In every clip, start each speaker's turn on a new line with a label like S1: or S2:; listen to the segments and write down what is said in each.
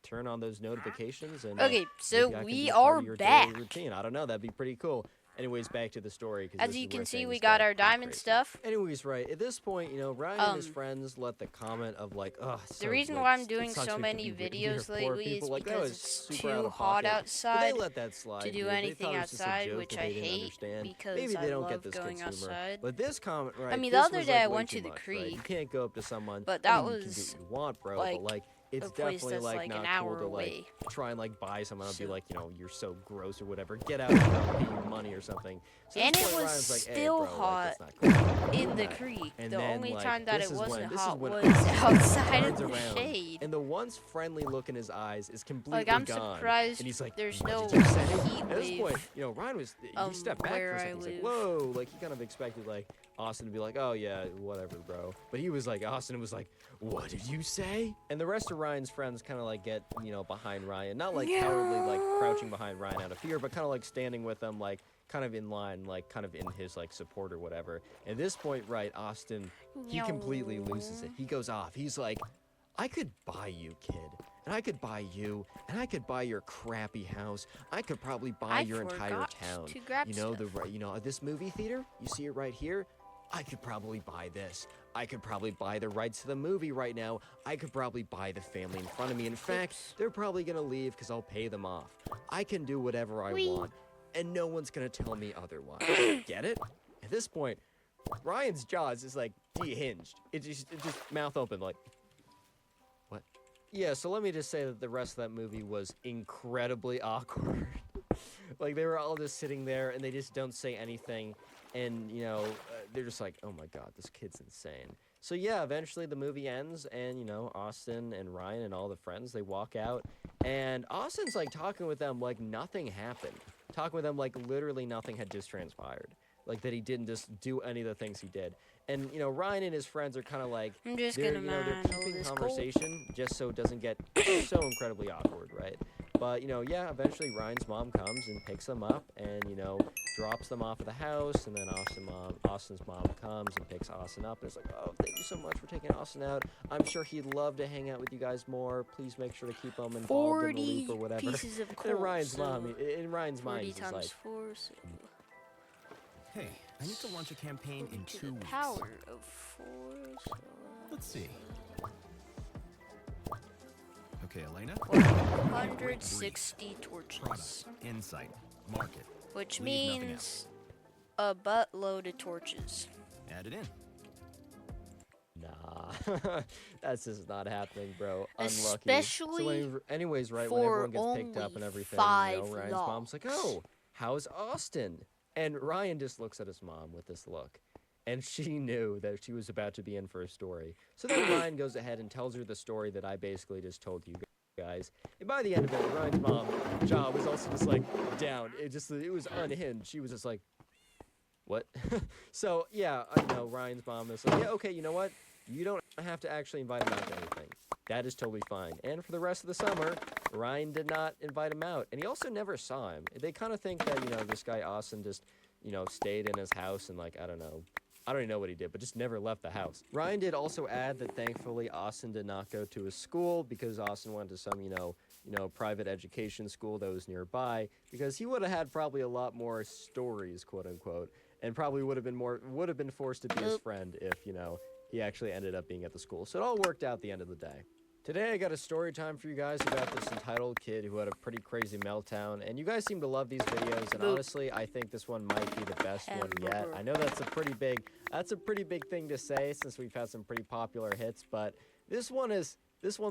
S1: turn on those notifications and
S2: Okay, so
S1: maybe I can
S2: we
S1: be a part
S2: are
S1: of your
S2: back.
S1: daily routine. I don't know, that'd be pretty cool. Anyways, back to the story because
S2: As
S1: this
S2: you
S1: is where
S2: can see,
S1: things
S2: we
S1: get
S2: got our
S1: pretty
S2: diamond
S1: crazy.
S2: stuff.
S1: Anyways, right at this point, you know, Ryan and his friends let the comment of like, "Oh,
S2: The
S1: so,
S2: reason
S1: like,
S2: why I'm
S1: it
S2: doing
S1: sucks
S2: so
S1: we have to
S2: many
S1: be near
S2: videos
S1: poor
S2: lately
S1: people."
S2: is
S1: Like, that
S2: because
S1: was
S2: it's
S1: super out
S2: too
S1: of
S2: hot
S1: pocket. But they
S2: outside
S1: let that slide,
S2: to do
S1: dude. They
S2: anything
S1: thought it was just a
S2: outside,
S1: joke
S2: which
S1: that
S2: I
S1: they didn't
S2: hate
S1: understand.
S2: because
S1: Maybe
S2: I
S1: they don't get
S2: love
S1: this
S2: going
S1: kid's humor.
S2: outside.
S1: But this comment, right?
S2: I mean, the
S1: this
S2: other
S1: was,
S2: day
S1: like,
S2: I
S1: way
S2: went
S1: too
S2: to the
S1: much, right? You
S2: creek,
S1: can't go up to someone.
S2: but
S1: I
S2: that
S1: mean, you can do
S2: was
S1: what you want, bro.
S2: like
S1: But like, it's
S2: a place
S1: definitely
S2: that's
S1: like
S2: like
S1: not
S2: an
S1: cool
S2: hour
S1: to like
S2: away.
S1: try and like buy someone and be
S2: So-
S1: like, you know, you're so gross or whatever. Get out and I'll pay you money or something. So
S2: And
S1: this
S2: it
S1: point,
S2: was
S1: Ryan's like, hey,
S2: still
S1: bro,
S2: hot
S1: like, that's not cool.
S2: in the
S1: Right.
S2: creek.
S1: And
S2: The
S1: then,
S2: only
S1: like,
S2: time that
S1: this
S2: it
S1: is
S2: wasn't
S1: when- this is
S2: hot
S1: when
S2: was
S1: Austin
S2: outside of
S1: turns
S2: the
S1: around,
S2: shade.
S1: and the once friendly look in his eyes is completely
S2: Like, I'm
S1: gone.
S2: surprised
S1: And he's like,
S2: there's
S1: "What
S2: no
S1: did you say?"
S2: heat
S1: At this
S2: wave,
S1: point, you know, Ryan was, he stepped back for
S2: where
S1: a
S2: I
S1: second. He's like,
S2: live.
S1: whoa, like, he kind of expected, like, Austin to be like, oh, yeah, whatever, bro. But he was like, Austin was like, what did you say? And the rest of Ryan's friends kind of, like, get, you know, behind Ryan. Not, like, cowardly, like, crouching behind Ryan out of fear, but kind of, like, standing with him, like, kind of in line, like, kind of in his, like, support or whatever. At this point, right, Austin, he completely loses it. He goes off. He's like, I could buy you, kid. And I could buy you, and I could buy your crappy house. I could probably buy your entire
S2: forgot
S1: town.
S2: to grab
S1: You know,
S2: stuff.
S1: you know, this movie theater, you see it right here? I could probably buy this. I could probably buy the rights to the movie right now. I could probably buy the family in front of me. In fact, they're probably gonna leave because I'll pay them off. I can do whatever I want, and no one's gonna tell me otherwise. Get it? At this point, Ryan's jaws is like dehinged. It just mouth open, like, what? Yeah, so let me just say that the rest of that movie was incredibly awkward. Like, they were all just sitting there, and they just don't say anything, and, you know, they're just like, oh my god, this kid's insane. So yeah, eventually the movie ends, and, you know, Austin and Ryan and all the friends, they walk out, and Austin's, like, talking with them like nothing happened. Talking with them like literally nothing had just transpired. Like, that he didn't just do any of the things he did. And, you know, Ryan and his friends are kind of like,
S2: I'm just
S1: they're,
S2: gonna
S1: you know, they're
S2: mine all
S1: keeping
S2: this
S1: conversation just so it doesn't get so incredibly awkward, right? But, you know, yeah, eventually Ryan's mom comes and picks them up and, you know, drops them off at the house, and then Austin's mom comes and picks Austin up, and it's like, oh, thank you so much for taking Austin out. I'm sure he'd love to hang out with you guys more. Please make sure to keep him involved in the loop or whatever.
S2: pieces of coal.
S1: And Ryan's
S2: so
S1: mom, in Ryan's mind,
S2: 40
S1: he's just
S2: times
S1: like,
S2: 4, so
S3: Hey, I need to launch a campaign in
S2: to
S3: 2
S2: the
S3: weeks.
S2: power of 4. So
S3: Let's see. Okay, Elena.
S2: 160 torches,
S3: Product, insight, market.
S2: which
S3: Leave nothing
S2: means a buttload of torches.
S3: Add it in.
S1: nah, that's just not happening, bro. Unlucky.
S2: Especially
S1: anyways, right, when
S2: for
S1: everyone gets picked up
S2: only
S1: and everything,
S2: 5
S1: you know, Ryan's mom's like,
S2: logs.
S1: oh, how's Austin? And Ryan just looks at his mom with this look. And she knew that she was about to be in for a story. So then Ryan goes ahead and tells her the story that I basically just told you guys. And by the end of it, Ryan's mom, jaw, was also just like down. It was unhinged. She was just like, what? So yeah, I know Ryan's mom is like, yeah, okay, you know what? You don't have to actually invite him out to anything. That is totally fine. And for the rest of the summer, Ryan did not invite him out. And he also never saw him. They kind of think that, you know, this guy Austin just, you know, stayed in his house and, like, I don't know. I don't even know what he did, but just never left the house. Ryan did also add that thankfully Austin did not go to his school because Austin went to some, you know, private education school that was nearby, because he would have had probably a lot more stories, quote unquote, and probably would have been forced to be his friend if, you know, he actually ended up being at the school. So it all worked out at the end of the day. Today I got a story time for you guys about this entitled kid who had a pretty crazy meltdown, and you guys seem to love these videos, and honestly, I think this one might be the best one yet. I know that's a pretty big thing to say since we've had some pretty popular hits, but this one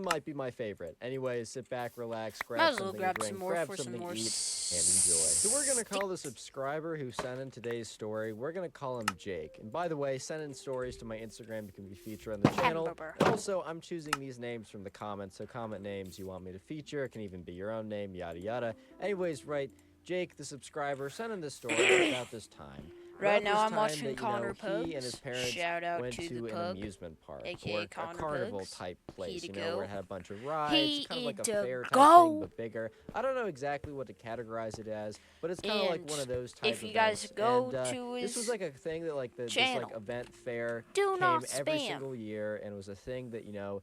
S1: might be my favorite. Anyways, sit back, relax, grab something to drink, grab something to eat, and enjoy. So we're gonna call the subscriber who sent in today's story, we're gonna call him Jake. And by the way, send in stories to my Instagram. You can be featured on the channel. And also, I'm choosing these names from the comments, so comment names you want me to feature. It can even be your own name, yada yada. Anyways, right, Jake, the subscriber, sent in this story about this time.
S2: Right
S1: About
S2: now
S1: this
S2: I'm
S1: time
S2: watching
S1: that, you
S2: Connor
S1: know, he and his
S2: Pugs.
S1: parents
S2: Shout out
S1: went
S2: to the
S1: an
S2: pug,
S1: amusement park,
S2: aka
S1: or a
S2: Connor
S1: carnival
S2: Pugs.
S1: type place,
S2: He
S1: you
S2: to
S1: know,
S2: go.
S1: where it had a bunch of rides.
S2: He
S1: It's kind of like a
S2: to
S1: fair type
S2: go.
S1: thing, but bigger. I don't know exactly what to categorize it as, but it's kind of like one of those type
S2: if you guys
S1: events.
S2: go
S1: And,
S2: to
S1: this was
S2: his
S1: like a thing that like this
S2: channel,
S1: like event fair
S2: do
S1: came
S2: not
S1: every
S2: spam.
S1: single year, and it was a thing that, you know,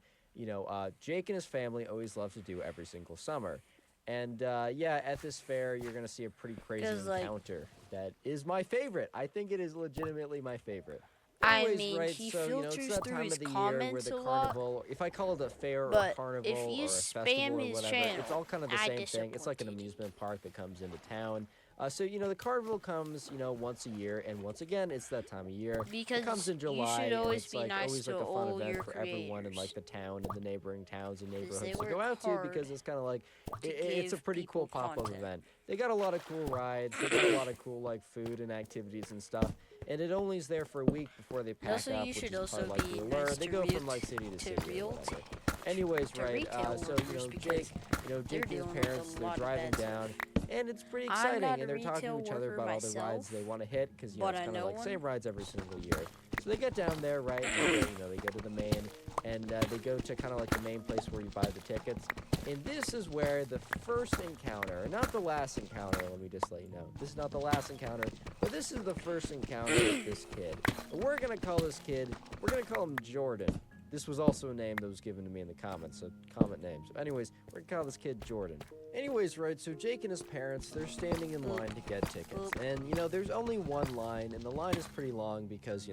S1: Jake and his family always love to do every single summer. And yeah, at this fair, you're gonna see a pretty crazy
S2: 'Cause, like-
S1: encounter that is my favorite. I think it is legitimately my favorite.
S2: I
S1: Anyways,
S2: mean,
S1: right,
S2: he
S1: so, it's
S2: filters
S1: that
S2: through
S1: time
S2: his
S1: of the year where
S2: comments
S1: the
S2: a lot,
S1: carnival, if I call it a fair or a
S2: but
S1: carnival
S2: if you
S1: or a
S2: spam
S1: festival or
S2: his
S1: whatever, it's
S2: channel,
S1: all kind of the
S2: I
S1: same thing. It's like an
S2: disappointed you.
S1: amusement park that comes into town. So, the carnival comes, once a year, and once again, it's that time of year.
S2: Because
S1: It comes in
S2: you
S1: July,
S2: should
S1: and
S2: always
S1: it's
S2: be
S1: like
S2: nice
S1: always
S2: to
S1: like a fun
S2: all
S1: event
S2: your
S1: for everyone in
S2: creators.
S1: like the town and the neighboring towns and
S2: 'Cause
S1: neighborhoods
S2: they
S1: to go
S2: work
S1: out to
S2: hard
S1: because it's kind of like
S2: to
S1: it's a
S2: give
S1: pretty cool
S2: people
S1: pop-up
S2: content.
S1: event. They got a lot of cool rides. They got a lot of cool like food and activities and stuff. And it only is there for a week before they pack
S2: Also,
S1: up,
S2: you
S1: which
S2: should
S1: is
S2: also
S1: part of like
S2: be
S1: the allure.
S2: nice
S1: They
S2: to
S1: go from like city to city or
S2: realty.
S1: whatever. Anyways,
S2: to
S1: right?
S2: retail
S1: So
S2: workers
S1: Jake,
S2: because
S1: Jake and his
S2: dealing with a
S1: parents, they're
S2: lot of
S1: driving
S2: bad
S1: down, and it's pretty
S2: I'm
S1: exciting.
S2: not a
S1: And they're talking to
S2: retail
S1: each other
S2: worker
S1: about all the rides
S2: myself,
S1: they want to hit because
S2: but
S1: it's
S2: I
S1: kind of
S2: know
S1: like
S2: one.
S1: same rides every single year. So they get down there, right? And they go to the main, and they go to kind of like the main place where you buy the tickets. And this is where the first encounter, not the last encounter, let me just let you know. This is not the last encounter, but this is the first encounter with this kid. And we're going to call this kid, we're going to call him Jordan. This was also a name that was given to me in the comments, so comment names. But anyways, we're going to call this kid Jordan. Anyways, right, so Jake and his parents, they're standing in line to get tickets. And, there's only one line, and the line is pretty long because,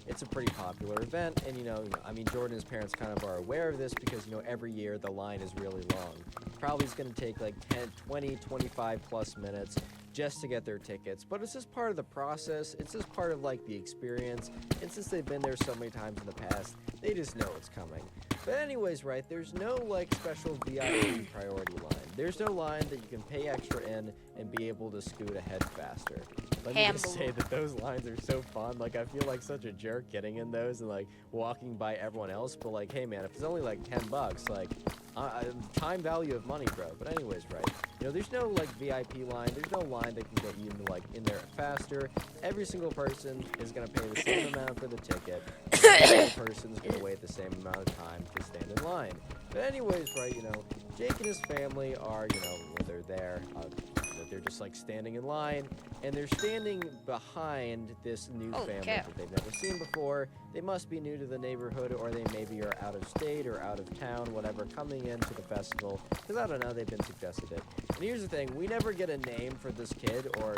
S1: it's a pretty popular event. And, Jordan and his parents kind of are aware of this because, every year the line is really long. Probably is going to take like 10, 20, 25 plus minutes just to get their tickets. But it's just part of the process. It's just part of like the experience. And since they've been there so many times in the past, they just know it's coming. But anyways, right, there's no like special VIP priority line. There's no line that you can pay extra in and be able to scoot ahead faster. Let me just say that those lines are so fun. Like, I feel like such a jerk getting in those and like walking by everyone else. But like, hey man, if it's only like $10, like time value of money, bro. But anyways, right, there's no like VIP line. There's no line that can get you like in there faster. Every single person is gonna pay the same amount for the ticket. Every single person is gonna wait the same amount of time to stand in line. But anyways, right, Jake and his family are, when they're there, they're just like standing in line, and they're standing behind this new family that they've never seen before. They must be new to the neighborhood, or they maybe are out of state or out of town, whatever, coming into the festival, because I don't know, they've been suggested it. And here's the thing, we never get a name for this kid, or,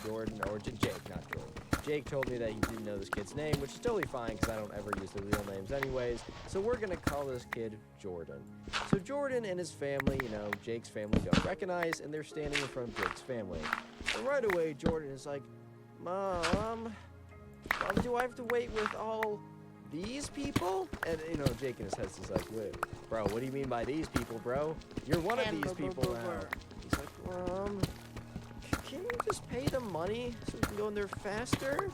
S1: Jordan, or Jake, not Jordan. Jake told me that he didn't know this kid's name, which is totally fine because I don't ever use the real names anyways. So we're going to call this kid Jordan. So Jordan and his family, Jake's family don't recognize, and they're standing in front of Jake's family. And right away, Jordan is like, Mom, do I have to wait with all these people? And, Jake in his head is like, wait, bro, what do you mean by these people, bro? You're one of these people now. He's like, Mom, can you just pay them money so we can go in there faster?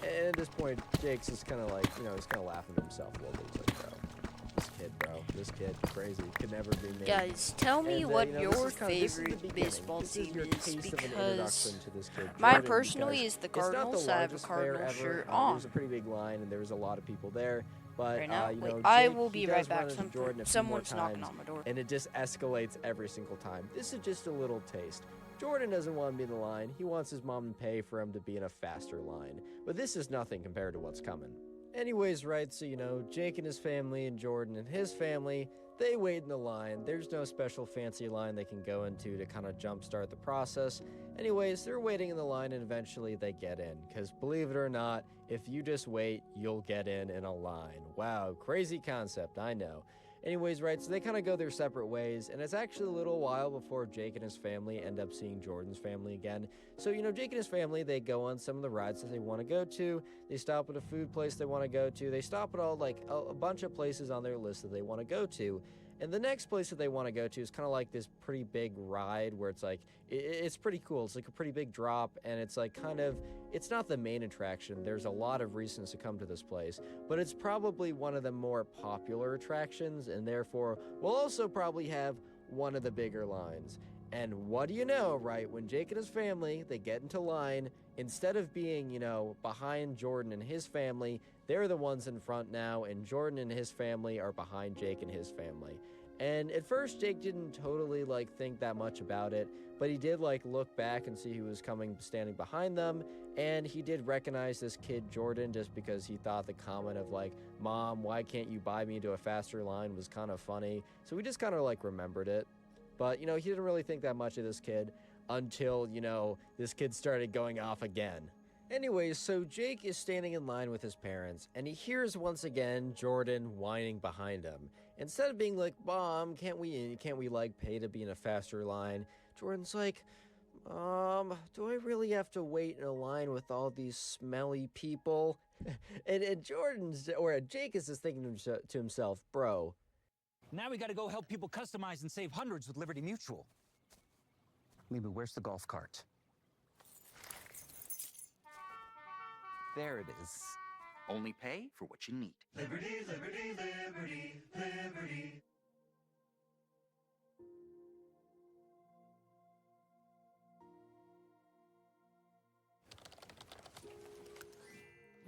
S1: And at this point, Jake's just kind of like, he's kind of laughing to himself a little bit. He's like, this kid, crazy, could never be me.
S2: Guys, tell me what your favorite baseball team is, because mine personally is the Cardinals. I have a Cardinals shirt on.
S1: There's a pretty big line, and there's a lot of people there. But,
S2: Right now, wait,
S1: Jake,
S2: I will be
S1: he
S2: right
S1: does run
S2: back.
S1: into Jordan a few
S2: Someone's
S1: more
S2: knocking
S1: times,
S2: on my door.
S1: and it just escalates every single time. This is just a little taste. Jordan doesn't want to be in the line. He wants his mom to pay for him to be in a faster line. But this is nothing compared to what's coming. Anyways, right, so, Jake and his family and Jordan and his family, they wait in the line. There's no special fancy line they can go into to kind of jumpstart the process. Anyways, they're waiting in the line, and eventually they get in. Because believe it or not, if you just wait, you'll get in a line. Wow, crazy concept, I know. Anyways, right, so they kind of go their separate ways, and it's actually a little while before Jake and his family end up seeing Jordan's family again. So, Jake and his family, they go on some of the rides that they want to go to. They stop at a food place they want to go to. They stop at all, like, a bunch of places on their list that they want to go to. And the next place that they want to go to is kind of like this pretty big ride where it's like, it's pretty cool. It's like a pretty big drop, and it's like kind of, it's not the main attraction. There's a lot of reasons to come to this place, but it's probably one of the more popular attractions, and therefore will also probably have one of the bigger lines. And what do you know, right? When Jake and his family, they get into line, instead of being, behind Jordan and his family, they're the ones in front now, and Jordan and his family are behind Jake and his family. And at first, Jake didn't totally, like, think that much about it, but he did, like, look back and see who was standing behind them, and he did recognize this kid, Jordan, just because he thought the comment of, like, Mom, why can't you buy me into a faster line was kind of funny, so he just kind of, like, remembered it. But, you know, he didn't really think that much of this kid until, you know, this kid started going off again. Anyways, so Jake is standing in line with his parents, and he hears once again Jordan whining behind him. Instead of being like, Mom, can't we like pay to be in a faster line? Jordan's like, do I really have to wait in a line with all these smelly people? and Jake is just thinking to himself, bro.
S4: Now we gotta go help people customize and save hundreds with Liberty Mutual. Maybe where's the golf cart? There it is.
S5: Only pay for what you need.
S6: Liberty, liberty, liberty, liberty.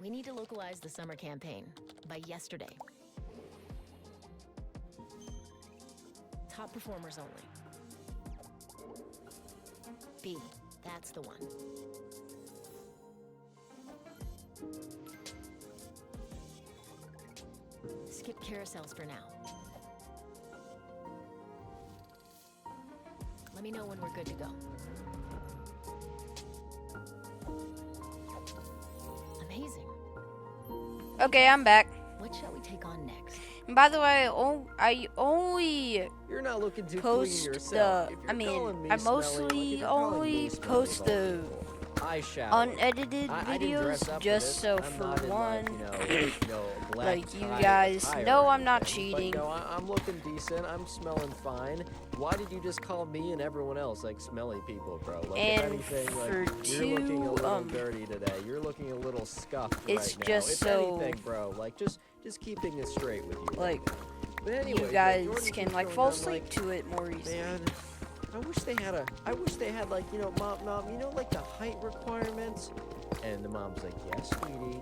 S7: We need to localize the summer campaign by yesterday. Top performers only. B, that's the one. Skip carousels for now. Let me know when we're good to go. Amazing.
S2: Okay, I'm back.
S7: What shall we take on next?
S2: And by the way, I only
S1: You're not looking to
S2: post
S1: clean yourself.
S2: the.
S1: If you're
S2: I mean,
S1: calling me
S2: I
S1: smelly,
S2: mostly
S1: like, if you're calling me
S2: only
S1: smelly
S2: post
S1: of all
S2: the
S1: people, I shower.
S2: unedited
S1: I didn't dress
S2: videos
S1: up
S2: just
S1: for
S2: so
S1: this. I'm
S2: for
S1: not in,
S2: one,
S1: like, black
S2: like you
S1: tie
S2: guys
S1: attire
S2: know
S1: or
S2: I'm not
S1: anything,
S2: cheating.
S1: But, I'm looking decent. I'm smelling fine. Why did you just call me and everyone else like smelly people, bro? Like,
S2: And
S1: if anything, like,
S2: for
S1: you're looking a little
S2: two,
S1: dirty today. You're looking a little scuffed
S2: it's
S1: right now.
S2: just
S1: If
S2: so,
S1: anything, bro, like just keeping it straight with you.
S2: like,
S1: But anyways,
S2: you
S1: like,
S2: guys
S1: Jordan
S2: can
S1: keeps
S2: like
S1: going
S2: fall
S1: down,
S2: asleep
S1: like,
S2: to it more easily.
S1: man, I wish they had like, mom, like the height requirements. And the mom's like, yes, sweetie.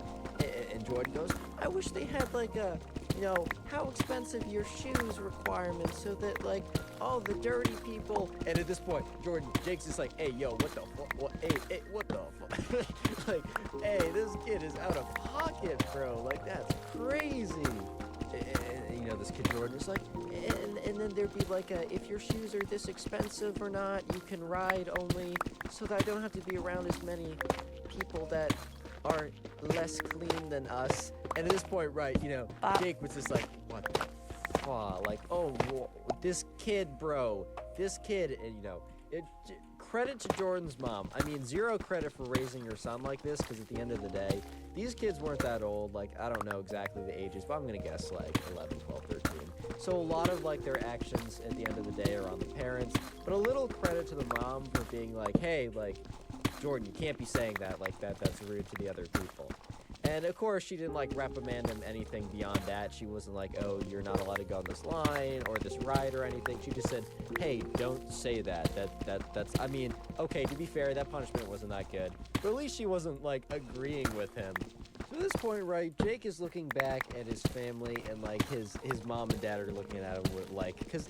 S1: And Jordan goes, I wish they had like a, how expensive your shoes requirements so that like all the dirty people. And at this point, Jake's just like, hey, yo, what the fuck? Hey, what the fuck? Like, hey, this kid is out of pocket, bro. Like, that's crazy. And this kid Jordan is like, and then there'd be like if your shoes are this expensive or not, you can ride only, so that I don't have to be around as many people that are less clean than us. And at this point, right, Jake was just like, what the fuck? Like, oh, this kid, bro, and credit to Jordan's mom. I mean, zero credit for raising your son like this, because at the end of the day, these kids weren't that old. Like, I don't know exactly the ages, but I'm gonna guess like 11, 12, 13. So a lot of like their actions at the end of the day are on the parents, but a little credit to the mom for being like, hey, like, Jordan, you can't be saying that like that. That's rude to the other people. And of course, she didn't like reprimand him anything beyond that. She wasn't like, oh, you're not allowed to go on this line or this ride or anything. She just said, hey, don't say that. That's, I mean, okay, to be fair, that punishment wasn't that good. But at least she wasn't like agreeing with him. So at this point, right, Jake is looking back at his family, and like his mom and dad are looking at him with like, because,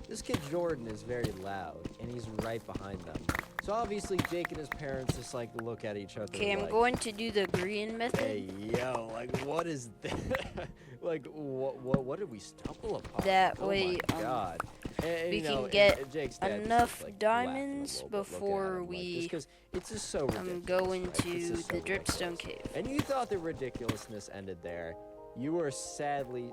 S1: this kid Jordan is very loud, and he's right behind them. So obviously Jake and his parents just like look at each other.
S2: Okay, I'm
S1: like,
S2: going to do the green method.
S1: hey, yo, like, what is that? Like, what did we stumble upon?
S2: That
S1: oh
S2: way,
S1: my God. And,
S2: we can
S1: and
S2: get
S1: Jake's dad just,
S2: enough
S1: like,
S2: diamonds
S1: laughing a little bit, looking at
S2: before
S1: him, like,
S2: we
S1: just 'cause it's just so ridiculous,
S2: go
S1: right? It's
S2: into
S1: just so
S2: the dripstone
S1: ridiculous.
S2: cave.
S1: And you thought the ridiculousness ended there. You were sadly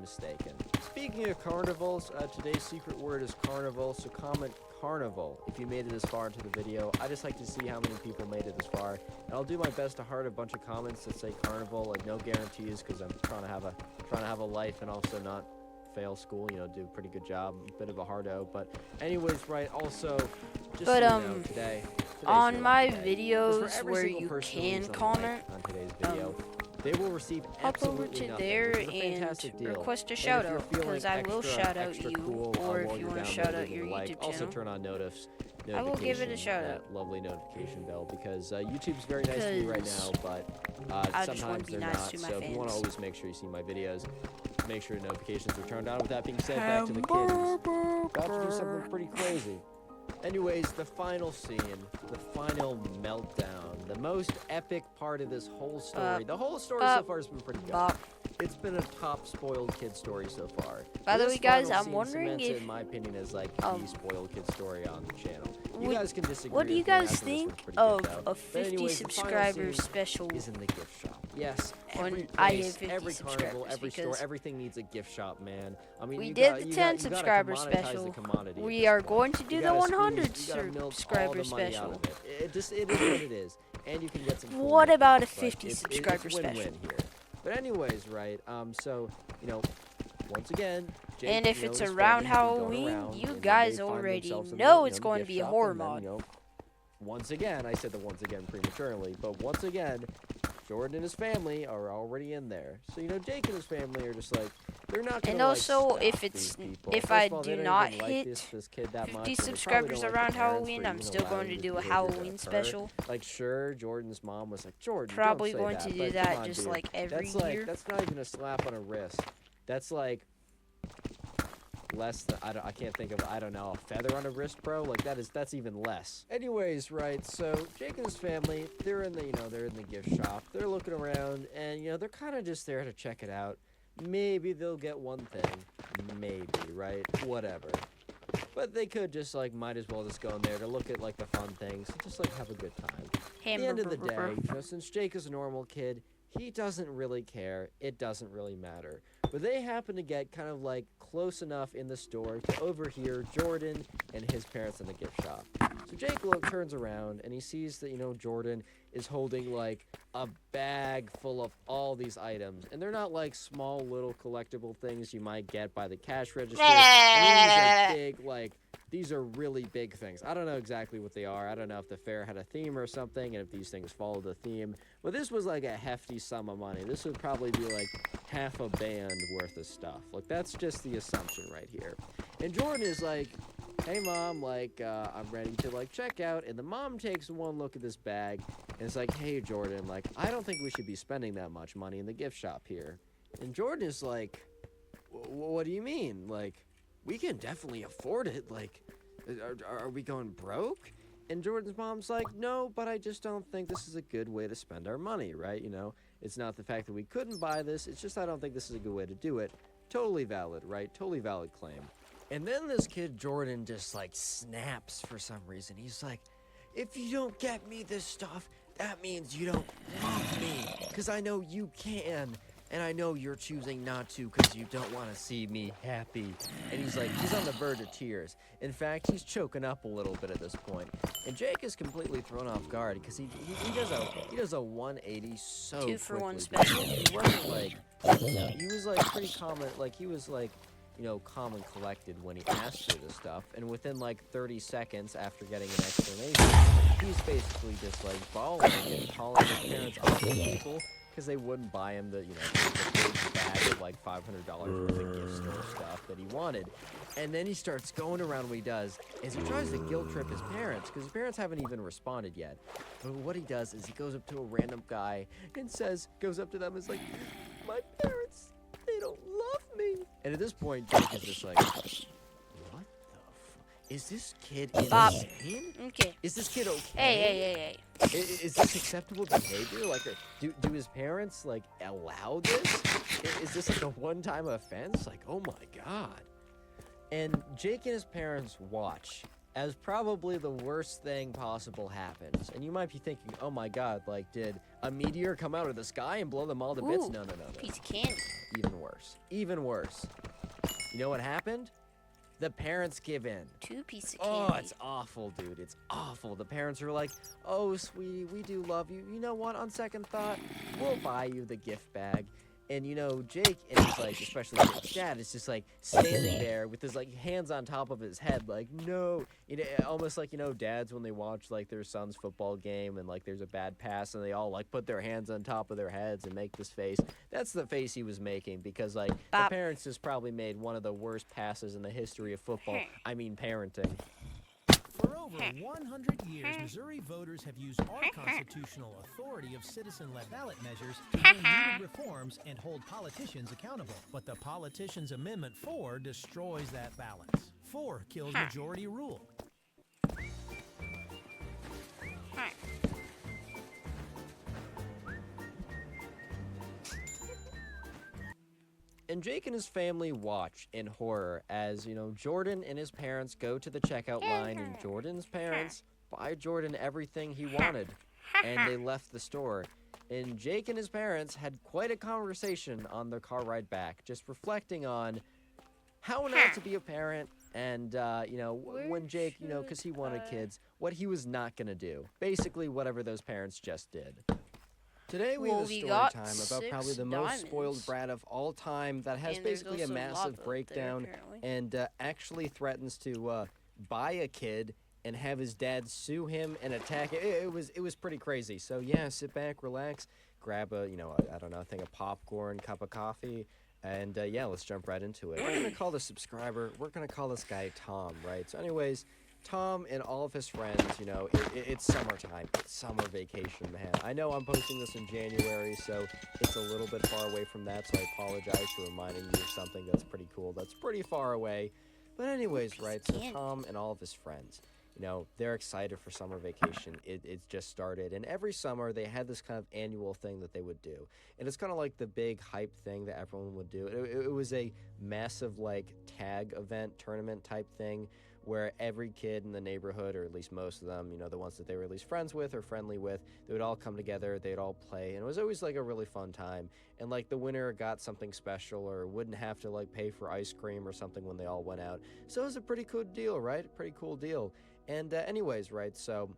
S1: mistaken. Speaking of carnivals, today's secret word is carnival, so comment carnival if you made it this far into the video. I just like to see how many people made it this far, and I'll do my best to heart a bunch of comments that say carnival, and no guarantees, because I'm trying to have a life and also not fail school, do a pretty good job, a bit of a hardo. But anyways, right, also just
S2: But,
S1: today
S2: on
S1: your
S2: my
S1: lucky day. 'Cause for
S2: videos
S1: every
S2: where
S1: single
S2: you
S1: person who
S2: can
S1: leaves a like
S2: comment,
S1: on today's video, they will receive
S2: hop over
S1: absolutely
S2: to
S1: nothing,
S2: there
S1: which is a
S2: and
S1: fantastic deal.
S2: request a
S1: And if
S2: shout
S1: you're
S2: out,
S1: feeling
S2: because I will
S1: extra-
S2: shout out
S1: extra
S2: you,
S1: cool,
S2: or
S1: while
S2: if
S1: you're
S2: you want to
S1: downloading,
S2: shout out
S1: leave
S2: your
S1: a like.
S2: YouTube
S1: Also
S2: channel.
S1: turn on
S2: I will give it a shout
S1: that
S2: out.
S1: lovely notification bell, because YouTube's very nice to me right now,
S2: Because
S1: but
S2: I just wanna
S1: sometimes
S2: be
S1: they're
S2: nice
S1: not.
S2: to my
S1: So if you want to
S2: fans.
S1: always make sure you see my videos, make sure notifications are turned on. With that being said, back to the kid who's about to do something pretty crazy. Anyways, the final scene, the final meltdown, the most epic part of this whole story. The whole story so far has been pretty good. It's been a top spoiled kid story so far.
S2: By the way, guys, I'm
S1: scene
S2: wondering if,
S1: in my opinion, is like the spoiled kid story on the channel. You guys can disagree.
S2: What do you
S1: with me. I
S2: guys
S1: think
S2: think
S1: this one's
S2: of
S1: pretty good, though.
S2: a 50 subscriber special?
S1: Is in the gift shop. Yes,
S2: When
S1: every
S2: I
S1: place,
S2: hit 50
S1: every carnival,
S2: subscribers,
S1: every store,
S2: because
S1: everything needs a gift shop, man. I mean,
S2: we
S1: you
S2: did
S1: got,
S2: the
S1: you
S2: 10
S1: got, you gotta
S2: subscriber
S1: commoditize
S2: special.
S1: the commodity at
S2: We
S1: this
S2: are
S1: point.
S2: going to do
S1: You
S2: the
S1: gotta
S2: 100
S1: squeeze, you gotta milk all
S2: subscriber
S1: the money out
S2: special.
S1: of it. It is what it is, and you can get some. Cool
S2: What about a
S1: nicknames.
S2: 50
S1: Like,
S2: subscriber
S1: it's win-win
S2: special?
S1: here. But anyways, right? So you know, once again. Jake,
S2: And if
S1: you know,
S2: it's
S1: his
S2: around
S1: family's been going
S2: Halloween,
S1: around,
S2: you
S1: and
S2: guys
S1: they find
S2: already
S1: themselves in
S2: know
S1: the,
S2: it's
S1: the
S2: going to
S1: gift
S2: be a
S1: shop,
S2: horror
S1: and then,
S2: mod.
S1: you know, once again, I said the once again prematurely, but once again, Jordan and his family are already in there. So, you know, Jake and his family are just like, they're not going to,
S2: And also,
S1: like,
S2: if
S1: stop
S2: it's
S1: these people.
S2: if
S1: First
S2: I
S1: of all, they
S2: do
S1: don't
S2: not
S1: even like
S2: hit
S1: this kid that
S2: 50
S1: much, and they probably
S2: subscribers
S1: don't like
S2: around
S1: the parents
S2: Halloween,
S1: for
S2: I'm
S1: even
S2: still going
S1: allowing
S2: to
S1: this
S2: do a
S1: behavior to
S2: Halloween
S1: occur.
S2: special.
S1: Like, sure, Jordan's mom was like, Jordan,
S2: Probably
S1: don't say
S2: going
S1: that,
S2: to do
S1: but
S2: that
S1: come on,
S2: just
S1: dude.
S2: like every
S1: That's
S2: year.
S1: that's not even a slap on a wrist. That's like less than, I can't think of, I don't know, a feather on a wrist, bro. Like that's even less. Anyways, right, so Jake and his family, they're in the, you know, they're in the gift shop. They're looking around, and, you know, they're kind of just there to check it out. Maybe they'll get one thing. Maybe, right? Whatever. But they could just, like, might as well just go in there to look at, like, the fun things and just, like, have a good time. At the end of the day, you know, since Jake is a normal kid, he doesn't really care. It doesn't really matter. But they happen to get kind of, like, close enough in the store to overhear Jordan and his parents in the gift shop. So Jake turns around, and he sees that, you know, Jordan is holding, like, a bag full of all these items. And they're not, like, small little collectible things you might get by the cash register. These are big, like, these are really big things. I don't know exactly what they are. I don't know if the fair had a theme or something, and if these things follow the theme. But this was, like, a hefty sum of money. This would probably be, like, half a band worth of stuff. Like, that's just the assumption right here. And Jordan is like, hey, Mom, like, I'm ready to, like, check out. And the mom takes one look at this bag, and it's like, hey, Jordan, like, I don't think we should be spending that much money in the gift shop here. And Jordan is like, what do you mean? Like, we can definitely afford it. Like, are we going broke? And Jordan's mom's like, no, but I just don't think this is a good way to spend our money, right? You know, it's not the fact that we couldn't buy this. It's just I don't think this is a good way to do it. Totally valid, right? Totally valid claim. And then this kid, Jordan, just, like, snaps for some reason. He's like, if you don't get me this stuff, that means you don't love me. Because I know you can. And I know you're choosing not to because you don't want to see me happy. And he's like, he's on the verge of tears. In fact, he's choking up a little bit at this point. And Jake is completely thrown off guard because he does a 180 so quickly.
S2: 2-for-1 special.
S1: He wasn't like, he was like pretty common, like he was like, you know, calm and collected when he asked for this stuff. And within like 30 seconds after getting an explanation, he's basically just like bawling and calling his parents awful people. Because they wouldn't buy him the, you know, the big bag of like $500 worth of gift store stuff that he wanted. And then he starts going around what he does is he tries to guilt trip his parents because his parents haven't even responded yet. But what he does is he goes up to a random guy and goes up to them and is like, my parents, they don't love me. And at this point, Jake is just like, what the fuck? Is this kid insane?
S2: Okay.
S1: Is this kid okay?
S2: Hey.
S1: Is this acceptable behavior? Like, do his parents, like, allow this? Is this, like, a one-time offense? Like, oh, my God. And Jake and his parents watch as probably the worst thing possible happens. And you might be thinking, oh, my God, like, did a meteor come out of the sky and blow them all to bits?
S2: Ooh,
S1: No.
S2: piece of candy.
S1: Even worse. Even worse. You know what happened? The parents give in.
S2: 2 pieces of candy.
S1: Oh, it's awful, dude. It's awful. The parents are like, oh, sweetie, we do love you. You know what? On second thought, we'll buy you the gift bag. And, you know, Jake and his, like, especially Jake's dad is just, like, standing there with his, like, hands on top of his head, like, no. You know, almost like, you know, dads when they watch, like, their son's football game and, like, there's a bad pass and they all, like, put their hands on top of their heads and make this face. That's the face he was making because, like, the parents just probably made one of the worst passes in the history of football. I mean, parenting.
S3: For over 100 years, Missouri voters have used our constitutional authority of citizen-led ballot measures to bring needed reforms and hold politicians accountable. But the Politicians Amendment 4 destroys that balance. 4 kills majority rule.
S1: And Jake and his family watch in horror as, Jordan and his parents go to the checkout line, and Jordan's parents buy Jordan everything he wanted, and they left the store. And Jake and his parents had quite a conversation on their car ride back, just reflecting on how not to be a parent, and, when Jake, because he wanted kids, what he was not going to do. Basically, whatever those parents just did. Today we have a story time about probably the most spoiled brat of all time that has basically a massive breakdown and actually threatens to buy a kid and have his dad sue him and attack it. It was pretty crazy. So yeah, sit back, relax, grab a a popcorn, cup of coffee, and yeah, let's jump right into it. We're gonna call the subscriber. We're gonna call this guy Tom, right? So anyways, Tom and all of his friends, it's summertime. It's summer vacation, man. I know I'm posting this in January, so it's a little bit far away from that, so I apologize for reminding you of something that's pretty cool, that's pretty far away. But anyways, right, so Tom and all of his friends, they're excited for summer vacation. It's just started, and every summer they had this kind of annual thing that they would do. And it's kind of like the big hype thing that everyone would do. It was a massive, tag event, tournament type thing, where every kid in the neighborhood, or at least most of them, the ones that they were at least friends with or friendly with, they would all come together, they'd all play, and it was always a really fun time. And the winner got something special or wouldn't have to pay for ice cream or something when they all went out. So it was a pretty cool deal, right? Pretty cool deal. And anyways, right, so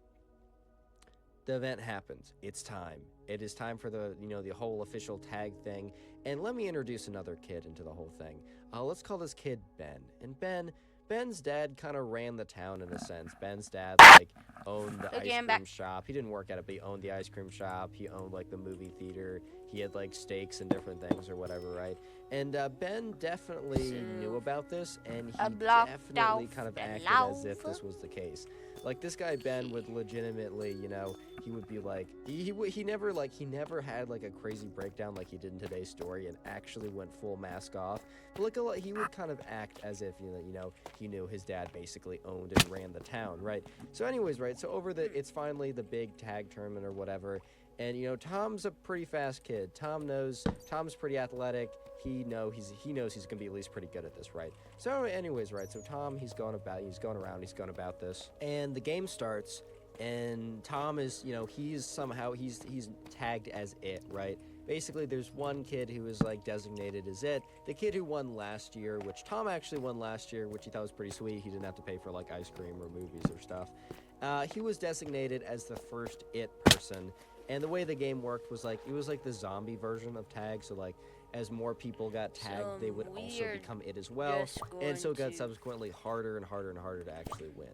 S1: the event happens. It's time. It is time for the whole official tag thing. And let me introduce another kid into the whole thing. Let's call this kid Ben. And Ben's dad kind of ran the town in a sense. Ben's dad, owned the ice cream shop. He didn't work at it, but he owned the ice cream shop. He owned, the movie theater. He had, steaks and different things or whatever, right? And Ben definitely knew about this, and he definitely kind of acted as if this was the case. This guy Ben would legitimately, he would be he never had a crazy breakdown like he did in today's story and actually went full mask off. But he would kind of act as if he knew his dad basically owned and ran the town, right? So anyways, right, so it's finally the big tag tournament or whatever. And Tom's a pretty fast kid. Tom's pretty athletic. He knows he's gonna be at least pretty good at this, right? So anyways, right, so Tom, he's going about this, and the game starts, and Tom is, he's tagged as it, right? Basically, there's one kid who is designated as it. The kid who won last year, which Tom actually won last year, which he thought was pretty sweet. He didn't have to pay for ice cream or movies or stuff. He was designated as the first it person. And the way the game worked was it was the zombie version of tag. So as more people got tagged, they would also become it as well. And so it got subsequently harder and harder and harder to actually win.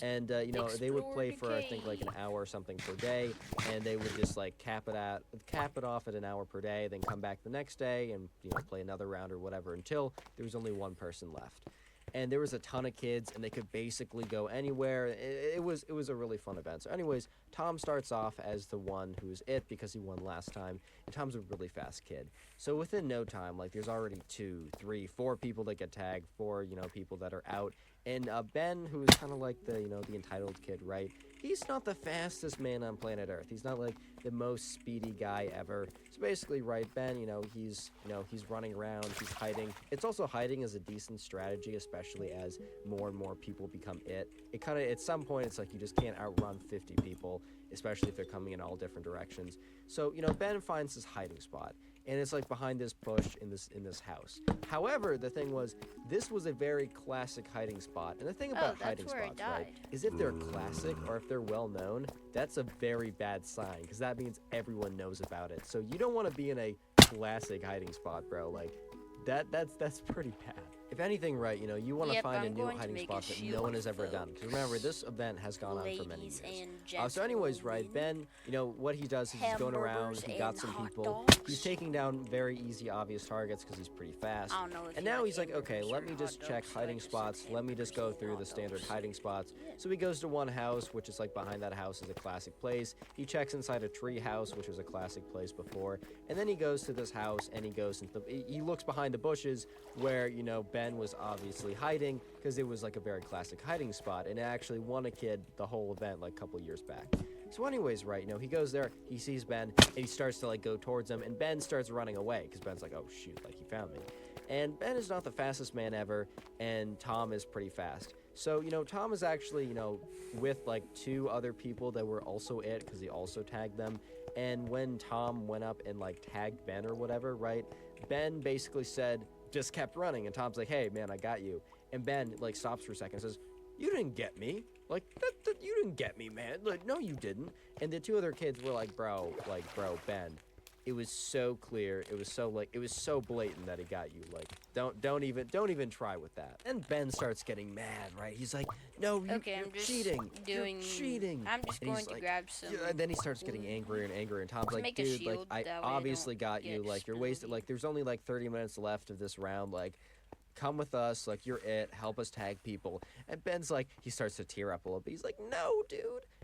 S1: And they would play for I think an hour or something per day, and they would just cap it off at an hour per day, then come back the next day and play another round or whatever until there was only one person left. And there was a ton of kids, and they could basically go anywhere. It was a really fun event. So anyways, Tom starts off as the one who's it because he won last time, and Tom's a really fast kid. So within no time, there's already 2, 3, 4 people that get tagged, 4, people that are out. And Ben, who's kind of the entitled kid, right? He's not the fastest man on planet Earth. He's not the most speedy guy ever. So basically, right, Ben, he's running around, he's hiding. It's also hiding as a decent strategy, especially as more and more people become it. It kind of, at some point, it's you just can't outrun 50 people, especially if they're coming in all different directions. So, Ben finds his hiding spot, and it's behind this bush in this house. However, the thing was, this was a very classic hiding spot. And the thing about hiding spots, right, is if they're classic or if they're well known, that's a very bad sign, because that means everyone knows about it. So you don't want to be in a classic hiding spot, bro. That's pretty bad. if anything, right, you know, you want to
S2: Yep,
S1: find a
S2: I'm
S1: new
S2: going to
S1: hiding
S2: make
S1: spot
S2: a
S1: that
S2: shield
S1: no one has ever
S2: for
S1: done. Because remember, this event has gone on for many
S2: ladies
S1: years.
S2: and
S1: So anyways, right,
S2: gentlemen,
S1: Ben, you know, what he does is he's going around,
S2: hamburgers
S1: he got
S2: and
S1: some
S2: hot
S1: people,
S2: dogs.
S1: he's taking down very easy, obvious targets because he's pretty fast.
S2: I don't know if
S1: And
S2: you
S1: now
S2: like
S1: he's like, okay,
S2: hamburgers
S1: let
S2: or
S1: me
S2: hot
S1: just check
S2: dogs, so I
S1: hiding
S2: just said
S1: spots, let me just go
S2: hamburgers
S1: through
S2: and
S1: the
S2: hot
S1: standard
S2: dogs.
S1: hiding spots.
S2: Yeah.
S1: So he goes to one house, which is like behind that house is a classic place. He checks inside a tree house, which was a classic place before. And then he goes to this house and he goes into he looks behind the bushes where, you know, Ben was obviously hiding because it was like a very classic hiding spot, and it actually won a kid the whole event like a couple years back. So anyways, right, you know, he goes there, he sees Ben, and he starts to like go towards him, and Ben starts running away because Ben's like, oh shoot, like he found me. And Ben is not the fastest man ever, and Tom is pretty fast. So, you know, Tom is actually, you know, with like 2 other people that were also it because he also tagged them. And when Tom went up and like tagged Ben or whatever, right, Ben basically said, just kept running, and Tom's like, hey man, I got you. And Ben like stops for a second and says, you didn't get me. Like, you didn't get me, man. Like, no, you didn't. And the 2 other kids were like, bro, Ben, it was so clear. It was so like, it was so blatant that he got you. Like, don't even try with that. And Ben starts getting mad, right? He's like, no, you're
S2: I'm just
S1: cheating.
S2: doing.
S1: You're cheating.
S2: I'm just
S1: And
S2: going
S1: he's
S2: to
S1: like,
S2: grab some.
S1: yeah, and then he starts getting angrier and angrier, and Tom's
S2: To
S1: like,
S2: make a
S1: dude, like,
S2: shield,
S1: I
S2: that way I
S1: obviously
S2: don't
S1: got you.
S2: get
S1: Like, you're wasted.
S2: spooky.
S1: Like, there's only like 30 minutes left of this round. Like, come with us. Like, you're it. Help us tag people. And Ben's like, he starts to tear up a little bit. He's like, no, dude,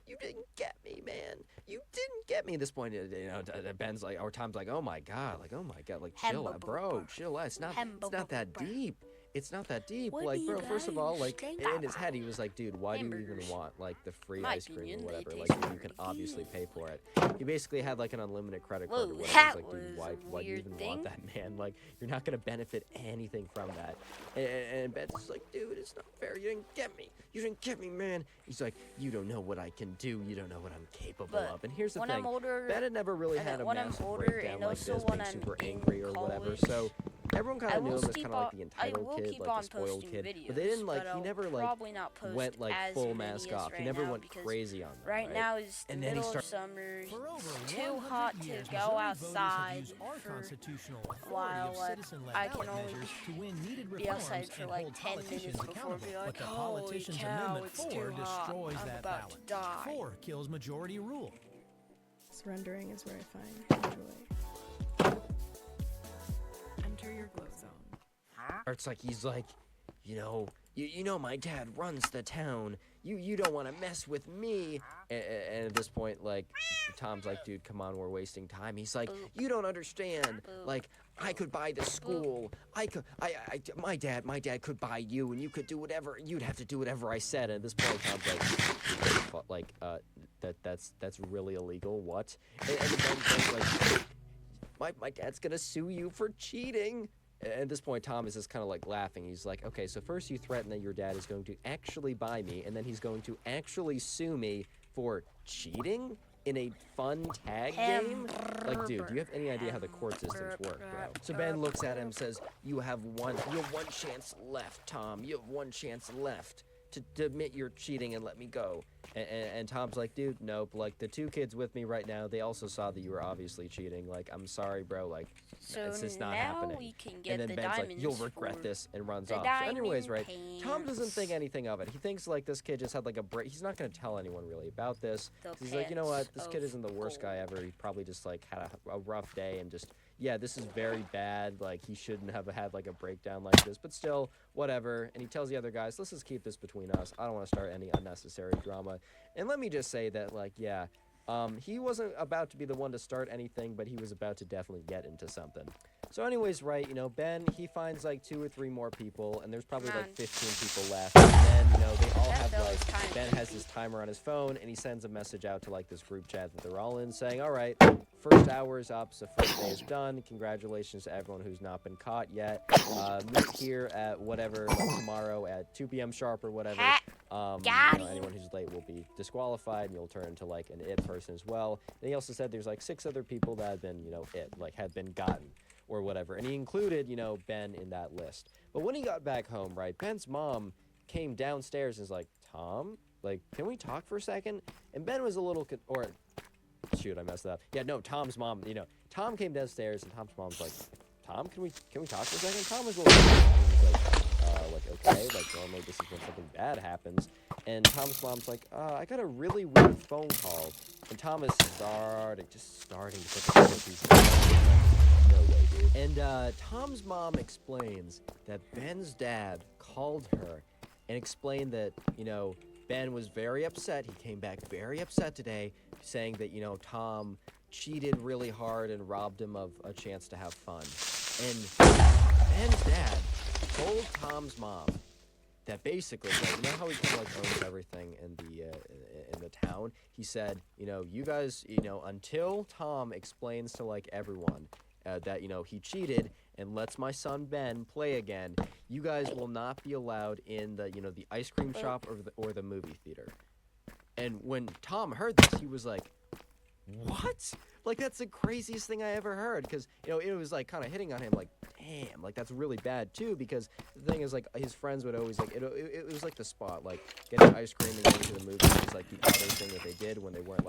S1: you didn't get me, man. You didn't get me. At this point, you know, Ben's like, or Tom's like, oh my god, like, chill out, bro, chill out. It's not that deep. It's not that deep.
S2: What
S1: Like,
S2: do you
S1: bro, first of all,
S2: guys
S1: like,
S2: think
S1: in his head, he was like, dude, why do you even
S2: hamburgers?
S1: want, like, the free
S2: My
S1: ice cream
S2: opinion,
S1: or
S2: they
S1: whatever?
S2: taste
S1: Like, you
S2: very
S1: can obviously
S2: good.
S1: pay for it. He basically had, like, an unlimited credit card
S2: Whoa,
S1: or whatever.
S2: that
S1: He's like, dude,
S2: was
S1: why
S2: a
S1: do you
S2: weird
S1: even
S2: thing.
S1: want that, man? Like, you're not gonna benefit anything from that. And Ben's just like, dude, it's not fair. You didn't get me. You didn't get me, man. He's like, you don't know what I can do. You don't know what I'm capable
S2: But
S1: of. And here's the
S2: when
S1: thing.
S2: I'm older,
S1: Ben had never really
S2: and
S1: had a
S2: when I'm
S1: massive
S2: older,
S1: breakdown
S2: and
S1: like
S2: also
S1: this,
S2: when
S1: being
S2: I'm
S1: super
S2: in
S1: angry or whatever.
S2: college,
S1: So everyone kind
S2: I
S1: of knew
S2: will
S1: him as
S2: keep
S1: kind of like the
S2: I
S1: entitled
S2: will
S1: kid,
S2: keep
S1: like
S2: on
S1: the spoiled
S2: posting
S1: kid.
S2: videos,
S1: But they didn't like.
S2: but
S1: He
S2: I'll
S1: never like
S2: probably not post
S1: went like
S2: as
S1: full
S2: many
S1: mask
S2: as
S1: off.
S2: right
S1: He never
S2: now
S1: went
S2: because
S1: crazy on them.
S2: right now is the
S1: And then he
S2: middle of
S1: start-
S2: summer.
S3: For over
S2: Too
S3: 100
S2: hot to
S3: years,
S2: go
S3: Missouri voters have
S2: outside
S3: used our
S2: for
S3: constitutional
S2: a
S3: authority
S2: while.
S3: of
S2: Like,
S3: citizen-led
S2: I can
S3: ballot
S2: only
S3: measures to win needed
S2: be
S3: reforms
S2: outside for
S3: and
S2: like
S3: hold
S2: 10 minutes
S3: politicians
S2: before
S3: accountable.
S2: be like,
S3: But the
S2: holy
S3: Politicians
S2: cow,
S3: Amendment
S2: it's
S3: 4
S2: too hot.
S3: destroys
S2: I'm
S3: that
S2: about
S3: ballot.
S2: to die.
S3: 4 kills majority rule.
S8: Surrendering is where I find joy. Enter your glow zone.
S1: Or it's like he's like, you know, my dad runs the town. You don't want to mess with me. And at this point, like, Tom's like, dude, come on, we're wasting time. He's like, you don't understand. Like, I could buy the school. My dad could buy you, and you could do whatever. You'd have to do whatever I said. And at this point, Tom's like, that's really illegal. What? And then Ben's like, my dad's gonna sue you for cheating. At this point, Tom is just kind of like laughing. He's like, okay, so first you threaten that your dad is going to actually buy me, and then he's going to actually sue me for cheating in a fun tag game? Like, dude, do you have any idea how the court systems work, bro? So Ben looks at him and says, you have one chance left, Tom. You have one chance left to admit you're cheating and let me go. And Tom's like, dude, nope. Like, the 2 kids with me right now, they also saw that you were obviously cheating. Like, I'm sorry, bro. Like,
S2: So
S1: it's just not
S2: now
S1: happening.
S2: we can get
S1: And then
S2: the
S1: Ben's like,
S2: diamonds
S1: you'll regret
S2: for
S1: this, and runs
S2: the
S1: off. So anyways,
S2: diamond
S1: right, Tom doesn't think
S2: pants.
S1: anything of it. He thinks, like, this kid just had, like, a break. He's not going to tell anyone really about this.
S2: The
S1: He's like, you know what,
S2: pants
S1: this kid
S2: of
S1: isn't the worst guy
S2: gold.
S1: ever. He probably just, like, had a rough day and just, yeah, this is very bad. Like, he shouldn't have had, like, a breakdown like this. But still, whatever. And he tells the other guys, let's just keep this between us. I don't want to start any unnecessary drama. And let me just say that, like, yeah, he wasn't about to be the one to start anything, but he was about to definitely get into something. So anyways, right, you know, Ben, he finds like 2 or 3 more people, and there's probably like 15 people left. And then, you know, they all have like, Ben has this timer on his phone, and he sends a message out to like this group chat that they're all in saying, all right, first hour is up, so first day is done. Congratulations to everyone who's not been caught yet. Meet here at whatever, like, tomorrow at 2 p.m. sharp or whatever. You know, anyone who's late will be disqualified, and you'll turn into like an it person as well. And he also said there's like 6 other people that have been, you know, had been gotten or whatever. And he included, you know, Ben in that list. But when he got back home, right, Ben's mom came downstairs and was like, Tom, like, can we talk for a second? And Ben was a little, shoot, I messed up. Yeah, no, Tom's mom, you know, Tom came downstairs and Tom's mom's like, Tom, can we talk for a second? Tom was a little, he was like, okay? Like, normally this is when something bad happens. And Tom's mom's like, I got a really weird phone call. And Tom is starting to put the pieces no way, dude. And Tom's mom explains that Ben's dad called her and explained that, Ben was very upset. He came back very upset today, saying that, Tom cheated really hard and robbed him of a chance to have fun. And Ben's dad told Tom's mom that basically, you know how he kind of owns everything in the town. He said, you guys, until Tom explains to everyone that he cheated and lets my son Ben play again, you guys will not be allowed in the ice cream shop or the movie theater. And when Tom heard this, he was like, what? That's the craziest thing I ever heard, because it was kind of hitting on him, damn, that's really bad too, because the thing is, his friends would always it was the spot, getting ice cream and going to the movies was the other thing that they did when they weren't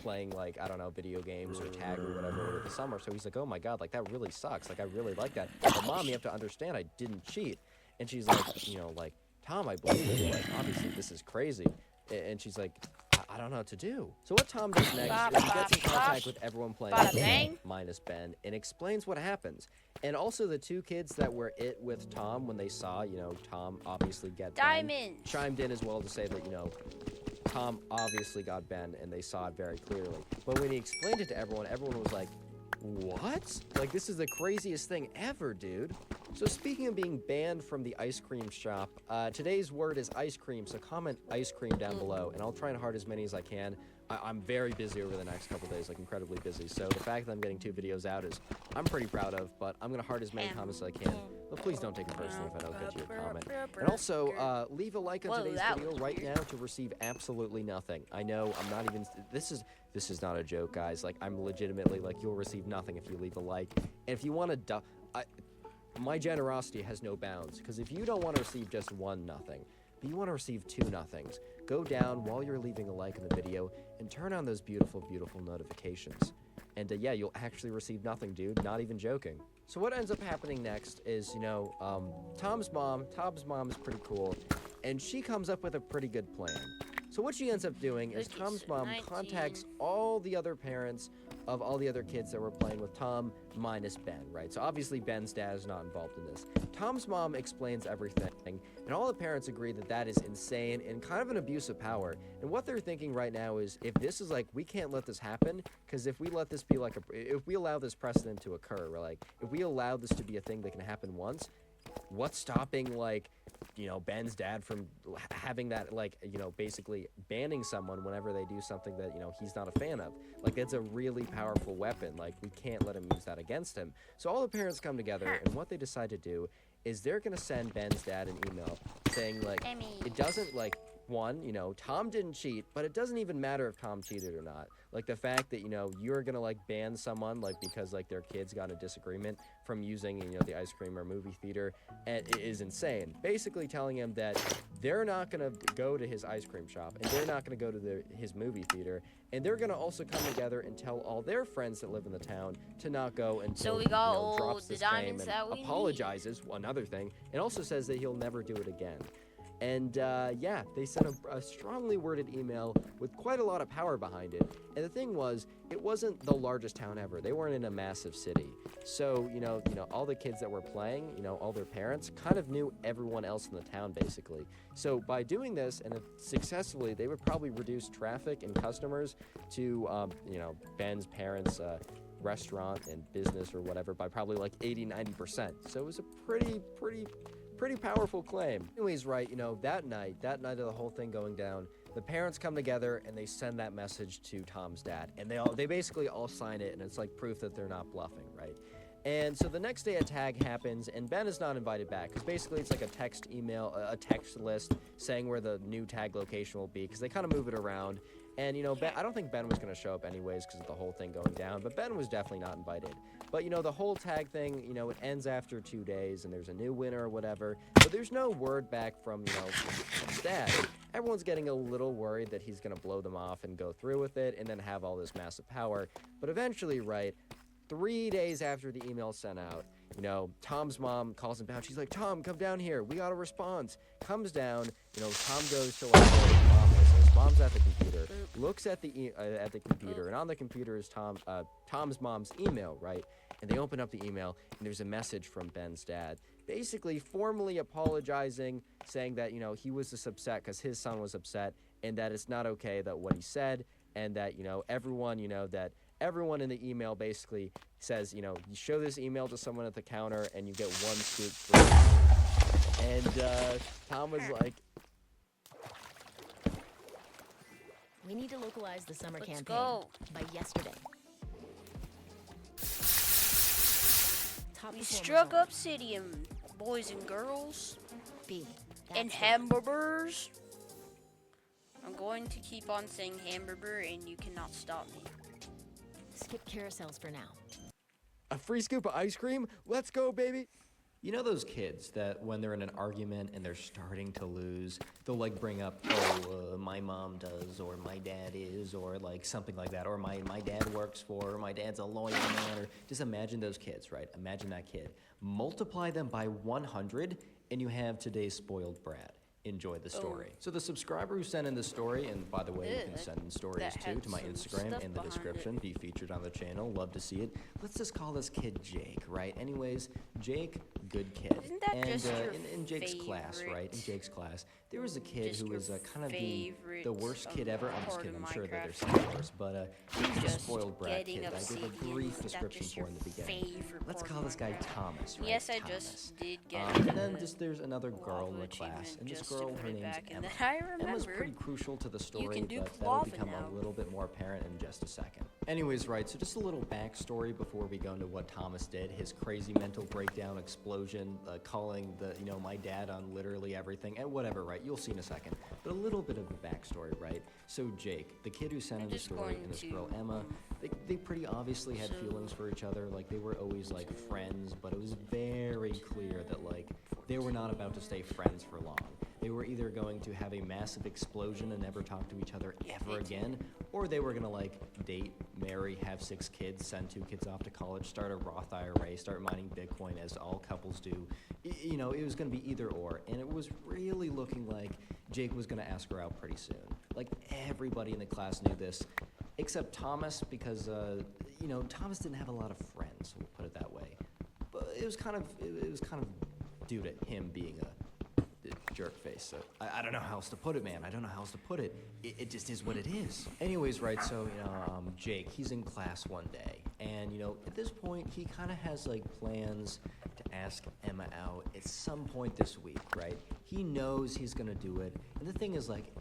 S1: playing I don't know, video games or tag or whatever over the summer. So he's like, oh my god, that really sucks, I really like that, but mom, you have to understand, I didn't cheat. And she's like, Tom, I believe you, obviously this is crazy. And she's like, I don't know what to do. So what Tom does next is he gets in contact with everyone playing minus Ben and explains what happens. And also the two kids that were with Tom when they saw, Tom obviously get Ben, chimed in as well to say that, Tom obviously got Ben and they saw it very clearly. But when he explained it to everyone, everyone was like, what? This is the craziest thing ever, dude. So speaking of being banned from the ice cream shop, today's word is ice cream, so comment ice cream down below, and I'll try and heart as many as I can. I'm very busy over the next couple days, incredibly busy, so the fact that I'm getting 2 videos out is I'm pretty proud of, but I'm going to heart as many comments as I can. But please don't take it personally if I don't get to your comment. And also, leave a like on today's video right now to receive absolutely nothing. I know I'm not even... This is not a joke, guys. I'm legitimately, you'll receive nothing if you leave a like. And if you want to... my generosity has no bounds, because if you don't want to receive just 1 nothing, but you want to receive 2 nothings, go down while you're leaving a like on the video and turn on those beautiful, beautiful notifications. And yeah, you'll actually receive nothing, dude. Not even joking. So what ends up happening next is, Tom's mom is pretty cool, and she comes up with a pretty good plan. So what she ends up doing is Tom's mom contacts all the other parents of all the other kids that were playing with Tom minus Ben, right? So obviously Ben's dad is not involved in this. Tom's mom explains everything, and all the parents agree that that is insane and kind of an abuse of power. And what they're thinking right now is, if this is we can't let this happen, because if we let this be if we allow this precedent to occur, if we allow this to be a thing that can happen once, what's stopping Ben's dad from having that basically banning someone whenever they do something that he's not a fan of? That's a really powerful weapon. We can't let him use that against him. So all the parents come together, and what they decide to do is they're gonna send Ben's dad an email saying it doesn't one, Tom didn't cheat, but it doesn't even matter if Tom cheated or not. The fact that, you're gonna, ban someone, because, their kids got a disagreement from using, the ice cream or movie theater, is insane. Basically telling him that they're not gonna go to his ice cream shop, and they're not gonna go to his movie theater, and they're gonna also come together and tell all their friends that live in the town to not go until he, drops this claim and apologizes, another thing, and also says that he'll never do it again. And yeah, they sent a strongly worded email with quite a lot of power behind it. And the thing was, it wasn't the largest town ever. They weren't in a massive city. So, all the kids that were playing, all their parents kind of knew everyone else in the town, basically. So by doing this, and successfully, they would probably reduce traffic and customers to, Ben's parents' restaurant and business or whatever by probably 80-90%. So it was a pretty powerful claim. Anyways, right, that night of the whole thing going down, the parents come together and they send that message to Tom's dad, and they basically all sign it, and it's proof that they're not bluffing, right? And so the next day a tag happens, and Ben is not invited back, because basically it's a text list saying where the new tag location will be, because they kind of move it around. And, Ben, I don't think Ben was going to show up anyways because of the whole thing going down, but Ben was definitely not invited. But, the whole tag thing, it ends after 2 days, and there's a new winner or whatever, but there's no word back from, from dad. Everyone's getting a little worried that he's going to blow them off and go through with it and then have all this massive power. But eventually, right, 3 days after the email sent out, you know, Tom's mom calls him down. She's like, Tom, come down here. We got a response. Comes down. You know, Tom goes to like where his mom is. His mom's at the computer. Looks at the computer, and on the computer is Tom's mom's email, right? And they open up the email, and there's a message from Ben's dad, basically formally apologizing, saying that, you know, he was just upset because his son was upset, and that it's not okay that what he said, and that, you know, everyone in the email basically says, you know, you show this email to someone at the counter, and you get 1 scoop free. And Tom was like,
S7: We need to localize the summer campaign
S2: go.
S7: by yesterday.
S2: We struck up city, and boys and girls,
S7: B.
S2: and hamburgers. I'm going to keep on saying hamburger, and you cannot stop me.
S7: Skip carousels for now.
S1: a free scoop of ice cream? Let's go, baby. You know those kids that when they're in an argument and they're starting to lose, they'll like bring up, my mom does, or my dad is, or like something like that, or my dad works for, or my dad's a lawyer man, or just imagine those kids, right? Imagine that kid. Multiply them by 100 and you have today's spoiled brat. Enjoy the story. So the subscriber who sent in the story, and by the way, you can send in stories too to my Instagram in the description, be featured on the channel, love to see it. Let's just call this kid Jake, right? Anyways, Jake, good kid.
S2: Isn't that
S1: and
S2: just your
S1: in Jake's class,
S2: favorite?
S1: right? In Jake's class, there was a kid
S2: Just
S1: who
S2: your
S1: was kind of the
S2: favorite
S1: worst kid ever. I'm just
S2: part
S1: kidding,
S2: of
S1: I'm sure that there's
S2: Minecraft?
S1: something worse, but he was a
S2: Just
S1: spoiled brat
S2: getting
S1: kid that I gave a
S2: obsidian.
S1: brief
S2: Is that
S1: description
S2: just
S1: for in the
S2: your
S1: beginning.
S2: favorite
S1: Let's
S2: part
S1: call
S2: of
S1: this guy
S2: Minecraft?
S1: Thomas, right?
S2: Yes, I
S1: Thomas.
S2: just did get
S1: And then
S2: the
S1: just there's another girl in the
S2: lava
S1: class,
S2: achievement
S1: and this
S2: just to
S1: girl,
S2: put
S1: her
S2: it
S1: name's
S2: back, and
S1: Emma.
S2: then I
S1: Emma's pretty
S2: remembered
S1: crucial to the story,
S2: can do
S1: but that'll
S2: lava
S1: become
S2: now.
S1: a little bit more apparent in just a second. Anyways, right, so just a little backstory before we go into what Thomas did, his crazy mental breakdown, explosion, calling my dad on literally everything, and whatever, right, you'll see in a second. But a little bit of a backstory, right? So Jake, the kid who sent in the
S2: just
S1: story,
S2: going
S1: and this
S2: to,
S1: girl, Emma, they pretty obviously had feelings for each other, like they were always like friends, but it was very clear that like they were not about to stay friends for long. They were either going to have a massive explosion and never talk to each other ever again, or they were gonna like date, marry, have 6 kids, send 2 kids off to college, start a Roth IRA, start mining Bitcoin as all couples do. It was gonna be either or, and it was really looking like Jake was gonna ask her out pretty soon. Like everybody in the class knew this, except Thomas, because Thomas didn't have a lot of friends. We'll put it that way. But it was kind of due to him being a jerk face. So I don't know how else to put it, man. I don't know how else to put it. It just is what it is. Anyways, right, so, Jake, he's in class one day. And, at this point, he kind of has, like, plans to ask Emma out at some point this week, right? He knows he's going to do it. And the thing is, like,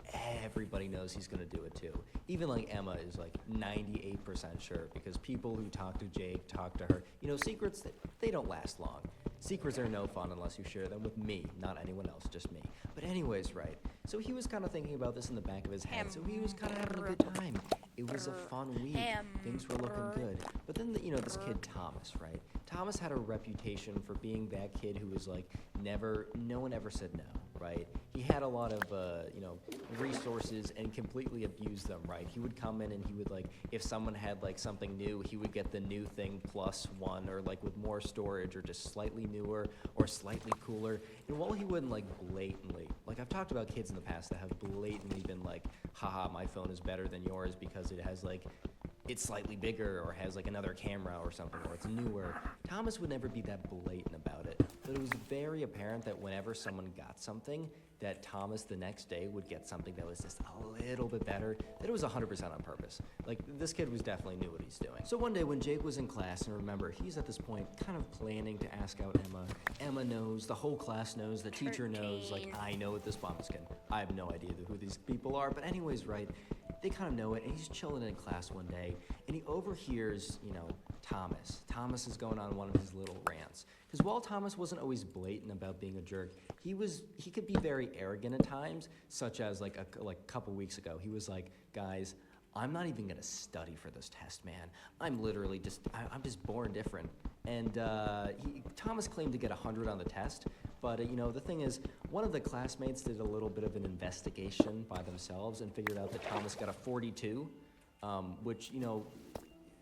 S1: everybody knows he's going to do it, too. Even, like, Emma is, like, 98% sure. Because people who talk to Jake, talk to her. Secrets, they don't last long. Secrets are no fun unless you share them with me, not anyone else, just me. But anyways, right, so he was kind of thinking about this in the back of his head, so he was kind of having a good time. It was a fun week. Things were looking good. But then, this kid Thomas, right? Thomas had a reputation for being that kid who was like, no one ever said no, right? He had a lot of, resources and completely abused them, right? He would come in and he would, like, if someone had, like, something new, he would get the new thing +1 or, like, with more storage or just slightly newer or slightly cooler. And while he wouldn't, like, blatantly, like, I've talked about kids in the past that have blatantly been like, haha, my phone is better than yours because it has, like, it's slightly bigger or has like another camera or something, or it's newer. Thomas would never be that blatant about it, but it was very apparent that whenever someone got something, that Thomas the next day would get something that was just a little bit better, that it was 100% on purpose. Like, this kid was definitely knew what he's doing. So one day when Jake was in class, and remember, he's at this point kind of planning to ask out Emma. Emma knows, the whole class knows, the teacher knows, like, I know at this pumpkin. I have no idea who these people are, but anyways, right, they kind of know it, and he's chilling in class one day, and he overhears, Thomas. Thomas is going on one of his little rants. Because while Thomas wasn't always blatant about being a jerk, he could be very arrogant at times, such as like a couple weeks ago. He was like, guys, I'm not even gonna study for this test, man. I'm literally I'm just born different. And Thomas claimed to get 100 on the test, but the thing is, one of the classmates did a little bit of an investigation by themselves and figured out that Thomas got a 42, which,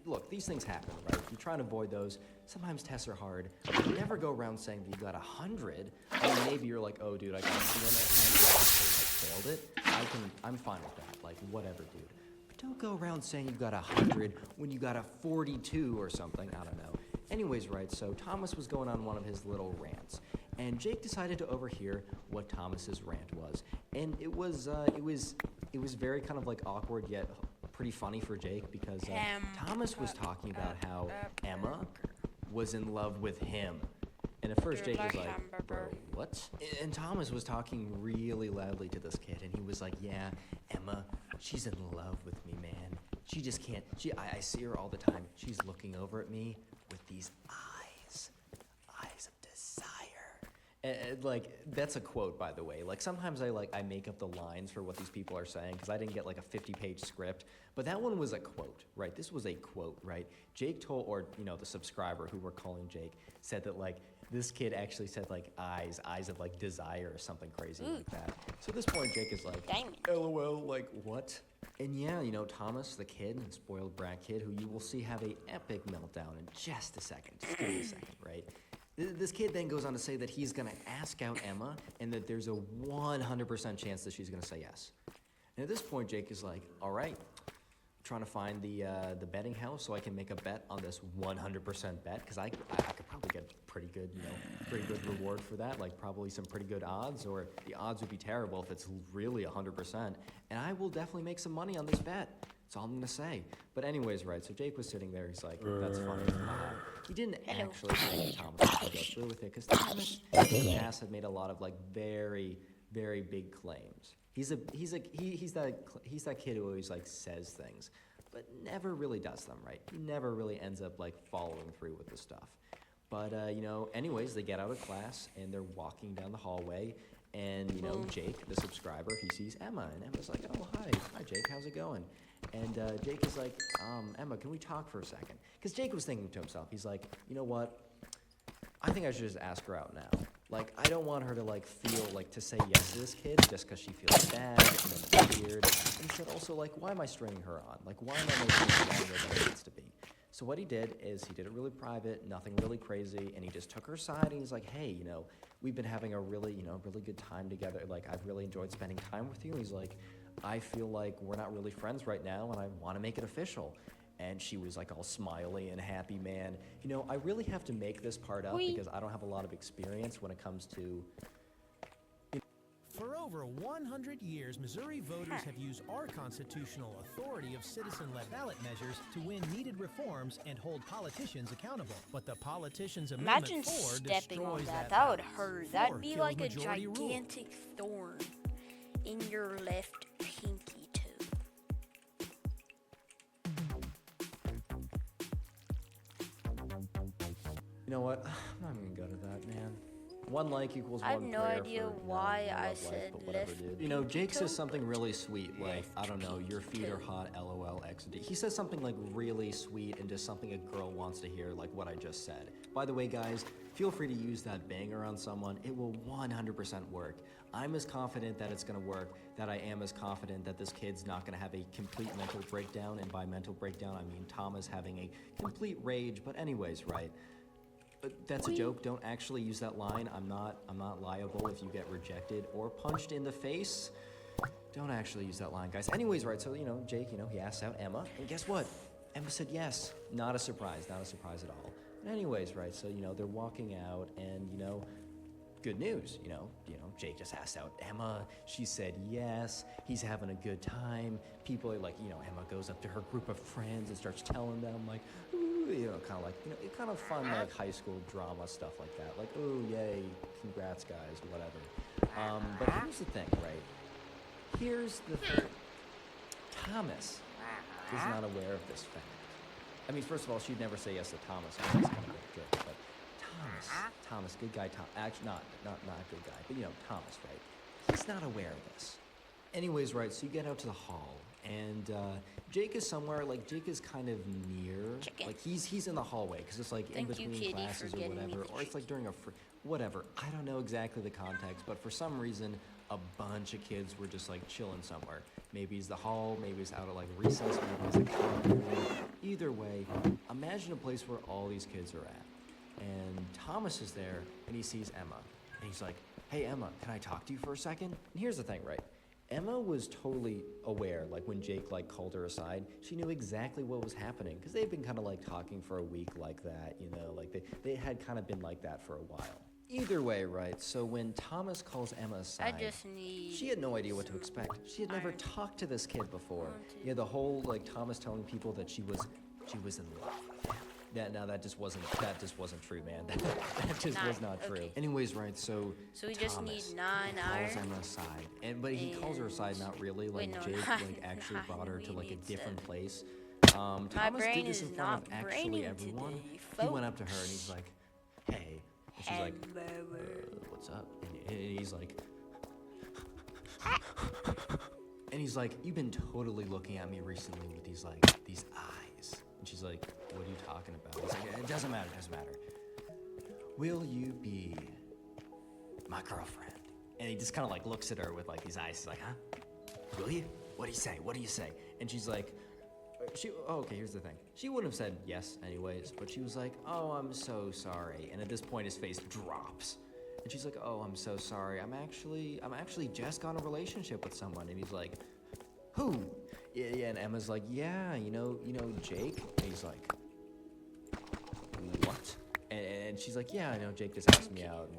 S1: look, these things happen, right? You try and avoid those. Sometimes tests are hard. But you never go around saying that you got 100. I mean, maybe you're like, oh, dude, I got 2 on that time. I failed it. I'm fine with that. Like, whatever, dude. But don't go around saying you got 100 when you got a 42 or something. I don't know. Anyways, right, so Thomas was going on one of his little rants. And Jake decided to overhear what Thomas's rant was. And it was very kind of like awkward yet pretty funny for Jake because Thomas was talking about how Emma was in love with him. And at first Jake was like, bro, what? And Thomas was talking really loudly to this kid, and he was like, yeah, Emma, she's in love with me, man. She just can't, I see her all the time. She's looking over at me with these eyes of desire. And like, that's a quote, by the way. Like, sometimes I make up the lines for what these people are saying, because I didn't get like a 50-page script. But that one was a quote, right? This was a quote, right? Jake told, or, you know, the subscriber who we're calling Jake, said that, like, this kid actually said, like, eyes of, like, desire or something crazy like that. So at this point, Jake is like, LOL, like, what? And yeah, you know, Thomas, the kid, the spoiled brat kid, who you will see have a epic meltdown in just a second. Just give me a second, right? This kid then goes on to say that he's going to ask out Emma and that there's a 100% chance that she's going to say yes. And at this point, Jake is like, all right, I'm trying to find the betting house so I can make a bet on this 100% bet, because I could probably get pretty good reward for that, like probably some pretty good odds, or the odds would be terrible if it's really 100%, and I will definitely make some money on this bet. That's all I'm gonna say. But anyways, right, so Jake was sitting there, he's like, that's funny. He didn't actually think Thomas would go through with it, because Thomas in the past had made a lot of like very, very big claims. He's that kid who always like says things, but never really does them, right? He never really ends up like following through with the stuff. But you know, anyways, they get out of class and they're walking down the hallway, and you know, Jake, the subscriber, he sees Emma, and Emma's like, oh, hi Jake, how's it going? And Jake is like, Emma, can we talk for a second? Because Jake was thinking to himself, he's like, you know what? I think I should just ask her out now. Like, I don't want her to, like, feel, like, to say yes to this kid just because she feels bad and then weird. And he said also, like, why am I stringing her on? Like, why am I making it longer than it needs to be? So what he did is he did it really private, nothing really crazy, and he just took her aside and he's like, hey, you know, we've been having a really, you know, really good time together. Like, I've really enjoyed spending time with you. And he's like, I feel like we're not really friends right now, and I want to make it official. And she was like all smiley and happy, man. You know, I really have to make this part up because I don't have a lot of experience when it comes to...
S3: For over 100 years, Missouri voters have used our constitutional authority of citizen-led ballot measures to win needed reforms and hold politicians accountable. But the Politicians Amendment 4
S2: stepping on
S3: destroys
S2: that.
S3: that
S2: That would
S3: balance.
S2: hurt. That'd be like a
S3: Majority rule.
S2: gigantic thorn in your left pinky toe.
S1: You know what? I'm not even gonna go to that, man. One like equals one
S2: I have no
S1: prayer
S2: idea
S1: for,
S2: why
S1: you know,
S2: I
S1: love
S2: said
S1: life, but whatever,
S2: left
S1: dude. You know, Jake says
S2: toe.
S1: something really sweet, like, I don't know, your feet are hot, LOL, XD. He says something like really sweet and just something a girl wants to hear, like what I just said. By the way, guys, feel free to use that banger on someone. It will 100% work. I'm as confident that it's gonna work that I am as confident that this kid's not gonna have a complete mental breakdown, and by mental breakdown, I mean Thomas having a complete rage, but anyways, right? That's a joke. Don't actually use that line. I'm not liable if you get rejected or punched in the face. Don't actually use that line, guys. Anyways, right, so, you know, Jake, you know, he asked out Emma, and guess what? Emma said yes. Not a surprise at all. But anyways, right, so, you know, they're walking out, and, you know, good news, you know, Jake just asked out Emma. She said yes. He's having a good time. People are like, you know, Emma goes up to her group of friends and starts telling them, like, you know, kind of like, you know, kind of fun, like, high school drama stuff like that. Like, oh, yay, congrats, guys, whatever. But here's the thing, right? Here's the thing. Thomas is not aware of this fact. I mean, first of all, she'd never say yes to Thomas. That's kind of a joke, but Thomas, good guy, actually, not a good guy, but, you know, Thomas, right? He's not aware of this. Anyways, right, so you get out to the hall, and Jake is somewhere, like, Jake is kind of near, like, he's in the hallway, because it's, like, in between classes or whatever, or it's, like, during a, whatever, I don't know exactly the context, but for some reason, a bunch of kids were just like chilling somewhere. Maybe it's the hall, maybe it's out at like recess, maybe it's like common room. Either way, imagine a place where all these kids are at. And Thomas is there, and he sees Emma. And he's like, hey, Emma, can I talk to you for a second? And here's the thing, right? Emma was totally aware, like when Jake like called her aside, she knew exactly what was happening because they've been kind of like talking for a week like that, you know, like they had kind of been like that for a while. Either way, right, so when Thomas calls Emma aside, she had no idea what to expect. She had never talked to this kid before. Yeah, the whole like Thomas telling people that she was in love with him. That just wasn't true, man. That just was not true.
S2: Okay.
S1: Anyways, right, so
S2: we
S1: Thomas,
S2: just need 9
S1: calls
S2: iron.
S1: Emma aside. But he calls her aside, not really. Like
S2: no,
S1: Jake
S2: 9
S1: like actually brought her to
S2: we
S1: like a
S2: need
S1: different
S2: 7.
S1: place.
S2: My
S1: Thomas
S2: brain
S1: did this
S2: is
S1: in front of
S2: not
S1: actually
S2: braining
S1: everyone.
S2: today,
S1: He went up to her and he's like, hey. And she's like,
S2: Hello.
S1: what's up? And he's like, and he's like, you've been totally looking at me recently with these eyes. And she's like, what are you talking about? He's like, it doesn't matter. Will you be my girlfriend? And he just kind of like looks at her with like these eyes. He's like, huh? Will you? What do you say? And she's like, okay, here's the thing. She wouldn't have said yes anyways, but she was like, oh, I'm so sorry. And at this point, his face drops. And she's like, oh, I'm so sorry. I'm actually just got in a relationship with someone. And he's like, who? Yeah, and Emma's like, yeah, you know, Jake. And he's like, what? And she's like, yeah, I know, Jake just asked me out, and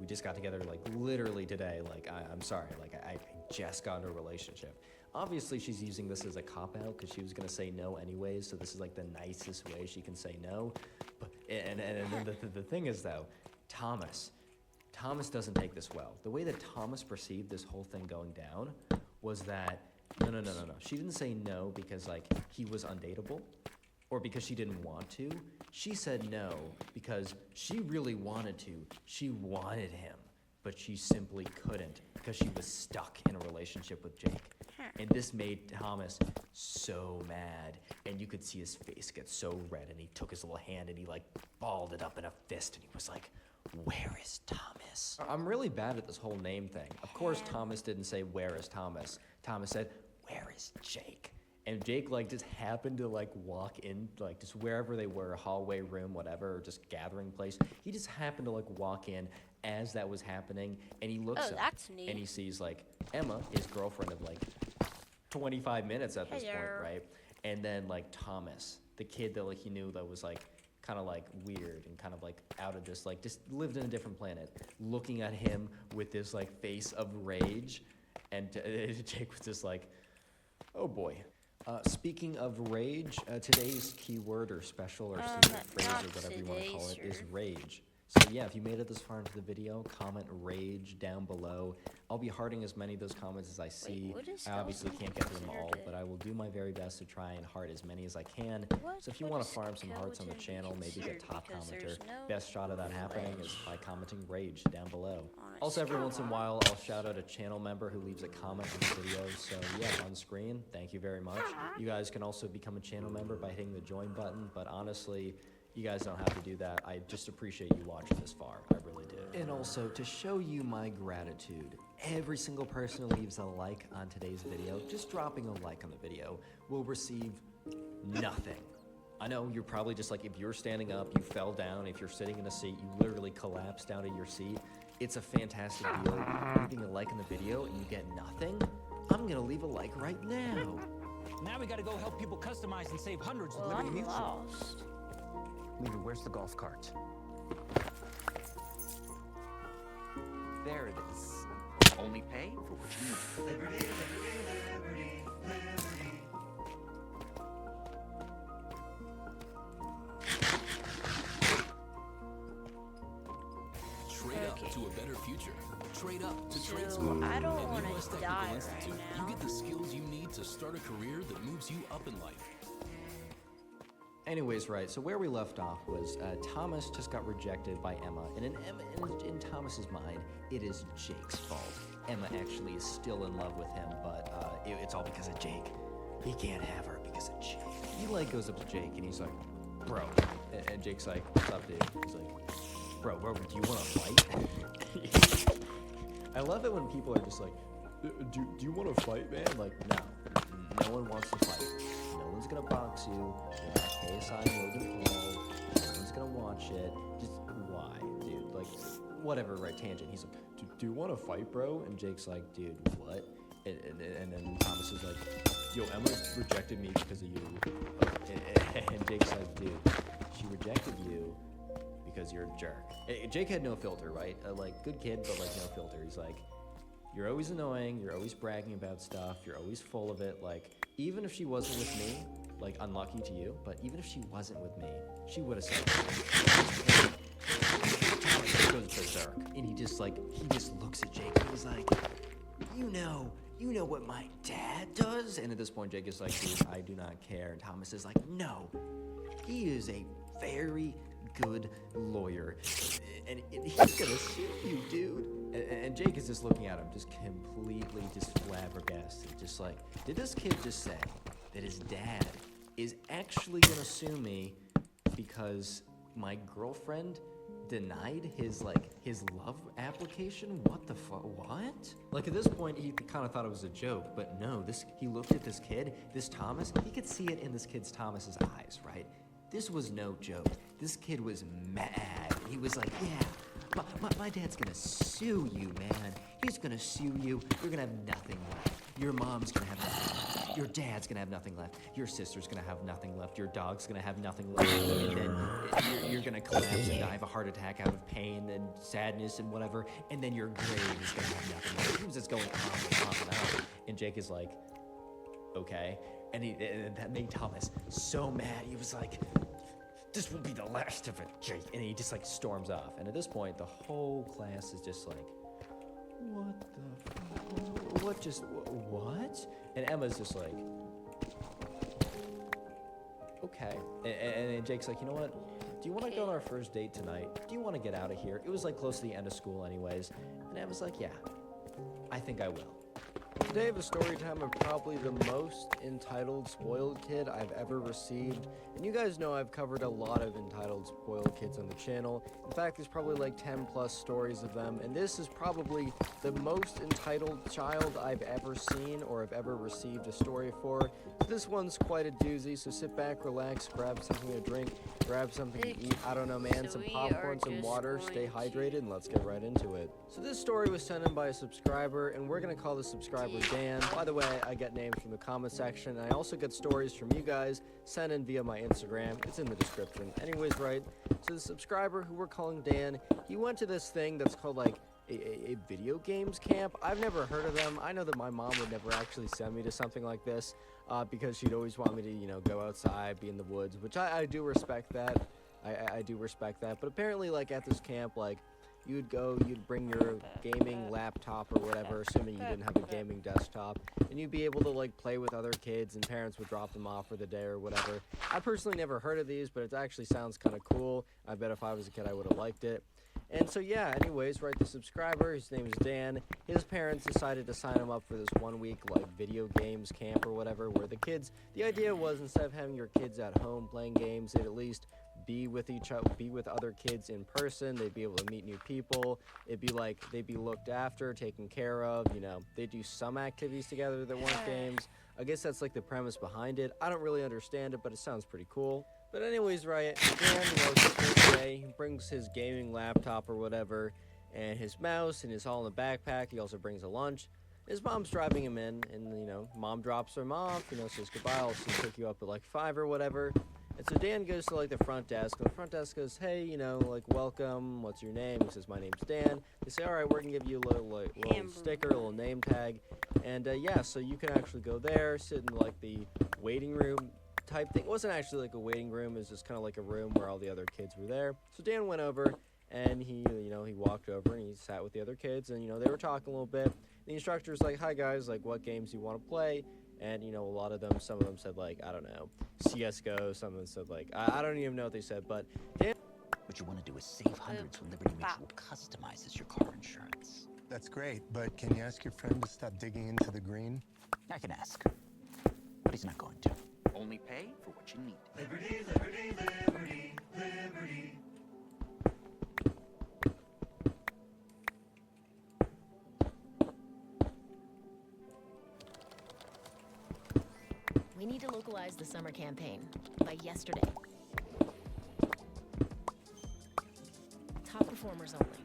S1: we just got together like literally today. Like, I'm sorry, like I just got in a relationship. Obviously, she's using this as a cop-out because she was gonna say no anyways, so this is like the nicest way she can say no. But and then the thing is though, Thomas doesn't take this well. The way that Thomas perceived this whole thing going down was that no. She didn't say no because like he was undateable or because she didn't want to. She said no because she really wanted to. She wanted him, but she simply couldn't because she was stuck in a relationship with Jake. And this made Thomas so mad, and you could see his face get so red, and he took his little hand and he like balled it up in a fist, and he was like, where is Thomas? I'm really bad at this whole name thing. Of course, Thomas didn't say, where is Thomas? Thomas said, where is Jake? And Jake like just happened to like walk in, like just wherever they were, hallway, room, whatever, or just gathering place. He just happened to like walk in as that was happening, and he looks up
S2: that's neat.
S1: and he sees like Emma, his girlfriend of like 25 minutes at this point, right? And then like Thomas, the kid that like he knew that was like kind of like weird and kind of like out of this, like just lived in a different planet, looking at him with this like face of rage, and Jake was just like, oh boy. Speaking of rage, today's keyword or special or secret phrase or whatever you want to call it is rage. So yeah, if you made it this far into the video, comment rage down below. I'll be hearting as many of those comments as I see. I obviously can't get to them all, but I will do my very best to try and heart as many as I can. So if you want to farm some hearts on the channel, maybe get top commenter, best shot of that happening is by commenting rage down below. Also, every once in a while, I'll shout out a channel member who leaves a comment on the video. So yeah, on screen, thank you very much. You guys can also become a channel member by hitting the join button, but honestly, you guys don't have to do that. I just appreciate you watching this far. I really do. And also, to show you my gratitude, every single person who leaves a like on today's video, just dropping a like on the video, will receive nothing. I know you're probably just like, if you're standing up, you fell down. If you're sitting in a seat, you literally collapsed down in your seat. It's a fantastic deal. Leaving a like on the video and you get nothing? I'm gonna leave a like right now.
S4: Now we gotta go help people customize and save hundreds with
S2: Well,
S4: Liberty
S2: I'm
S4: Mutual.
S2: lost.
S4: Maybe where's the golf cart? There it is.
S5: Only pay for what you need.
S6: Liberty, liberty, liberty,
S9: Trade up to a better future. Trade up to Trade
S2: So,
S9: School.
S2: I don't
S9: At
S2: wanna
S9: Midwest Technical
S2: die right
S9: Institute,
S2: now.
S9: you get the skills you need to start a career that moves you up in life.
S1: Anyways, right, so where we left off was Thomas just got rejected by Emma, and in Thomas's mind, it is Jake's fault. Emma actually is still in love with him, but it's all because of Jake. He can't have her because of Jake. He like goes up to Jake and he's like, bro, and Jake's like, what's up, dude? He's like, bro, do you want to fight? I love it when people are just like, do you want to fight, man? Like, no one wants to fight. No one's gonna box you. You're not KSI Logan Paul. No one's gonna watch it. Just why, dude? Like, whatever, right? Tangent. He's like, do you want to fight, bro? And Jake's like, dude, what? And then Thomas is like, yo, Emma rejected me because of you. And Jake's like, dude, she rejected you because you're a jerk. Jake had no filter, right? Like, good kid, but like no filter. He's like, you're always annoying, you're always bragging about stuff, you're always full of it. Like, even if she wasn't with me, like, unlucky to you, but even if she wasn't with me, she would have said it. Thomas goes berserk, and he just looks at Jake and he's like, you know what my dad does? And at this point, Jake is like, dude, I do not care. And Thomas is like, no, he is a very good lawyer, and he's gonna sue you, dude. And Jake is just looking at him, just completely just flabbergasted. Just like, did this kid just say that his dad is actually gonna sue me because my girlfriend denied his love application? What the fuck? What? Like, at this point, he kind of thought it was a joke, but no, he looked at this kid, this Thomas, he could see it in this kid's Thomas's eyes, right? This was no joke. This kid was mad. He was like, yeah, my dad's gonna sue you, man. He's gonna sue you. You're gonna have nothing left. Your mom's gonna have nothing left. Your dad's gonna have nothing left. Your sister's gonna have nothing left. Your dog's gonna have nothing left. And then you're gonna collapse and die of a heart attack out of pain and sadness and whatever. And then your grave is gonna have nothing left. He was just going on and on. And Jake is like, okay. And that made Thomas so mad. He was like, this will be the last of it, Jake. And he just like storms off. And at this point, the whole class is just like, what the fuck? What? And Emma's just like, okay. And Jake's like, you know what? Do you want to go on our first date tonight? Do you want to get out of here? It was like close to the end of school anyways. And Emma's like, yeah, I think I will.
S10: Today the story time of probably the most entitled spoiled kid I've ever received. And you guys know I've covered a lot of entitled spoiled kids on the channel. In fact, there's probably like 10 plus stories of them. And this is probably the most entitled child I've ever seen or have ever received a story for. This one's quite a doozy, so sit back, relax, grab something to drink, grab something to eat. I don't know, man, some popcorn, some water, stay hydrated, and let's get right into it. So this story was sent in by a subscriber, and we're going to call the subscriber Dan. By the way, I get names from the comment section, and I also get stories from you guys sent in via my Instagram. It's in the description. Anyways, right, so the subscriber who we're calling Dan, he went to this thing that's called like a video games camp. I've never heard of them. I know that my mom would never actually send me to something like this because she'd always want me to, you know, go outside, be in the woods, which I do respect that. I do respect that. But apparently, like, at this camp, like, you'd bring your gaming laptop or whatever, assuming you didn't have a gaming desktop, and you'd be able to, like, play with other kids, and parents would drop them off for the day or whatever. I personally never heard of these, but it actually sounds kind of cool. I bet if I was a kid, I would have liked it. And so, yeah, anyways, right, the subscriber, his name is Dan, his parents decided to sign him up for this 1 week, like, video games camp or whatever, where the kids, the idea was instead of having your kids at home playing games, they'd at least be with each other, be with other kids in person, they'd be able to meet new people, it'd be like, they'd be looked after, taken care of, you know, they'd do some activities together that weren't games. I guess that's like the premise behind it. I don't really understand it, but it sounds pretty cool. But anyways, right, Dan, you know, it's his first day, he brings his gaming laptop or whatever, and his mouse, and it's all in the backpack. He also brings a lunch. His mom's driving him in, and, you know, mom drops him off, you know, says goodbye, I'll pick you up at like 5 or whatever. And so Dan goes to like the front desk, and the front desk goes, hey, you know, like, welcome, what's your name? He says, my name's Dan. They say, all right, we're gonna give you a little sticker, a little name tag. And yeah, so you can actually go there, sit in like the waiting room type thing. It wasn't actually like a waiting room, it was just kind of like a room where all the other kids were there. So Dan went over, and he, you know, he walked over and he sat with the other kids, and, you know, they were talking a little bit. The instructor's like, hi guys, like, what games do you want to play? And, you know, a lot of them, some of them said, like, I don't know, CSGO, some of them said, like, I don't even know what they said, but Dan...
S4: What you want to do is save hundreds when Liberty Mutual customizes your car insurance.
S11: That's great, but can you ask your friend to stop digging into the green?
S4: I can ask, but he's not going to.
S5: Only pay for what you need.
S6: Liberty, liberty, liberty, liberty.
S7: We need to localize the summer campaign by yesterday. Top performers only.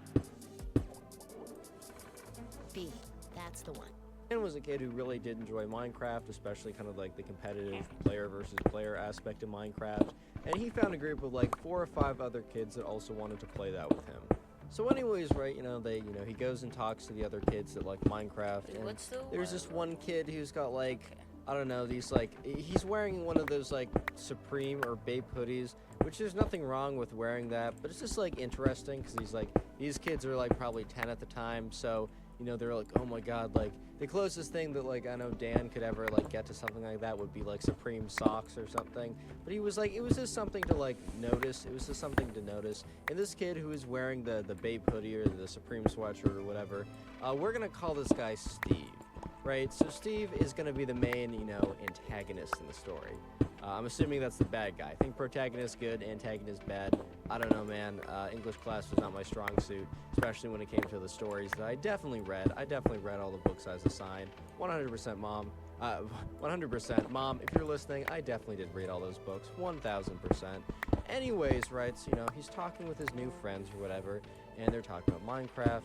S7: B, that's the one.
S10: Dan was a kid who really did enjoy Minecraft, especially kind of like the competitive player versus player aspect of Minecraft, and he found a group of like 4 or 5 other kids that also wanted to play that with him. So anyways, right, he goes and talks to the other kids that like Minecraft, and there's this one kid who's got like, I don't know, these like, he's wearing one of those like Supreme or Bape hoodies, which there's nothing wrong with wearing that, but it's just like interesting because these kids are like probably 10 at the time, so they're like, oh my god, like the closest thing that like I know Dan could ever like get to something like that would be like Supreme socks or something. But he was like, it was just something to like notice. It was just something to notice. And this kid who is wearing the Bape hoodie or the Supreme sweatshirt or whatever, we're gonna call this guy Steve, right? So Steve is gonna be the main, antagonist in the story. I'm assuming that's the bad guy. I think protagonist good, antagonist bad. I don't know, man. English class was not my strong suit, especially when it came to the stories that I definitely read. I definitely read all the books I was assigned. 100% mom. 100% mom, if you're listening, I definitely did read all those books. 1000%. Anyways, right, so, he's talking with his new friends or whatever, and they're talking about Minecraft.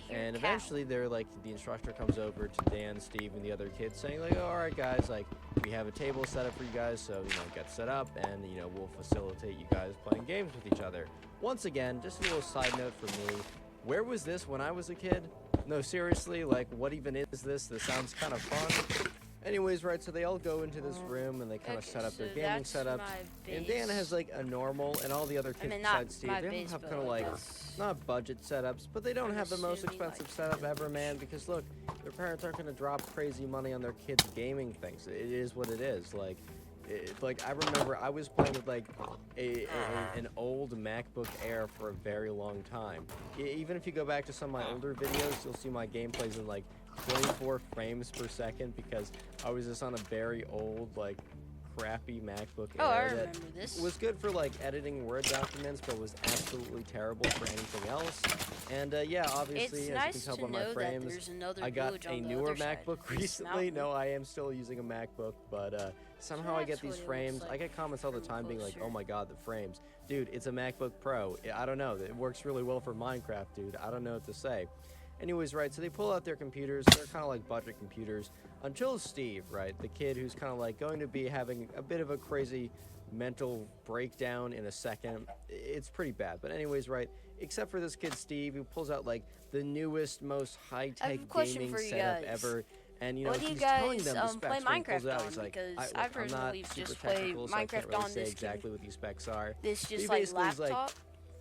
S10: And eventually they're like, the instructor comes over to Dan, Steve, and the other kids saying like, oh, all right, guys, like, we have a table set up for you guys, so, get set up, and, we'll facilitate you guys playing games with each other. Once again, just a little side note for me, where was this when I was a kid? No, seriously, like, what even is this? This sounds kind of fun. Anyways, right, so they all go into this room and they kind of set up their gaming setups. And Dan has like a normal, and all the other kids besides Steve, they all have kind of like, not budget setups, but they don't have the most expensive setup ever, man, because look, their parents aren't going to drop crazy money on their kids' gaming things. It is what it is. Like, I remember I was playing with like an old MacBook Air for a very long time. Even if you go back to some of my older videos, you'll see my gameplays in like 24 frames per second because I was just on a very old, like, crappy MacBook Air
S2: I remember this.
S10: Was good for like editing Word documents, but was absolutely terrible for anything else. And yeah, obviously, as you can tell by my frames, I got a newer MacBook recently. No, I am still using a MacBook, but somehow I get these frames. I get comments all the time being like, "Oh my God, the frames, dude! It's a MacBook Pro." I don't know. It works really well for Minecraft, dude. I don't know what to say. Anyways, right, so they pull out their computers. They're kind of like budget computers. Until Steve, right, the kid who's kind of like going to be having a bit of a crazy mental breakdown in a second. It's pretty bad. But anyways, right, except for this kid, Steve, who pulls out like the newest, most high-tech gaming setup ever. And, he's telling them the specs when he pulls it out. He's like,
S2: I
S10: I'm not super technical, so I can't really say exactly what these specs are.
S2: This just like laptop.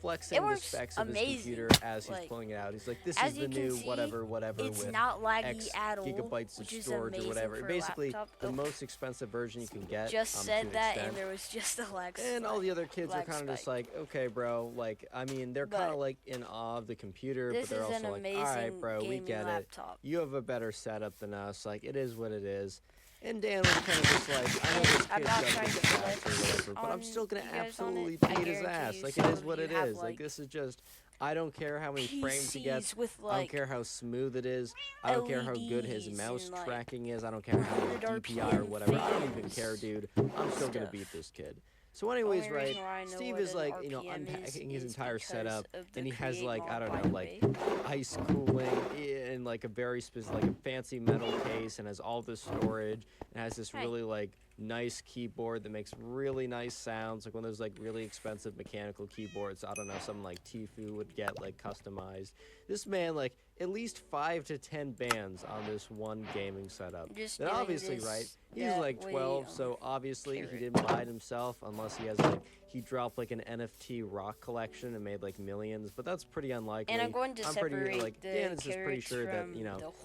S10: Flexing the specs of his computer as he's pulling it out. He's like, this is the new whatever
S2: it's
S10: with
S2: not laggy
S10: X
S2: at all,
S10: gigabytes of storage or whatever. Basically, the most expensive version you can get.
S2: Just said that, and there was just a lag.
S10: And all the other kids are kind of just like, okay, bro. Like, I mean, they're kind of like in awe of the computer, but they're also like, all right, bro, we get it. You have a better setup than us. Like, it is what it is. And Dan was kind of just like, I know this kid's got good stats or whatever, but I'm still going to absolutely beat his ass. Like, it is what it is. Like, this is just, I don't care how many frames he gets. I don't care how smooth it is. I don't care how good his mouse tracking is. I don't care how much DPI or whatever. I don't even care, dude. I'm still going to beat this kid. So anyways, right, Steve is like, unpacking his entire setup, and he has like, I don't know, like ice cooling in like a very specific, like a fancy metal case, and has all this storage, and has this really like nice keyboard that makes really nice sounds, like one of those like really expensive mechanical keyboards. I don't know, something like Tfue would get like customized. This man, like, at least 5 to 10 bands on this one gaming setup. And obviously, right, he's like 12, so obviously he didn't buy it himself unless he has like, he dropped like an NFT rock collection and made like millions, but that's pretty unlikely.
S2: And I'm going to separate
S10: like, Dan is just pretty sure that,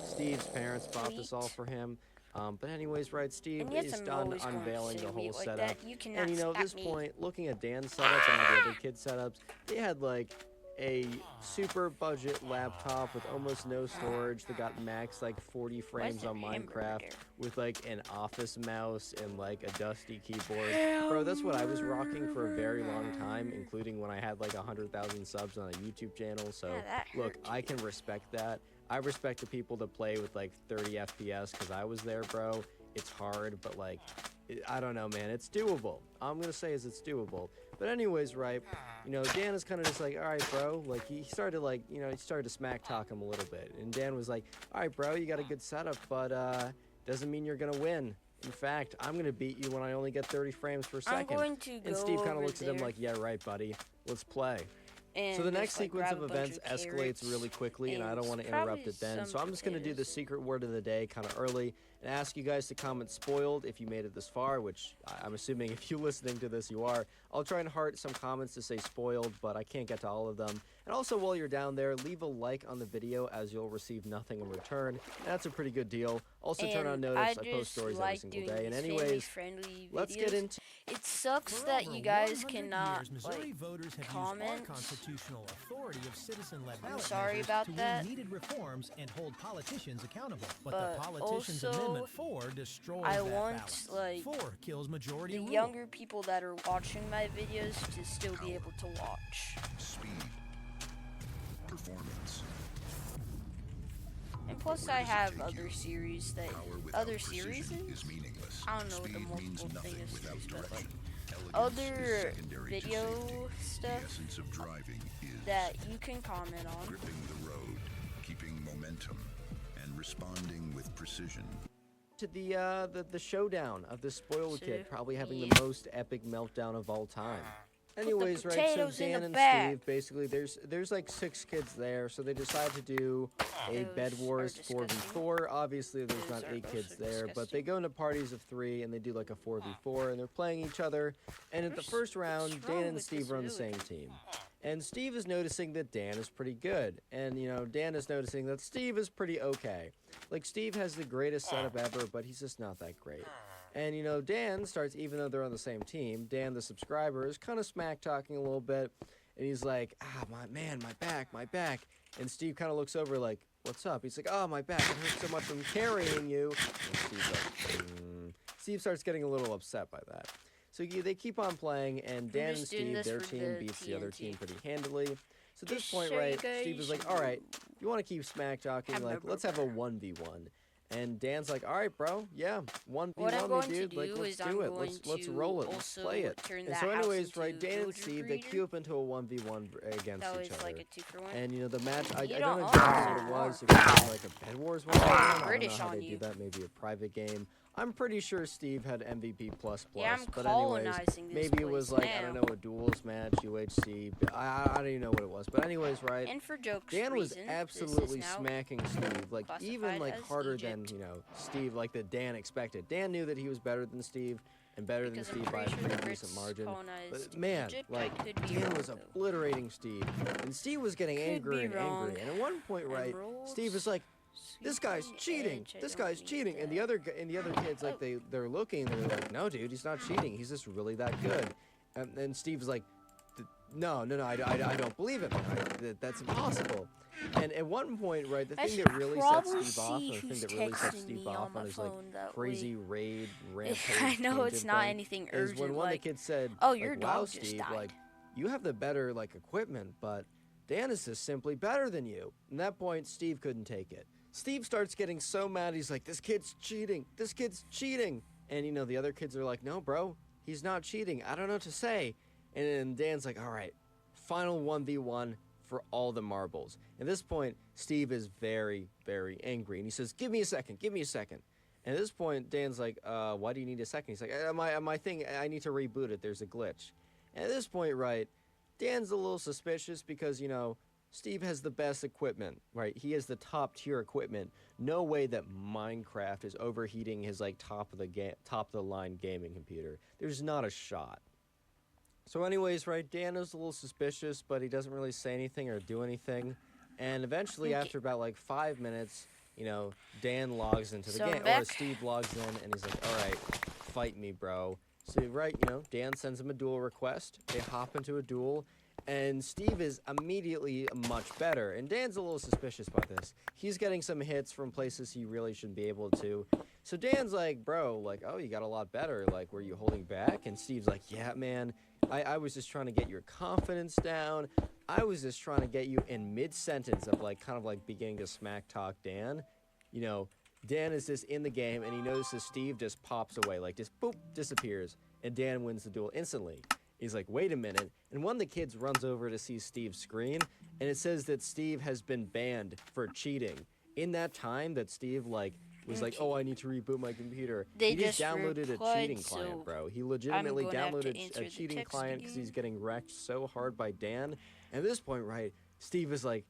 S10: Steve's parents bought this all for him. But anyways, right, Steve is done unveiling the whole setup. And at this point, looking at Dan's setups and all the other kids' setups, they had like a super budget laptop with almost no storage that got max like 40 frames on Minecraft with like an office mouse and like a dusty keyboard. Bro, that's what I was rocking for a very long time, including when I had like 100,000 subs on a YouTube channel. So look, I can respect that. I respect the people that play with like 30 FPS because I was there, bro. It's hard, but like, I don't know, man. It's doable. All I'm gonna say is it's doable. But anyways, right, you know, Dan is kind of just like, all right, bro. Like, he started to, like, you know, he started to smack talk him a little bit. And Dan was like, all right, bro, you got a good setup, but doesn't mean you're gonna win. In fact, I'm gonna beat you when I only get 30 frames per second.
S2: I'm going to go
S10: and Steve kind of looks
S2: there.
S10: at him like, yeah, right, buddy. Let's play.
S2: And
S10: So the next
S2: just, like,
S10: sequence
S2: grab
S10: of
S2: a bunch
S10: events
S2: of
S10: escalates
S2: carrots
S10: really quickly, and I don't want to
S2: probably
S10: interrupt it then.
S2: some
S10: So I'm just going to do the
S2: potatoes.
S10: secret word of the day kind of early and ask you guys to comment spoiled if you made it this far, which I'm assuming if you're listening to this you are. I'll try and heart some comments to say spoiled, but I can't get to all of them. And also, while you're down there, leave a like on the video as you'll receive nothing in return. That's a pretty good deal. Also, turn on notice. I post stories every single day. And anyways, let's get into...
S2: It sucks that you guys cannot, like, comment.
S3: Constitutional authority of citizen-led
S2: I'm
S3: ballot
S2: sorry
S3: measures
S2: about
S3: to win
S2: that.
S3: needed reforms and hold politicians accountable. But
S2: But
S3: the Politicians
S2: also,
S3: Amendment 4 destroys
S2: I
S3: that
S2: want,
S3: balance.
S2: like,
S3: 4 kills majority
S2: the
S3: rule.
S2: younger people that are watching my videos to still be able to watch.
S12: Speed. Performance.
S2: And plus, I have other series that other
S12: Precision
S2: series.
S12: is meaningless.
S2: I don't know what the
S12: Speed means
S2: multiple
S12: nothing
S2: thing is,
S12: without
S2: but like
S12: direction. Elegance
S2: other
S12: is secondary to
S2: video
S12: safety. The
S2: stuff
S12: essence of driving is
S2: that you can comment on.
S12: gripping the road, keeping momentum, and responding with precision.
S10: to the showdown of the spoiled kid, probably having
S2: Yeah.
S10: the most epic meltdown of all time. Anyways, right, so
S2: potatoes in
S10: Dan
S2: the
S10: and
S2: bag.
S10: Steve, basically, there's like 6 kids there, so they decide to do a
S2: Those
S10: Bed
S2: are
S10: Wars
S2: disgusting.
S10: 4v4. Obviously, there's
S2: Those
S10: not
S2: are
S10: 8 kids
S2: also
S10: there, but they
S2: disgusting.
S10: go into parties of 3, and they do like a 4v4, and they're playing each other. And at the first round,
S2: what's
S10: Dan
S2: wrong
S10: and
S2: with
S10: Steve
S2: this
S10: are on the
S2: food?
S10: same team. And Steve is noticing that Dan is pretty good. And, you know, Dan is noticing that Steve is pretty okay. Like, Steve has the greatest setup ever, but he's just not that great. And, you know, Dan starts, even though they're on the same team, Dan, the subscriber, is kind of smack-talking a little bit. And he's like, my back. And Steve kind of looks over like, what's up? He's like, oh, my back, it hurts so much from carrying you. And Steve's like, Steve starts getting a little upset by that. So they keep on playing, and Dan and
S2: just doing
S10: Steve,
S2: this
S10: their
S2: for
S10: team
S2: the
S10: beats the other
S2: TNT.
S10: team pretty handily. So at this
S2: Just
S10: point,
S2: so you
S10: right,
S2: guys
S10: Steve is like,
S2: know.
S10: all right, if you want to keep smack talking, like, let's have a 1v1. And Dan's like, all right, bro, yeah, 1v1
S2: What I'm
S10: me,
S2: going to
S10: dude. Like,
S2: do
S10: let's
S2: is I'm
S10: do it.
S2: going
S10: Let's
S2: to
S10: roll it. Let's
S2: also
S10: play it.
S2: turn
S10: And
S2: that
S10: so
S2: house
S10: anyways, right,
S2: into
S10: Dan and
S2: Doja
S10: Steve, they
S2: Breeder.
S10: queue up into a 1v1 against
S2: That
S10: each
S2: was
S10: other.
S2: like a 2-for-1.
S10: And, you know, the match, I
S2: You
S10: don't
S2: don't
S10: know
S2: own
S10: exactly
S2: it
S10: what it was. It
S2: anymore.
S10: was like a Bed Wars 1v1. I don't know
S2: British
S10: how
S2: on
S10: they
S2: you.
S10: do that. Maybe a private game. I'm pretty sure Steve had MVP++.
S2: Yeah, I'm
S10: but anyways,
S2: colonizing this
S10: maybe it was
S2: place
S10: like, I don't
S2: now.
S10: know, a duels match, UHC. I don't even know what it was. But anyways, right.
S2: And for jokes
S10: Dan was
S2: reasons,
S10: absolutely
S2: this is now
S10: smacking Steve, like even
S2: classified
S10: like
S2: as
S10: harder
S2: Egypt.
S10: than, you know, Steve, like that Dan expected. Dan knew that he was better than Steve and better
S2: Because
S10: than
S2: I'm
S10: Steve by a
S2: pretty sure
S10: pretty
S2: the
S10: decent
S2: Brits
S10: margin.
S2: colonized
S10: But man,
S2: Egypt. I
S10: like
S2: could be
S10: Dan
S2: wrong,
S10: was
S2: though.
S10: obliterating Steve, and Steve was getting
S2: Could
S10: angry
S2: be
S10: and
S2: wrong.
S10: angry. And at one point, right,
S2: Emeralds,
S10: Steve is like, this guy's
S2: sweet
S10: cheating.
S2: edge, I
S10: This
S2: don't
S10: guy's
S2: need
S10: cheating. And
S2: that.
S10: the other kids, like they're looking, they're like, no, dude, he's not cheating. He's just really that good. And then Steve's like, no, I don't believe it, man. That's impossible. And at one point, right, the
S2: I
S10: thing that
S2: should
S10: really sets
S2: probably
S10: Steve off,
S2: see
S10: or the thing
S2: who's
S10: that really sets
S2: texting
S10: Steve
S2: me
S10: off
S2: on
S10: on
S2: my
S10: his like
S2: phone that
S10: crazy
S2: way.
S10: raid rampage.
S2: I know it's
S10: tangent
S2: not
S10: thing,
S2: anything
S10: is when
S2: urgent,
S10: one of the
S2: like,
S10: kids said,
S2: oh, your
S10: like, wow,
S2: dog just
S10: Steve,
S2: died.
S10: like, you have the better like equipment, but Dan is just simply better than you. And at that point, Steve couldn't take it. Steve starts getting so mad, he's like, this kid's cheating. This kid's cheating. And, you know, the other kids are like, no, bro, he's not cheating. I don't know what to say. And then Dan's like, all right, final 1v1 for all the marbles. At this point, Steve is very, very angry. And he says, give me a second. And at this point, Dan's like, why do you need a second? He's like, my thing, I need to reboot it. There's a glitch. And at this point, right, Dan's a little suspicious because, you know, Steve has the best equipment, right? He has the top tier equipment. No way that Minecraft is overheating his like top of the line gaming computer. There's not a shot. So anyways, right, Dan is a little suspicious, but he doesn't really say anything or do anything. And eventually, after about like 5 minutes, you know, Dan logs into the
S2: So I'm
S10: game, or
S2: back.
S10: Steve logs in, and he's like, all right, fight me, bro. So, right, you know, Dan sends him a duel request. They hop into a duel, and Steve is immediately much better. And Dan's a little suspicious by this. He's getting some hits from places he really shouldn't be able to. So Dan's like, bro, like, oh, you got a lot better. Like, were you holding back? And Steve's like, yeah, man, I was just trying to get your confidence down. I was just trying to get you in mid-sentence of, like, kind of like beginning to smack talk Dan. You know, Dan is just in the game, and he notices Steve just pops away, like just boop, disappears, and Dan wins the duel instantly. He's like, wait a minute, and one of the kids runs over to see Steve's screen, and it says that Steve has been banned for cheating. In that time that Steve, like, was like, oh, I need to reboot my computer.
S2: They
S10: he just downloaded a cheating
S2: so
S10: client, bro. He legitimately downloaded a
S2: the
S10: cheating
S2: text
S10: client because
S2: again.
S10: he's getting wrecked so hard by Dan. And at this point, right, Steve is like,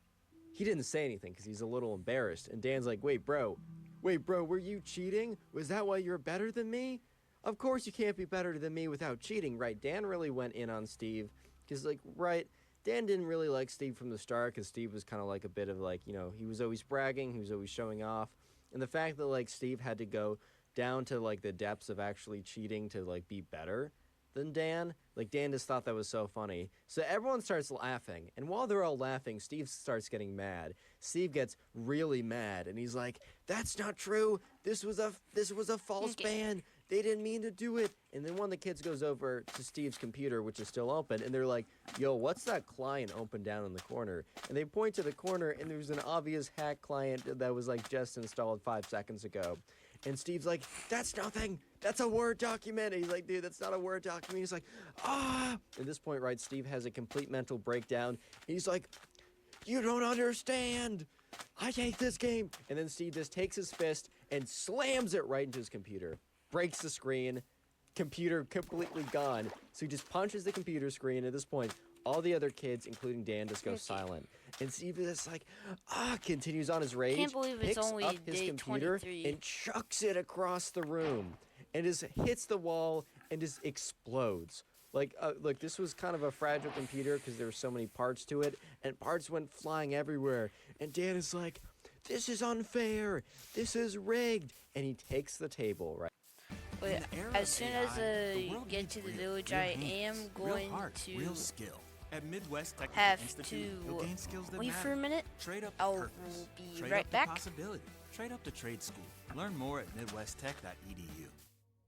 S10: he didn't say anything because he's a little embarrassed. And Dan's like, wait, bro, were you cheating? Was that why you're better than me? Of course you can't be better than me without cheating, right? Dan really went in on Steve because, like, right, Dan didn't really like Steve from the start because Steve was kind of like a bit of like, you know, he was always bragging, he was always showing off. And the fact that, like, Steve had to go down to, like, the depths of actually cheating to, like, be better than Dan, like, Dan just thought that was so funny. So everyone starts laughing, and while they're all laughing, Steve starts getting mad. Steve gets really mad, and he's like, that's not true. This was a false ban. They didn't mean to do it. And then one of the kids goes over to Steve's computer, which is still open, and they're like, yo, what's that client open down in the corner? And they point to the corner, and there's an obvious hack client that was, like, just installed 5 seconds ago. And Steve's like, that's nothing. That's a Word document. And he's like, dude, that's not a Word document. He's like, ah. At this point, right, Steve has a complete mental breakdown. He's like, you don't understand. I hate this game. And then Steve just takes his fist and slams it right into his computer. Breaks the screen. Computer completely gone. So he just punches the computer screen. At this point, all the other kids, including Dan, just go silent. And Steve is like, continues on his rage.
S2: Can't believe it's
S10: picks
S2: only
S10: up his
S2: day
S10: computer
S2: 23.
S10: and chucks it across the room. And just hits the wall and just explodes. Like this was kind of a fragile computer because there were so many parts to it. And parts went flying everywhere. And Dan is like, this is unfair. This is rigged. And he takes the table, right?
S2: But as soon as I get to the village, I am going to
S5: real skill. At Midwest Technical
S2: have
S5: Institute,
S2: to
S5: you'll gain skills that
S2: wait
S5: matter.
S2: for a minute.
S5: Trade up
S2: I'll
S5: purpose.
S2: be
S5: Trade
S2: right
S5: up
S2: back.
S5: Possibility. Trade up to trade school. Learn more at midwesttech.edu.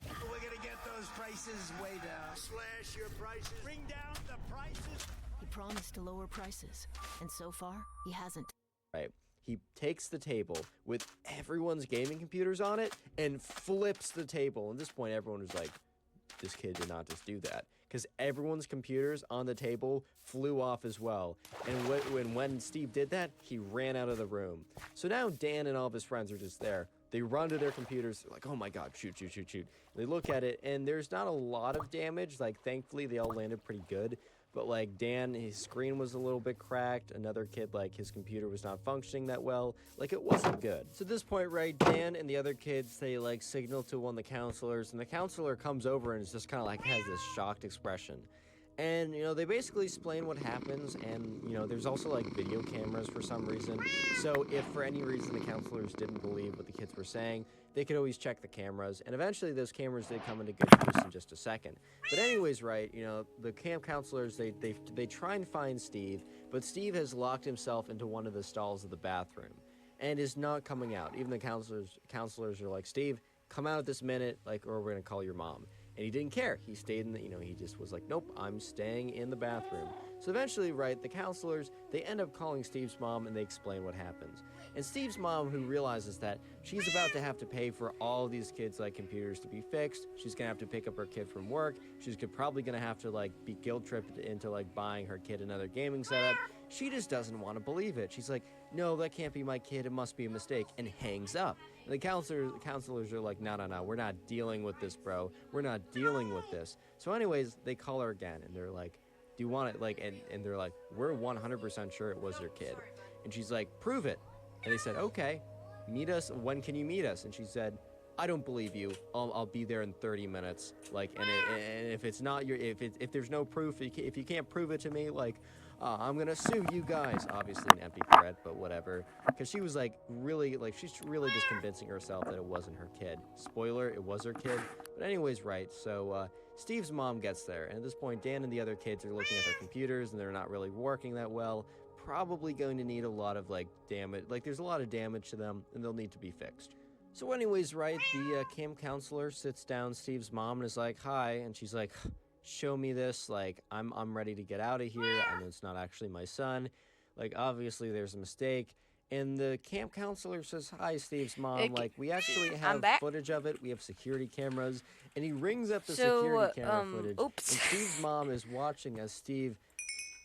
S6: We're gonna get those prices way down. Slash your prices. Bring down the prices.
S7: He promised to lower prices, and so far, he hasn't.
S10: Right. He takes the table with everyone's gaming computers on it and flips the table. At this point, everyone was like, this kid did not just do that. Because everyone's computers on the table flew off as well. And when Steve did that, he ran out of the room. So now Dan and all of his friends are just there. They run to their computers. They're like, oh my God, shoot. They look at it, and there's not a lot of damage. Like, thankfully, they all landed pretty good. But, like, Dan, his screen was a little bit cracked. Another kid, like, his computer was not functioning that well. Like, it wasn't good. So at this point, right, Dan and the other kids, they, like, signal to one of the counselors. And the counselor comes over and is just kind of, like, has this shocked expression. And, you know, they basically explain what happens. And, you know, there's also, like, video cameras for some reason. So if for any reason the counselors didn't believe what the kids were saying, they could always check the cameras. And eventually those cameras did come into good use in just a second. But anyways, right, you know, the camp counselors, they try and find Steve. But Steve has locked himself into one of the stalls of the bathroom and is not coming out. Even the counselors are like, Steve, come out at this minute, like, or we're going to call your mom. And he didn't care. He stayed in the, you know, he just was like, nope, I'm staying in the bathroom. So eventually, right, the counselors, they end up calling Steve's mom and they explain what happens. And Steve's mom, who realizes that she's about to have to pay for all these kids' like computers to be fixed, she's gonna have to pick up her kid from work, she's probably gonna have to like be guilt tripped into like buying her kid another gaming setup. She just doesn't want to believe it. She's like, no, that can't be my kid, it must be a mistake, and hangs up. And the counselors are like, no, we're not dealing with this, bro. We're not dealing with this. So anyways, they call her again, and they're like, do you want it? Like, and they're like, we're 100% sure it was your kid. And she's like, prove it. And they said, okay, meet us. When can you meet us? And she said, I don't believe you. I'll be there in 30 minutes. Like, and if it's not your, if there's no proof, if you can't prove it to me, like, I'm gonna sue you guys. Obviously an empty threat, but whatever. Because she was like really, like she's really just convincing herself that it wasn't her kid. Spoiler, it was her kid. But anyways, right. So Steve's mom gets there, and at this point, Dan and the other kids are looking at their computers, and they're not really working that well. Probably going to need a lot of like damage. Like there's a lot of damage to them, and they'll need to be fixed. So anyways, right, the camp counselor sits down Steve's mom and is like, hi, and she's like, show me this, like, I'm ready to get out of here. I know it's not actually my son. Like, obviously there's a mistake. And the camp counselor says, "Hi, Steve's mom.
S2: Okay,
S10: Like, we actually
S2: I'm
S10: have
S2: back.
S10: footage of it. We have security cameras." And he rings up the security camera footage.
S2: Oops.
S10: And Steve's mom is watching as Steve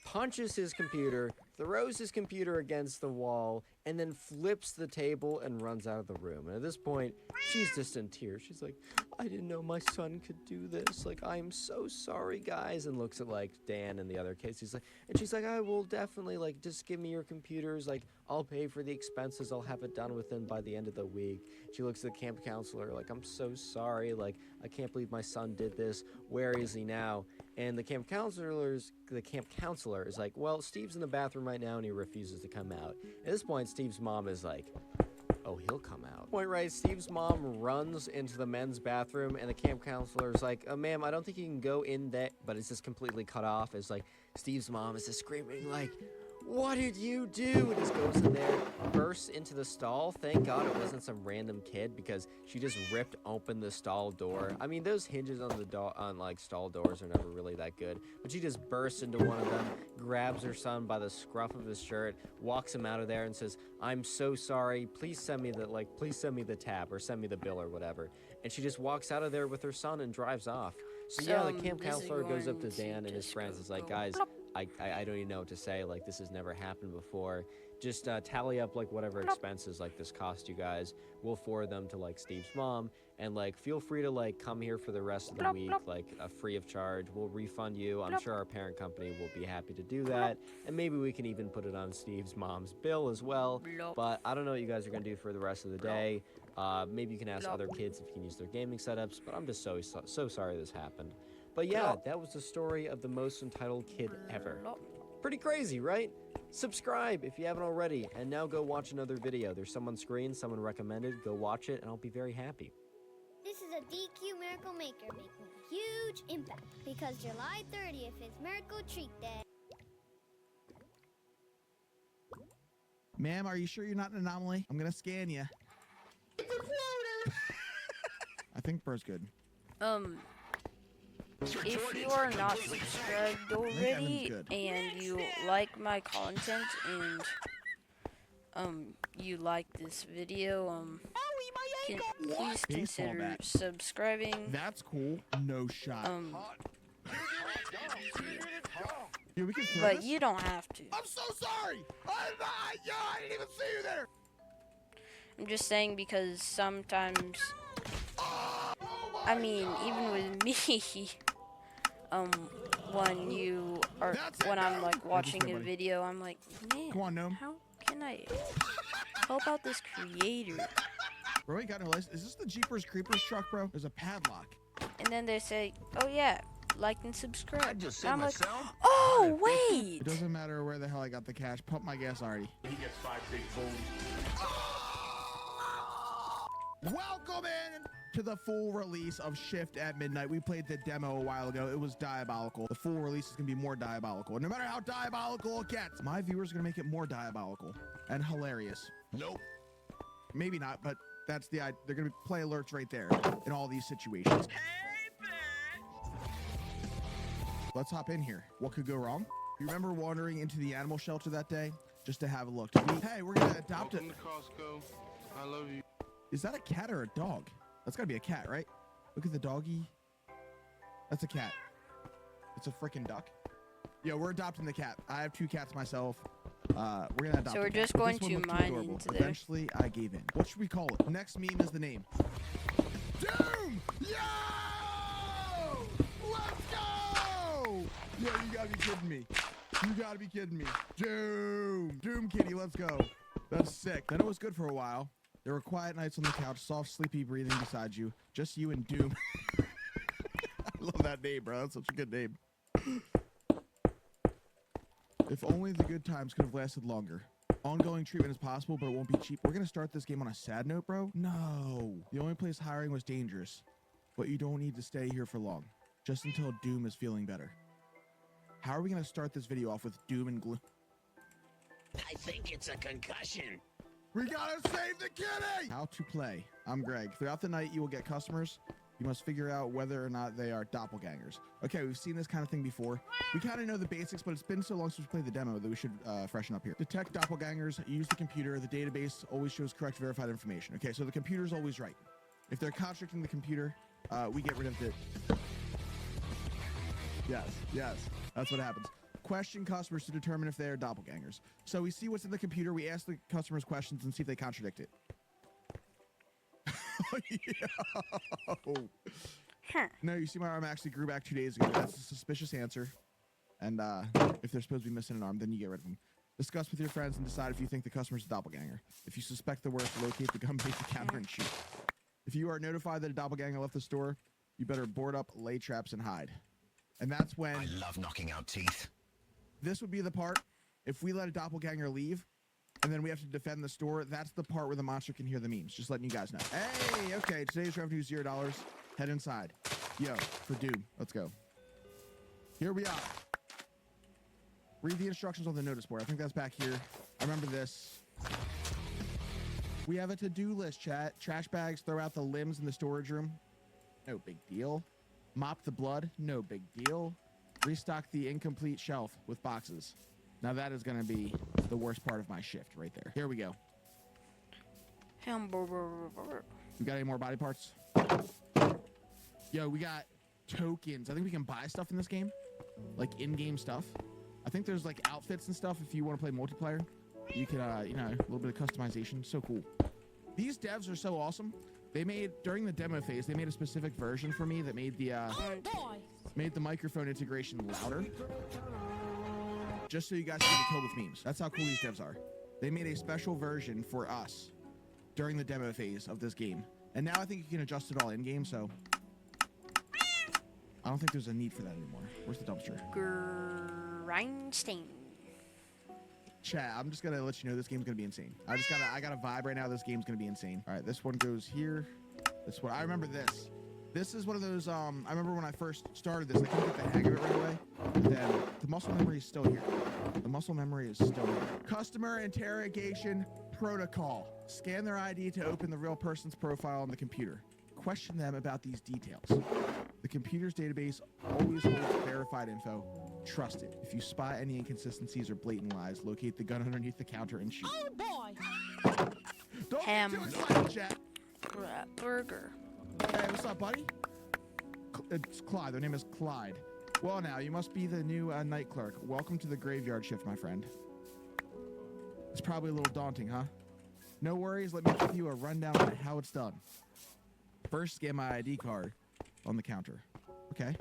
S10: punches his computer, throws his computer against the wall, and then flips the table and runs out of the room. And at this point, she's just in tears. She's like, "I didn't know my son could do this. Like, I am so sorry, guys." And looks at, like, Dan and the other kids. She's like, "I will definitely, like, just give me your computers. Like, I'll pay for the expenses. I'll have it done within by the end of the week." She looks at the camp counselor like, "I'm so sorry. Like, I can't believe my son did this. Where is he now?" And the camp counselor is like, "Well, Steve's in the bathroom right now and he refuses to come out." At this point, Steve's mom is like, "Oh, he'll come out." Point right, Steve's mom runs into the men's bathroom and the camp counselor is like, "Ma'am, I don't think you can go in there," but it's just completely cut off. It's like Steve's mom is just screaming like, "What did you do?" And just goes in there, bursts into the stall. Thank God it wasn't some random kid, because she just ripped open the stall door. I mean, those hinges on the like stall doors are never really that good. But she just bursts into one of them, grabs her son by the scruff of his shirt, walks him out of there, and says, "I'm so sorry. Please send me the tab or send me the bill or whatever." And she just walks out of there with her son and drives off. So yeah, the camp counselor goes up to Dan and his friends. Is like, "Guys, I don't even know what to say. Like, this has never happened before. Just tally up, like, whatever expenses, like, this cost you guys. We'll forward them to, like, Steve's mom. And, like, feel free to, like, come here for the rest of the week, like, free of charge. We'll refund you. I'm sure our parent company will be happy to do that. And maybe we can even put it on Steve's mom's bill as well. But I don't know what you guys are going to do for the rest of the day. Maybe you can ask other kids if you can use their gaming setups. But I'm just so sorry this happened." But yeah, that was the story of the most entitled kid ever. Pretty crazy, right? Subscribe if you haven't already, and now go watch another video. There's some on screen, someone recommended. Go watch it, and I'll be very happy.
S13: This is a DQ Miracle Maker making a huge impact because July 30th is Miracle Treat Day.
S14: Ma'am, are you sure you're not an anomaly? I'm gonna scan you. I think Burr's good.
S2: If you are not subscribed already and you like my content and you like this video, please consider subscribing.
S14: That's cool. No shot. Yeah, we can
S2: but you don't have to.
S14: I'm so sorry. I didn't even see you there.
S2: I'm just saying because sometimes, I mean, even with me, when I'm like watching a video, I'm like, man,
S14: come on, Gnome.
S2: How can I help out this creator?
S14: Bro, you got no license. Is this the Jeepers Creepers truck, bro? There's a padlock.
S2: And then they say, "Oh yeah, like and subscribe."
S6: I just
S2: I'm
S6: saved
S2: like,
S6: myself.
S2: "Oh wait."
S14: It doesn't matter where the hell I got the cash. Pump my gas already.
S6: He gets 5 big booms.
S14: Welcome in to the full release of Shift at Midnight. We played the demo a while ago. It was diabolical. The full release is going to be more diabolical. No matter how diabolical it gets, my viewers are going to make it more diabolical and hilarious.
S6: Nope.
S14: Maybe not, but that's the idea. They're going to play alerts right there in all these situations. Let's hop in here. What could go wrong? You remember wandering into the animal shelter that day just to have a look? Hey, we're going to adopt it.
S15: Welcome to Costco. I love you.
S14: Is that a cat or a dog? That's gotta be a cat, right? Look at the doggy. That's a cat. It's a freaking duck. Yeah, we're adopting the cat. I have 2 cats myself. We're gonna adopt.
S2: So we're just going to mine into there.
S14: Eventually, I gave in. What should we call it? Next meme is the name. Doom! Yo! Let's go! Yeah, you gotta be kidding me. You gotta be kidding me. Doom! Doom Kitty, let's go. That's sick. Then it was good for a while. There were quiet nights on the couch, soft, sleepy breathing beside you. Just you and Doom. I love that name, bro. That's such a good name. If only the good times could have lasted longer. Ongoing treatment is possible, but it won't be cheap. We're going to start this game on a sad note, bro? No. The only place hiring was dangerous. But you don't need to stay here for long. Just until Doom is feeling better. How are we going to start this video off with Doom and gloom?
S6: I think it's a concussion.
S14: We gotta save the kitty! How to play. I'm Greg. Throughout the night, you will get customers You must figure out whether or not they are doppelgangers. Okay, we've seen this kind of thing before. We kind of know the basics, but it's been so long since we played the demo that we should freshen up here. Detect doppelgangers, use the computer. The database always shows correct verified information. Okay, so the computer's always right. If they're contradicting the computer, we get rid of it. Yes, that's what happens. Question customers to determine if they are doppelgangers. So we see what's in the computer, we ask the customers questions and see if they contradict it. Yo.
S2: Huh.
S14: No, you see my arm actually grew back 2 days ago. That's a suspicious answer. And if they're supposed to be missing an arm, then you get rid of them. Discuss with your friends and decide if you think the customer's a doppelganger. If you suspect the worst, locate the gun, make the counter, and shoot. If you are notified that a doppelganger left the store, you better board up, lay traps, and hide. And that's when...
S16: I love knocking out teeth.
S14: This would be the part, if we let a doppelganger leave, and then we have to defend the store, that's the part where the monster can hear the memes. Just letting you guys know. Hey, okay, today's revenue is $0. Head inside. Yo, for Doom. Let's go. Here we are. Read the instructions on the notice board. I think that's back here. I remember this. We have a to-do list, chat. Trash bags, throw out the limbs in the storage room. No big deal. Mop the blood. No big deal. Restock the incomplete shelf with boxes. Now that is going to be the worst part of my shift right there. Here we go. We got any more body parts? Yo, we got tokens. I think we can buy stuff in this game. Like in-game stuff. I think there's like outfits and stuff if you want to play multiplayer. You can, you know, a little bit of customization. So cool. These devs are so awesome. They made, during the demo phase, they made a specific version for me that made the microphone integration louder. Just so you guys can get killed with memes. That's how cool these devs are. They made a special version for us during the demo phase of this game. And now I think you can adjust it all in-game, so... I don't think there's a need for that anymore. Where's the dumpster?
S2: Grindstein.
S14: Chat, I'm just gonna let you know this game's gonna be insane. I got a vibe right now. This game's gonna be insane. All right, this one goes here. This one, I remember this. This is one of those, I remember when I first started this, I couldn't get the hang of it right away. But then the muscle memory is still here. The muscle memory is still here. Customer interrogation protocol. Scan their ID to open the real person's profile on the computer. Question them about these details. The computer's database always holds verified info. Trust it. If you spot any inconsistencies or blatant lies, locate the gun underneath the counter and shoot.
S2: Oh boy!
S14: Don't get too excited, chat.
S2: Burger.
S14: Hey, what's up, buddy? It's Clyde. Their name is Clyde. Well, now, you must be the new night clerk. Welcome to the graveyard shift, my friend. It's probably a little daunting, huh? No worries. Let me give you a rundown on how it's done. First, scan my ID card on the counter. Okay.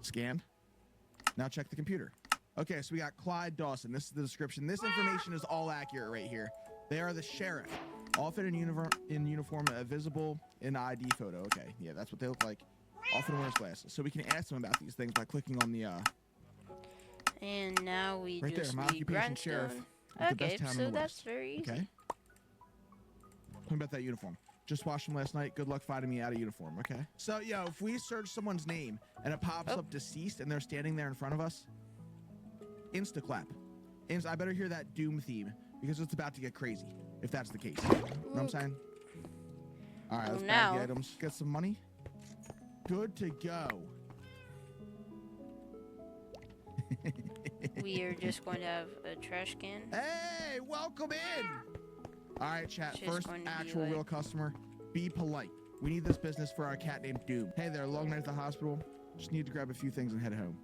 S14: Scanned. Now check the computer. Okay, so we got Clyde Dawson. This is the description. This information is all accurate right here. They are the sheriff. Often in uniform, visible in ID photo. Okay, yeah, that's what they look like. Often wears glasses. So we can ask them about these things by clicking on the...
S2: And now we
S14: right
S2: just
S14: there, my
S2: need
S14: occupation
S2: grindstone.
S14: sheriff.
S2: Okay, so that's very easy.
S14: Okay. Tell me about that uniform. Just watched him last night. Good luck finding me out of uniform, okay? So, yo, if we search someone's name and it pops up deceased and they're standing there in front of us, insta-clap. I better hear that Doom theme because it's about to get crazy, if that's the case. You know what I'm saying? All right, let's buy the items. Get some money. Good to go.
S2: We are just going to have a trash can.
S14: Hey, welcome in. All right, chat.
S2: Just
S14: First actual real customer. Be polite. We need this business for our cat named Doom. Hey there, long night at the hospital. Just need to grab a few things and head home.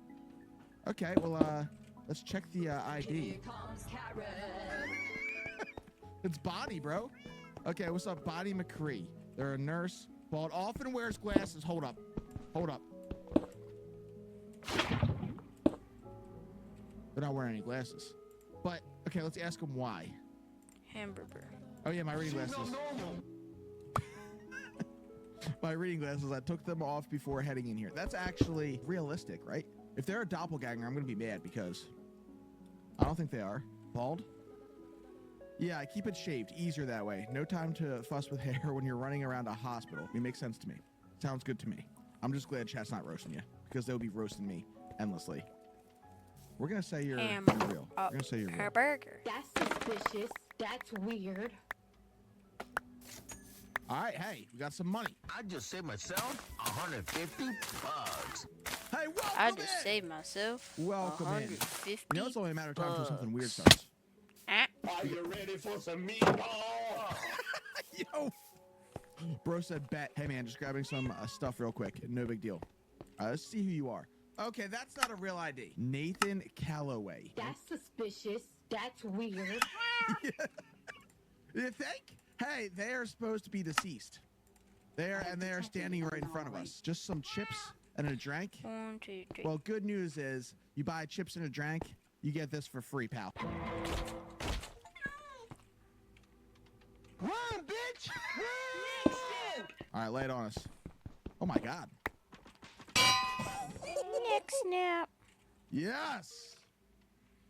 S14: Okay, well, let's check the ID. It's Bonnie, bro. Okay, what's up, Bonnie McCree? They're a nurse. Bald. Often wears glasses. Hold up. Hold up. They're not wearing any glasses. But, okay, let's ask them why.
S2: Hamburger.
S14: Oh, yeah, my reading glasses. My reading glasses, I took them off before heading in here. That's actually realistic, right? If they're a doppelganger, I'm going to be mad because I don't think they are. Bald? Yeah, I keep it shaved. Easier that way. No time to fuss with hair when you're running around a hospital. It makes sense to me. Sounds good to me. I'm just glad chat's not roasting you because they'll be roasting me endlessly. We're going to say you're real. We're going to say you're real.
S2: Hamburger.
S7: That's suspicious. That's weird.
S14: All right, hey, we got some money.
S16: I just saved myself 150 bucks.
S14: Hey, welcome
S2: I just saved myself
S14: welcome
S2: 150
S14: in. You know, it's only a matter of time until something weird
S2: bucks.
S14: starts.
S16: Are you ready for some meatball?
S14: Yo. Bro said bet. Hey, man, just grabbing some stuff real quick. No big deal. Let's see who you are. Okay, that's not a real ID. Nathan Calloway.
S17: That's suspicious. That's weird.
S14: You think? Hey, they are supposed to be deceased. They are standing right in front of us. Just some chips and a drink.
S2: 1, 2, 3.
S14: Well, good news is you buy chips and a drink, you get this for free, pal.
S16: Run, bitch! Run!
S14: All right, lay it on us. Oh my God.
S2: Neck snap.
S14: Yes.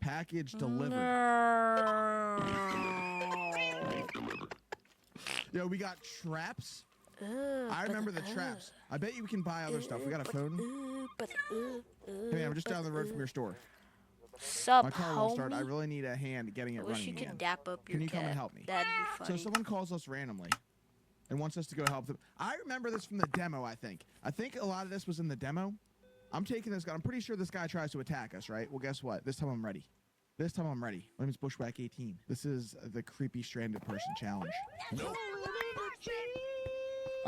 S14: Package delivered.
S2: No.
S14: Yo, we got traps. I remember the traps. I bet you we can buy other stuff. We got a phone. Hey, man, I'm just down the road from your store.
S2: Sup,
S14: My car won't start.
S2: homie?
S14: I really need a hand getting it
S2: Wish
S14: running
S2: you could
S14: again.
S2: dap up your
S14: Can you
S2: cat.
S14: come and help me?
S2: That'd be funny.
S14: So someone calls us randomly and wants us to go help them. I remember this from the demo, I think. I think a lot of this was in the demo. I'm taking this guy. I'm pretty sure this guy tries to attack us, right? Well, guess what? This time I'm ready. This time I'm ready. My name is Bushwhack 18. This is the creepy stranded person challenge.
S16: No.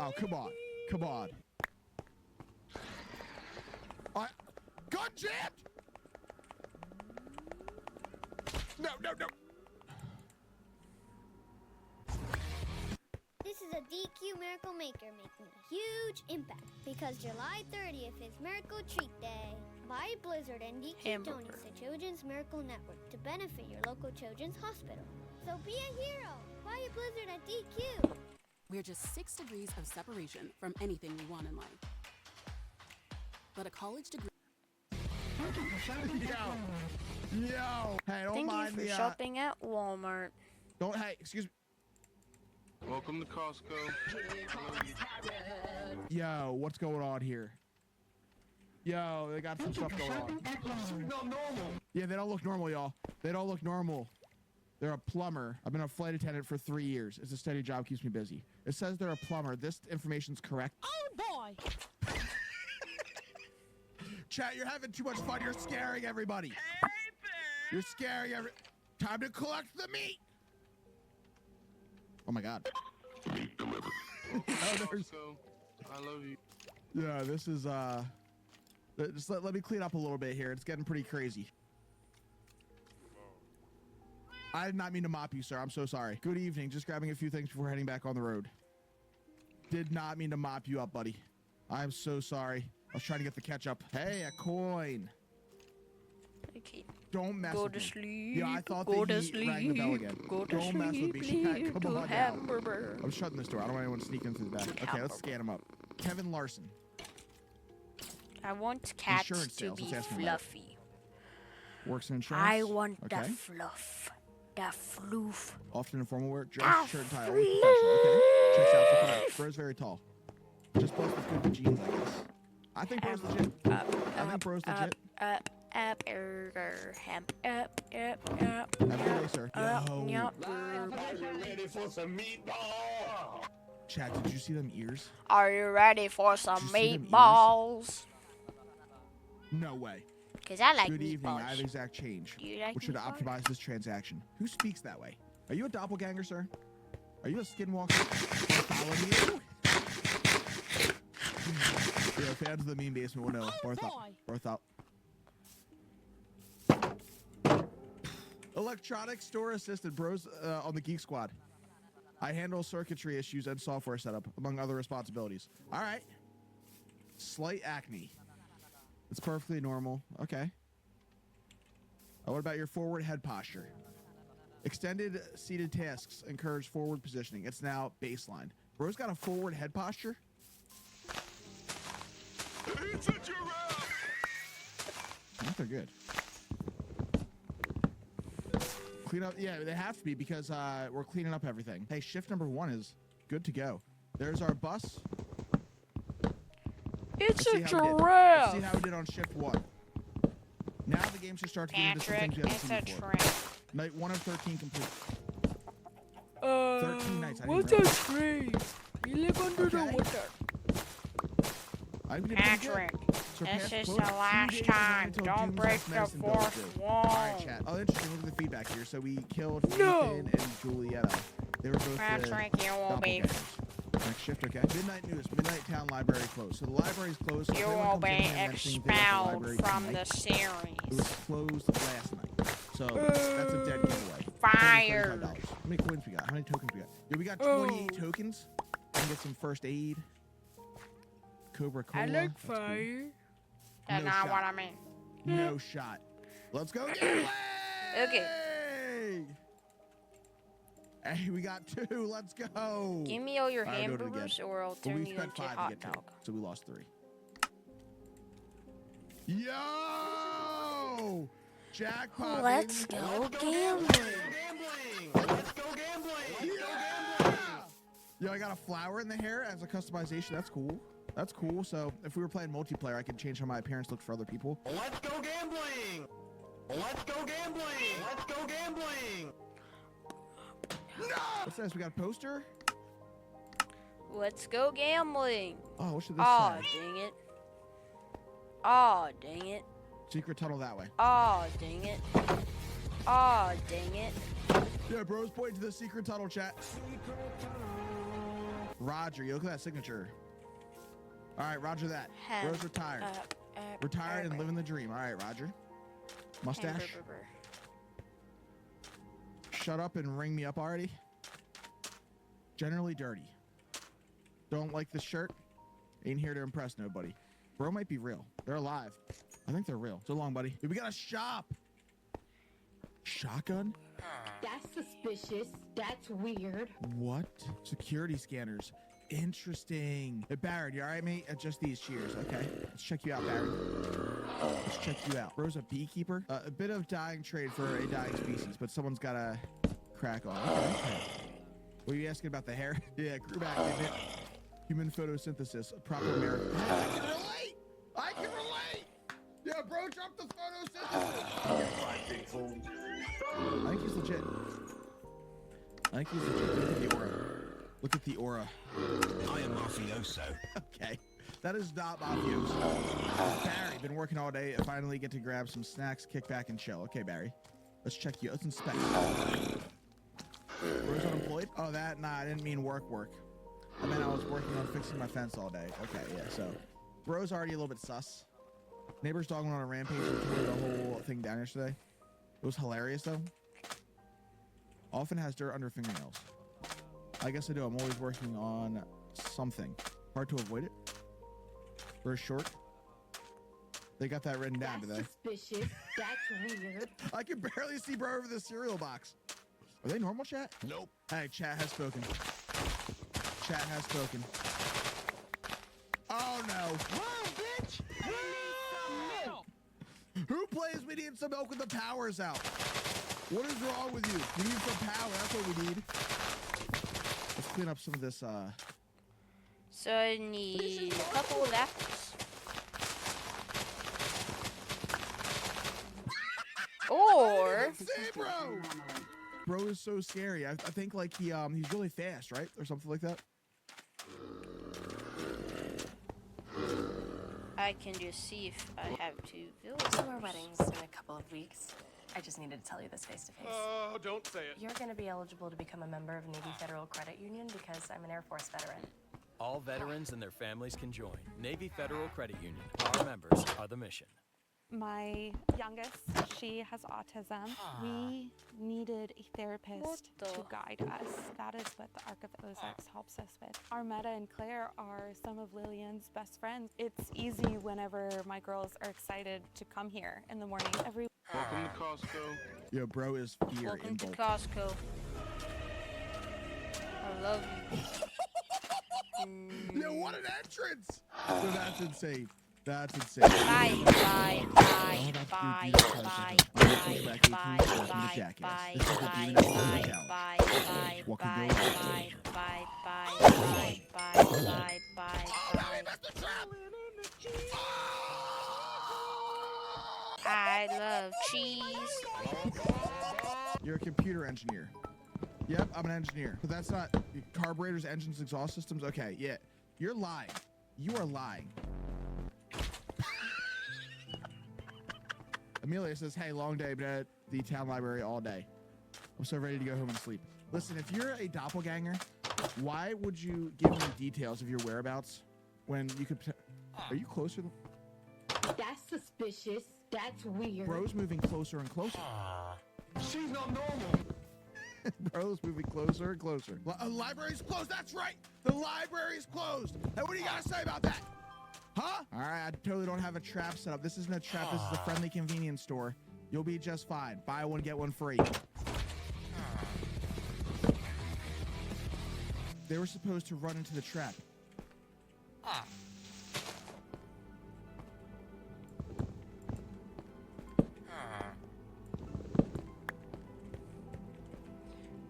S14: Oh, come on. Come on. Gun jammed! No, no, no.
S13: This is a DQ Miracle Maker making a huge impact because July 30th is Miracle Treat Day. Buy Blizzard and DQ donates to Children's Miracle Network to benefit your local children's hospital. So be a hero. Buy a Blizzard at DQ.
S18: We're just 6 degrees of separation from anything we want in life. But a college degree...
S14: Yo. Hey, don't
S2: Thank
S14: mind
S2: you for
S14: the,
S2: shopping at Walmart.
S14: Don't, hey, excuse me.
S15: Welcome to Costco.
S14: Yo, what's going on here? Yo, they got some stuff going on. Yeah, they don't look normal, y'all. They don't look normal. They're a plumber. I've been a flight attendant for 3 years. It's a steady job, keeps me busy. It says they're a plumber. This information's correct.
S17: Oh boy.
S14: Chat, you're having too much fun. You're scaring everybody. You're scaring Time to collect the meat. Oh my God.
S15: Costco, I love you.
S14: Yeah, this is just let me clean up a little bit here. It's getting pretty crazy. I did not mean to mop you, sir. I'm so sorry. Good evening. Just grabbing a few things before heading back on the road. Did not mean to mop you up, buddy. I'm so sorry. I was trying to get the ketchup. Hey, a coin.
S2: Okay.
S14: Don't mess
S2: Go
S14: with
S2: to
S14: me.
S2: sleep.
S14: Yeah, I thought
S2: Go
S14: that
S2: to
S14: he rang the bell again.
S2: Go to
S14: Don't mess with me.
S2: sleep.
S14: Chat, come
S2: to
S14: on now.
S2: hamburger.
S14: I'm shutting this door. I don't want anyone sneaking through the back. Okay, let's scan him up. Kevin Larson.
S2: I want cats
S14: Insurance
S2: to
S14: sales.
S2: be
S14: Let's ask him about it.
S2: fluffy.
S14: Works in insurance.
S2: I want
S14: okay.
S2: the fluff. The floof.
S14: Often in formal wear, dress, shirt, and tie. Always professional. Okay. Checks out for color. Bro's very tall. Just plus with good jeans, I guess. I think Bro's legit. I think Bro's legit.
S2: Have
S14: Have a good day, sir. Yo.
S16: Are you ready for some meatball?
S14: Chat, did you see them ears?
S2: Are you ready for some
S14: Did you see them
S2: meatballs?
S14: No way.
S2: Because I like
S14: Good evening.
S2: meatballs.
S14: I have exact change.
S2: Do you like
S14: which should
S2: meatballs?
S14: optimize this transaction. Who speaks that way? Are you a doppelganger, sir? Are you a skinwalker? Bartholomew? Yeah, fans of the Mean Basement will know. Electronic store assistant, Bros on the Geek Squad. I handle circuitry issues and software setup, among other responsibilities. All right. Slight acne. It's perfectly normal. Okay. What about your forward head posture? Extended seated tasks encourage forward positioning. It's now baseline. Bro's got a forward head posture.
S16: It's a giraffe.
S14: I think they're good. Clean up. Yeah, they have to be because we're cleaning up everything. Hey, shift number 1 is good to go. There's our bus.
S2: It's
S14: Let's
S2: a
S14: see how we did.
S2: giraffe.
S14: Let's see how we did on shift 1. Now the game should start to get into some things we haven't seen before. Night 1 of 13 complete. 13 nights. I didn't
S2: What's a
S14: realize.
S2: tree? You live under the water.
S14: Patrick,
S2: this is the last time. Don't break the fourth wall.
S14: Alright, chat. Oh, interesting. Look at the feedback here. So we killed Ethan and Julietta. They were both
S2: Patrick, you will be.
S14: Next shift, okay. Midnight news. Midnight Town Library closed. So the library's closed. So
S2: You will be expelled from the series.
S14: It was closed last night. So that's a dead giveaway.
S2: Fired.
S14: $35. How many coins we got? How many tokens we got? Yo, we got 28 tokens. We can get some first aid. Cobra Cola.
S2: I like fire. That's
S14: No
S2: not
S14: shot.
S2: what I mean.
S14: No shot. Let's go get
S2: Okay.
S14: Hey, we got 2. Let's go.
S2: Give me all your
S14: All right, do it
S2: hamburgers
S14: again.
S2: or I'll
S14: Well,
S2: turn
S14: we
S2: you
S14: spent
S2: into
S14: 5 to
S2: hot
S14: get 2,
S2: dog.
S14: so we lost 3. Yo! Jackpot.
S2: Let's
S14: baby.
S2: go gambling.
S16: Let's go gambling.
S14: Yo, I got a flower in the hair as a customization. That's cool. That's cool. So if we were playing multiplayer, I could change how my appearance looked for other people.
S16: Let's go gambling. Let's go gambling. Let's go gambling.
S14: No! What's this? We got a poster?
S2: Let's go gambling.
S14: Oh, what should this
S2: Aw,
S14: say?
S2: dang it. Aw, dang it.
S14: Secret tunnel that way.
S2: Aw, dang it. Aw, dang it.
S14: Yeah, bros, point to the secret tunnel, chat. Roger, you look at that signature. All right, Roger that. Bros retired. Retired and living the dream. All right, Roger. Mustache. Shut up and ring me up already. Generally dirty. Don't like this shirt. Ain't here to impress nobody. Bro might be real. They're alive. I think they're real. So long, buddy. Hey, we got a shop. Shotgun?
S17: That's suspicious. That's weird.
S14: What? Security scanners. Interesting. Hey, Barrett, you all right, mate? Just these. Cheers. Okay. Let's check you out, Barrett. Let's check you out. Bro's a beekeeper. A bit of dying trade for a dying species, but someone's got to crack on. Okay. What are you asking about the hair? Yeah, grew back, didn't it? Human photosynthesis. Proper American. I can relate! I can relate! Yeah, bro, drop the photosynthesis! I think he's legit. I think he's legit. Look at the aura. Look at the aura.
S12: I am mafioso.
S14: Okay. That is not mafioso. Barry, been working all day. I finally get to grab some snacks, kick back, and chill. Okay, Barry. Let's check you. Let's inspect you. Bro's unemployed? Oh, that? Nah, I didn't mean work. I meant I was working on fixing my fence all day. Okay, yeah, so. Bro's already a little bit sus. Neighbor's dog went on a rampage and tore the whole thing down yesterday. It was hilarious, though. Often has dirt under fingernails. I guess I do. I'm always working on something. Hard to avoid it. Very short. They got that written down, do they?
S17: Suspicious. That's weird.
S14: I can barely see bro over the cereal box. Are they normal, chat?
S12: Nope.
S14: Hey, chat has spoken. Chat has spoken. Oh, no.
S16: Whoa, bitch. We need some milk.
S14: Who plays We Need Some Milk when the power's out? What is wrong with you? We need some power. That's what we need. Let's clean up some of this,
S2: So I need a couple of apples. Or
S14: bro. Bro is so scary. I think like he's really fast, right? Or something like that.
S2: I can just see if I have to build.
S19: Two more weddings in a couple of weeks. I just needed to tell you this face to face.
S15: Oh, don't say it.
S19: You're going to be eligible to become a member of Navy Federal Credit Union because I'm an Air Force veteran.
S20: All veterans and their families can join. Navy Federal Credit Union. Our members are the mission.
S21: My youngest, she has autism. We needed a therapist to guide us. That is what the Arc of the Ozarks helps us with. Armetta and Claire are some of Lillian's best friends. It's easy whenever my girls are excited to come here in the morning.
S15: Welcome to Costco.
S14: Yo, bro is fear
S2: Welcome
S14: in
S2: to
S14: bulk.
S2: Costco. I love you.
S14: Yo, what an entrance! So that's insane. That's insane.
S2: Bye, bye, bye, bye, bye, bye, bye, bye, bye, I love cheese.
S14: You're a computer engineer. Yep, I'm an engineer. But that's not carburetors, engines, exhaust systems. Okay, yeah. You're lying. You are lying. Amelia says, hey, long day, but at the town library all day. I'm so ready to go home and sleep. Listen, if you're a doppelganger, why would you give me details of your whereabouts when you could... Are you closer than...
S17: That's suspicious. That's weird.
S14: Bro's moving closer and closer.
S16: She's not normal.
S14: Bro's moving closer and closer. Library's closed. That's right. The library's closed. Hey, what do you got to say about that? Huh? All right, I totally don't have a trap set up. This isn't a trap. This is a friendly convenience store. You'll be just fine. Buy one, get one free. They were supposed to run into the trap.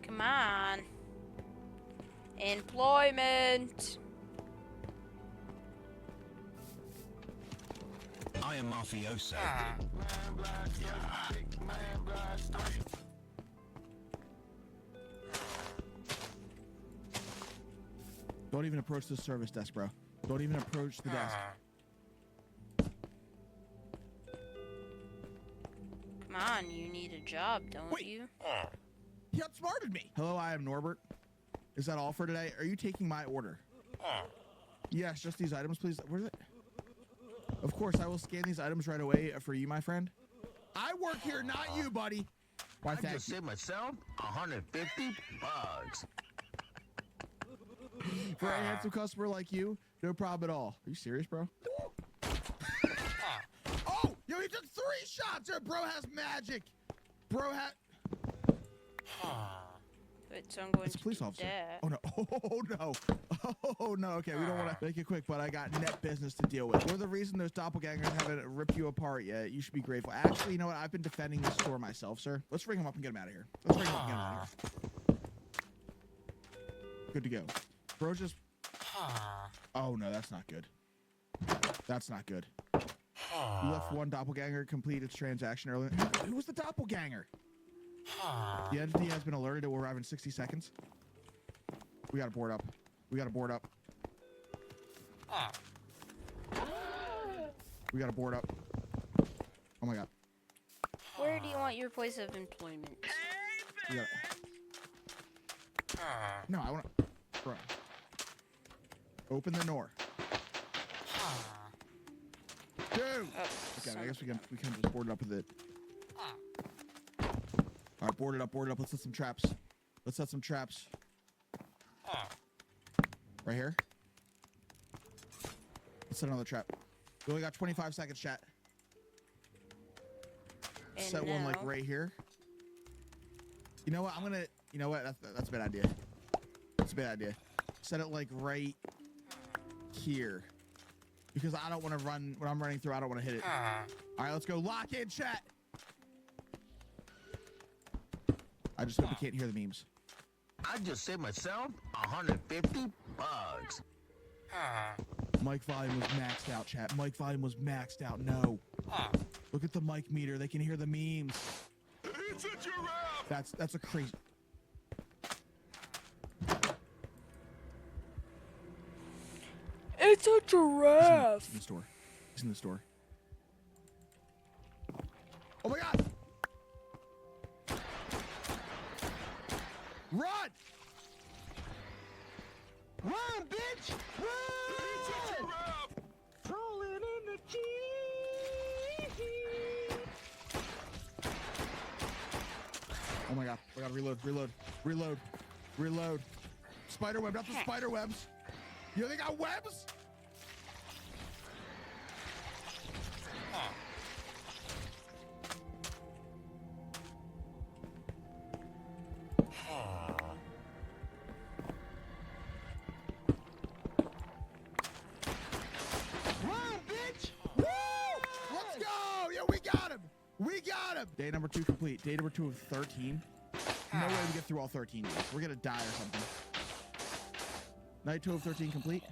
S2: Come on. Employment.
S4: I am mafioso.
S14: Don't even approach the service desk, bro. Don't even approach the desk.
S2: Come on, you need a job, don't you?
S14: He outsmarted me. Hello, I am Norbert. Is that all for today? Are you taking my order? Yes, just these items, please. Where's it? Of course, I will scan these items right away for you, my friend. I work here, not you, buddy. Why,
S16: I
S14: thank
S16: just
S14: you.
S16: saved myself $150.
S14: For a handsome customer like you, no problem at all. Are you serious, bro? Oh, yo, he took 3 shots. Bro has magic. Bro had...
S2: But so I'm going
S14: It's a police officer.
S2: that.
S14: Oh, no. Oh, no. Oh, no. Okay, we don't want to make it quick, but I got net business to deal with. We're the reason those doppelgangers haven't ripped you apart yet. You should be grateful. Actually, you know what? I've been defending this store myself, sir. Let's ring him up and get him out of here. Let's ring him up and get him out of here. Good to go. Bro just... Oh, no, that's not good. That's not good. You left one doppelganger complete its transaction earlier. Who was the doppelganger? The entity has been alerted. It will arrive in 60 seconds. We gotta board up. We gotta board up. We gotta board up. Oh my god.
S2: Where do you want your place of employment?
S14: We gotta... No, I wanna... Bro. Open the door. Dude! Okay, I guess we can just board it up with it. All right, board it up, board it up. Let's set some traps. Let's set some traps. Right here. Let's set another trap. We only got 25 seconds, chat.
S2: And
S14: Set one like right here. You know what? I'm gonna. You know what? That's a bad idea. That's a bad idea. Set it like right here, because I don't want to run when I'm running through. I don't want to hit it. All right, let's go. Lock in, chat. I just hope you can't hear the memes.
S16: I just saved myself $150.
S14: Mic volume was maxed out, chat. Mic volume was maxed out. No. Look at the mic meter. They can hear the memes.
S16: It's a giraffe.
S14: That's a crazy.
S2: It's a giraffe.
S14: He's in the store. He's in the store. Oh my god! Run!
S16: Run, bitch! Run! It's a giraffe. Rolling in the Jeep.
S14: Oh my god. We gotta reload. Spider web, not the spider webs. You think I got webs?
S16: Run, bitch!
S14: Woo! Let's go! Yeah, we got him! We got him! Day number 2 complete. Day number 2 of 13. No way we get through all 13 days. We're gonna die or something. Night 2 of 13 complete.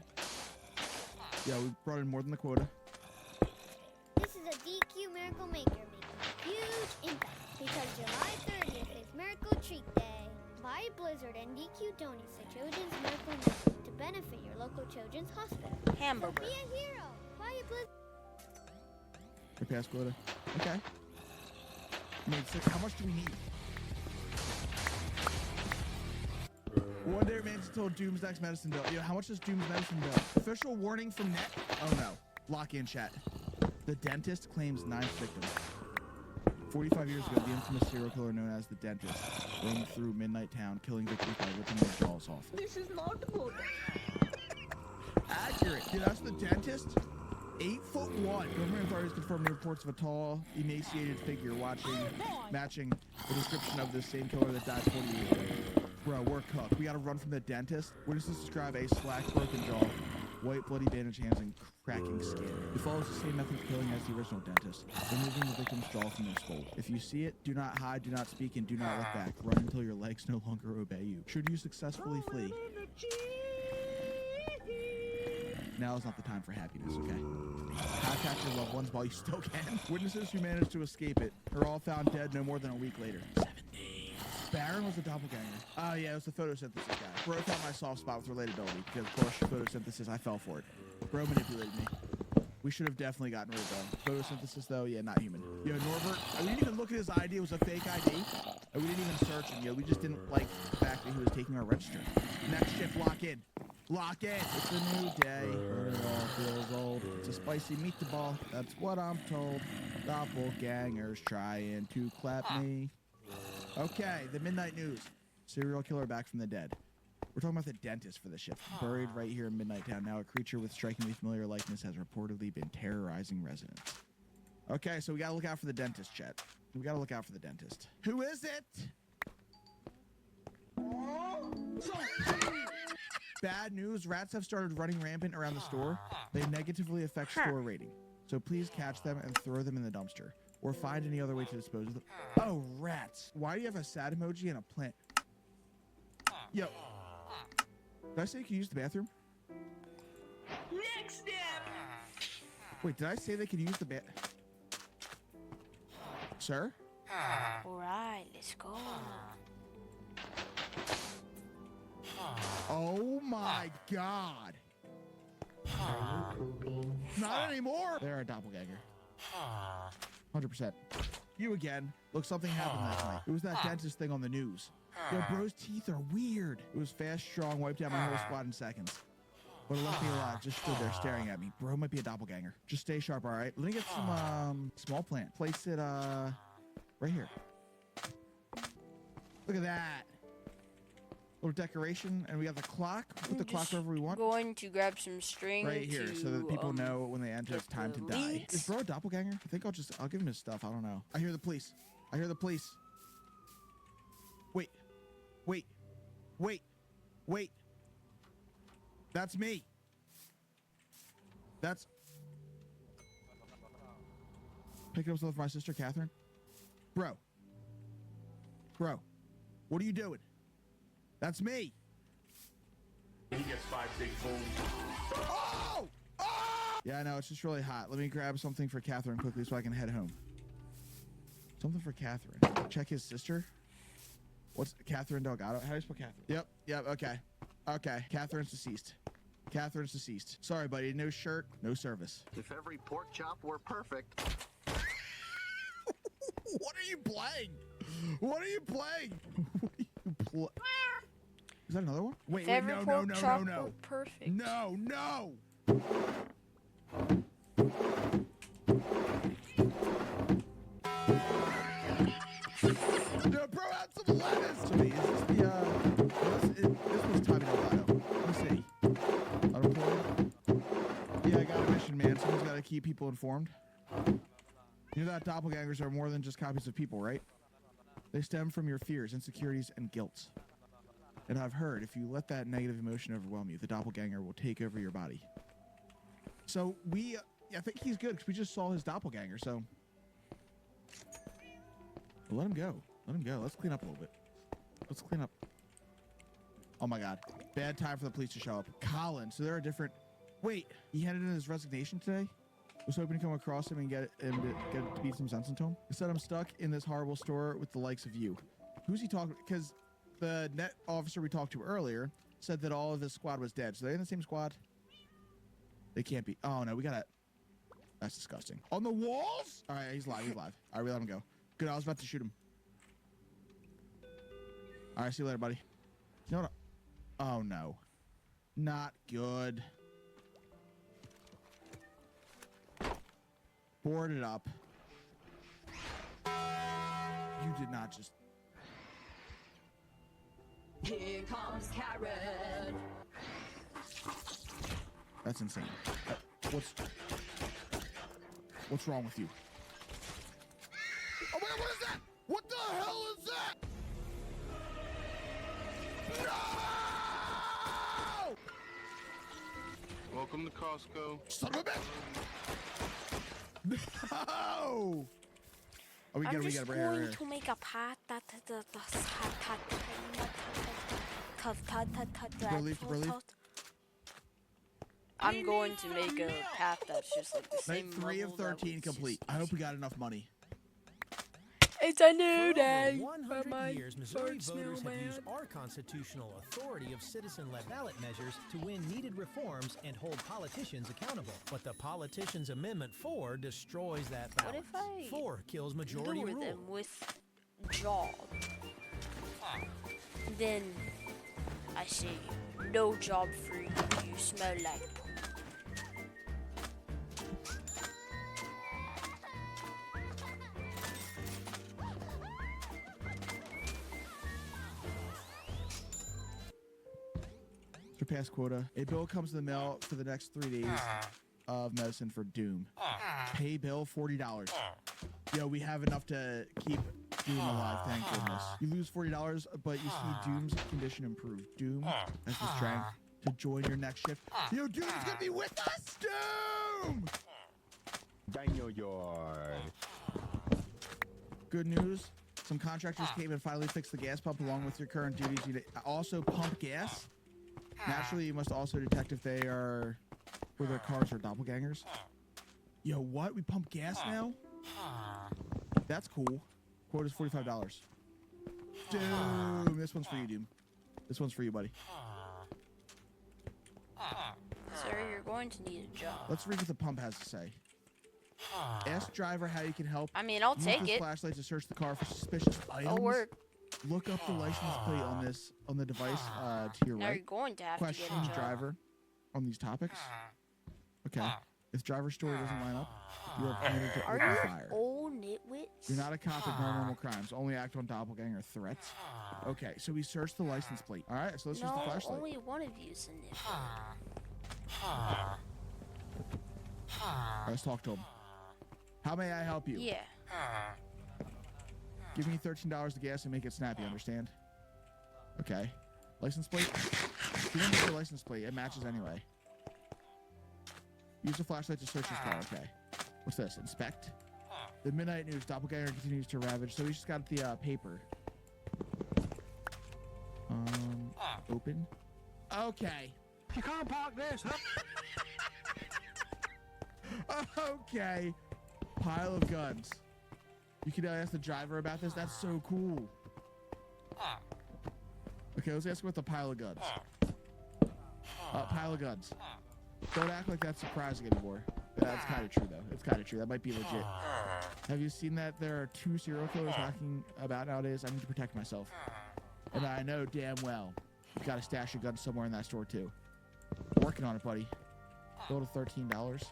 S14: Yeah, we brought in more than the quota.
S13: This is a DQ Miracle Maker making a huge impact because July 30th is Miracle Treat Day. Buy Blizzard and DQ Tony's The Children's Miracle Network to benefit your local children's hospital.
S2: Hamburger.
S13: So be a hero. Buy a Blizzard.
S14: Pass quota. Okay. Made 6. How much do we need? One day remains until Doom's next medicine bill. Yo, how much is Doom's medicine bill? Official warning from net. Oh no. Lock in chat. The dentist claims 9th victim. 45 years ago, the infamous serial killer known as the Dentist roamed through Midnight Town, killing victims by ripping their jaws off.
S16: This is not good.
S14: Accurate. Yeah, that's the Dentist. 8'1". Government authorities confirmed reports of a tall, emaciated figure matching the description of the same killer that died 40 years ago. Bro, we're cooked. We gotta run from the dentist. Witnesses describe a slack, broken jaw, white, bloody bandaged hands, and cracking skin. It follows the same method of killing as the original dentist, removing the victim's jaw from their skull. If you see it, do not hide, do not speak, and do not look back. Run until your legs no longer obey you. Should you successfully flee, now is not the time for happiness, okay? Contact your loved ones while you still can. Witnesses who managed to escape it are all found dead no more than a week later. 7 days. Baron was a doppelganger. Oh yeah, it was the photosynthesis guy. Bro found my soft spot with relatability, because of course photosynthesis, I fell for it. Bro manipulated me. We should have definitely gotten rid of them. Photosynthesis though, yeah, not human. Yo, Norbert, we didn't even look at his ID, it was a fake ID. And we didn't even search him, yo. We just didn't like the fact that he was taking our register. Next shift, lock in. Lock in. It's a new day, but it all feels old. It's a spicy meatball, that's what I'm told. Doppelgangers trying to clap me. Okay, the midnight news. Serial killer back from the dead. We're talking about the dentist for the shift. Buried right here in Midnight Town. Now a creature with strikingly familiar likeness has reportedly been terrorizing residents. Okay, so we gotta look out for the dentist, chat. We gotta look out for the dentist. Who is it? Bad news, rats have started running rampant around the store. They negatively affect store rating. So please catch them and throw them in the dumpster. Or find any other way to dispose of them. Oh, rats. Why do you have a sad emoji and a plant? Yo. Did I say you could use the bathroom?
S16: Next step.
S14: Wait, did I say they could use the Sir?
S2: Alright, let's go.
S14: Oh my god. Not anymore. They're a doppelganger. 100%. You again. Look, something happened last night. It was that dentist thing on the news. Yo, bro's teeth are weird. It was fast, strong, wiped out my whole squad in seconds. But it left me alive, just stood there staring at me. Bro might be a doppelganger. Just stay sharp, all right? Let me get some small plant. Place it right here. Look at that. Little decoration, and we got the clock. Put the clock wherever we want.
S2: Going to grab some string
S14: right here, so that people know when they enter it's time to die. Is bro a doppelganger? I think I'll give him his stuff. I don't know. I hear the police. I hear the police. Wait. Wait. Wait. Wait. That's me. That's... Picking up something for my sister, Catherine. Bro. Bro. What are you doing? That's me.
S15: He gets 5 big bones.
S14: Oh! Oh! Yeah, I know. It's just really hot. Let me grab something for Catherine quickly so I can head home. Something for Catherine. Check his sister. What's Catherine Delgado? How do you spell Catherine? Yep. Okay. Okay. Catherine's deceased. Catherine's deceased. Sorry, buddy. No shirt, no service.
S8: If every pork chop were perfect.
S14: What are you playing? What are you playing? What are you playing? Is that another one? Wait, no.
S2: Perfect.
S14: No. No, bro, add some lettuce to me. Is this the, this was Tommy Delgado. Let me see. Unemployed? Yeah, I got a mission, man. Someone's got to keep people informed. You know that doppelgangers are more than just copies of people, right? They stem from your fears, insecurities, and guilt. And I've heard if you let that negative emotion overwhelm you, the doppelganger will take over your body. So I think he's good because we just saw his doppelganger, so. Well, let him go. Let him go. Let's clean up a little bit. Let's clean up. Oh my God. Bad time for the police to show up. Colin, so there are different. Wait, he handed in his resignation today? Was hoping to come across him and get him to beat some sense into him. He said I'm stuck in this horrible store with the likes of you. Who's he talking? Because the net officer we talked to earlier said that all of his squad was dead. So they're in the same squad? They can't be. Oh, no, we gotta... That's disgusting. On the walls? All right, he's live. He's live. All right, we let him go. Good, I was about to shoot him. All right, see you later, buddy. You know what? Oh, no. Not good. Board it up. You did not just...
S17: Here comes Karen.
S14: That's insane. What's wrong with you? Oh, wait, what is that? What the hell is that? No!
S15: Welcome to Costco.
S14: Son of a bitch! No! Oh, we get it,
S2: I'm
S14: right here.
S2: to make a path that
S14: Relief.
S2: I'm going to make a path that's just like the same
S14: Night 3 of 13 complete. I hope we got enough money.
S2: It's a new
S3: For
S2: day.
S3: over 100 years, Missouri voters have used our constitutional authority of citizen-led ballot measures to win needed reforms and hold politicians accountable. But the Politicians Amendment 4 destroys that balance.
S2: What if I
S3: 4 kills majority
S2: lure
S3: rule.
S2: them with job? Then I say, no job for you. You smell like poop.
S14: Surpass quota. A bill comes in the mail for the next 3 days of medicine for Doom. Pay bill $40. Yo, we have enough to keep Doom alive, thank goodness. You lose $40, but you see Doom's condition improve. Doom has the strength to join your next shift. Yo, Doom's gonna be with us! Doom!
S9: Daniel Yard.
S14: Good news. Some contractors came and finally fixed the gas pump along with your current duties. You also pump gas. Naturally, you must also detect if they are, or their cars are doppelgangers. Yo, what? We pump gas now? That's cool. Quota's $45. Doom. This one's for you, Doom. This one's for you, buddy.
S2: Sir, you're going to need a job.
S14: Let's read what the pump has to say. Ask driver how you can help.
S2: I mean, I'll take
S14: Use
S2: it.
S14: flashlight to search the car for suspicious items.
S2: Oh, work.
S14: Look up the license plate on the device to your
S2: Now
S14: right.
S2: you're going to have
S14: Question
S2: to get a job.
S14: driver on these topics. Okay. If driver's story doesn't line up, you are permitted to
S2: Are
S14: open
S2: you
S14: fire.
S2: old nitwits?
S14: You're not a cop with no normal crimes. Only act on doppelganger threats. Okay, so we searched the license plate. All right, so let's use the flashlight.
S2: Only one of you's a nitwit.
S14: All right, let's talk to him. How may I help you?
S2: Yeah.
S14: Give me $13 to gas and make it snappy, understand? Okay. License plate? If you don't get your license plate, it matches anyway. Use the flashlight to search his car, okay. What's this? Inspect? The Midnight News. Doppelganger continues to ravage. So we just got the paper. Open. Okay.
S15: You can't park this, huh?
S14: Okay. Pile of guns. You can ask the driver about this. That's so cool. Okay, let's ask about the pile of guns. Pile of guns. Don't act like that's surprising anymore. That's kind of true, though. It's kind of true. That might be legit. Have you seen that there are 2 serial killers walking about nowadays? I need to protect myself. And I know damn well you've got to stash your gun somewhere in that store, too. Working on it, buddy. Bill to $13.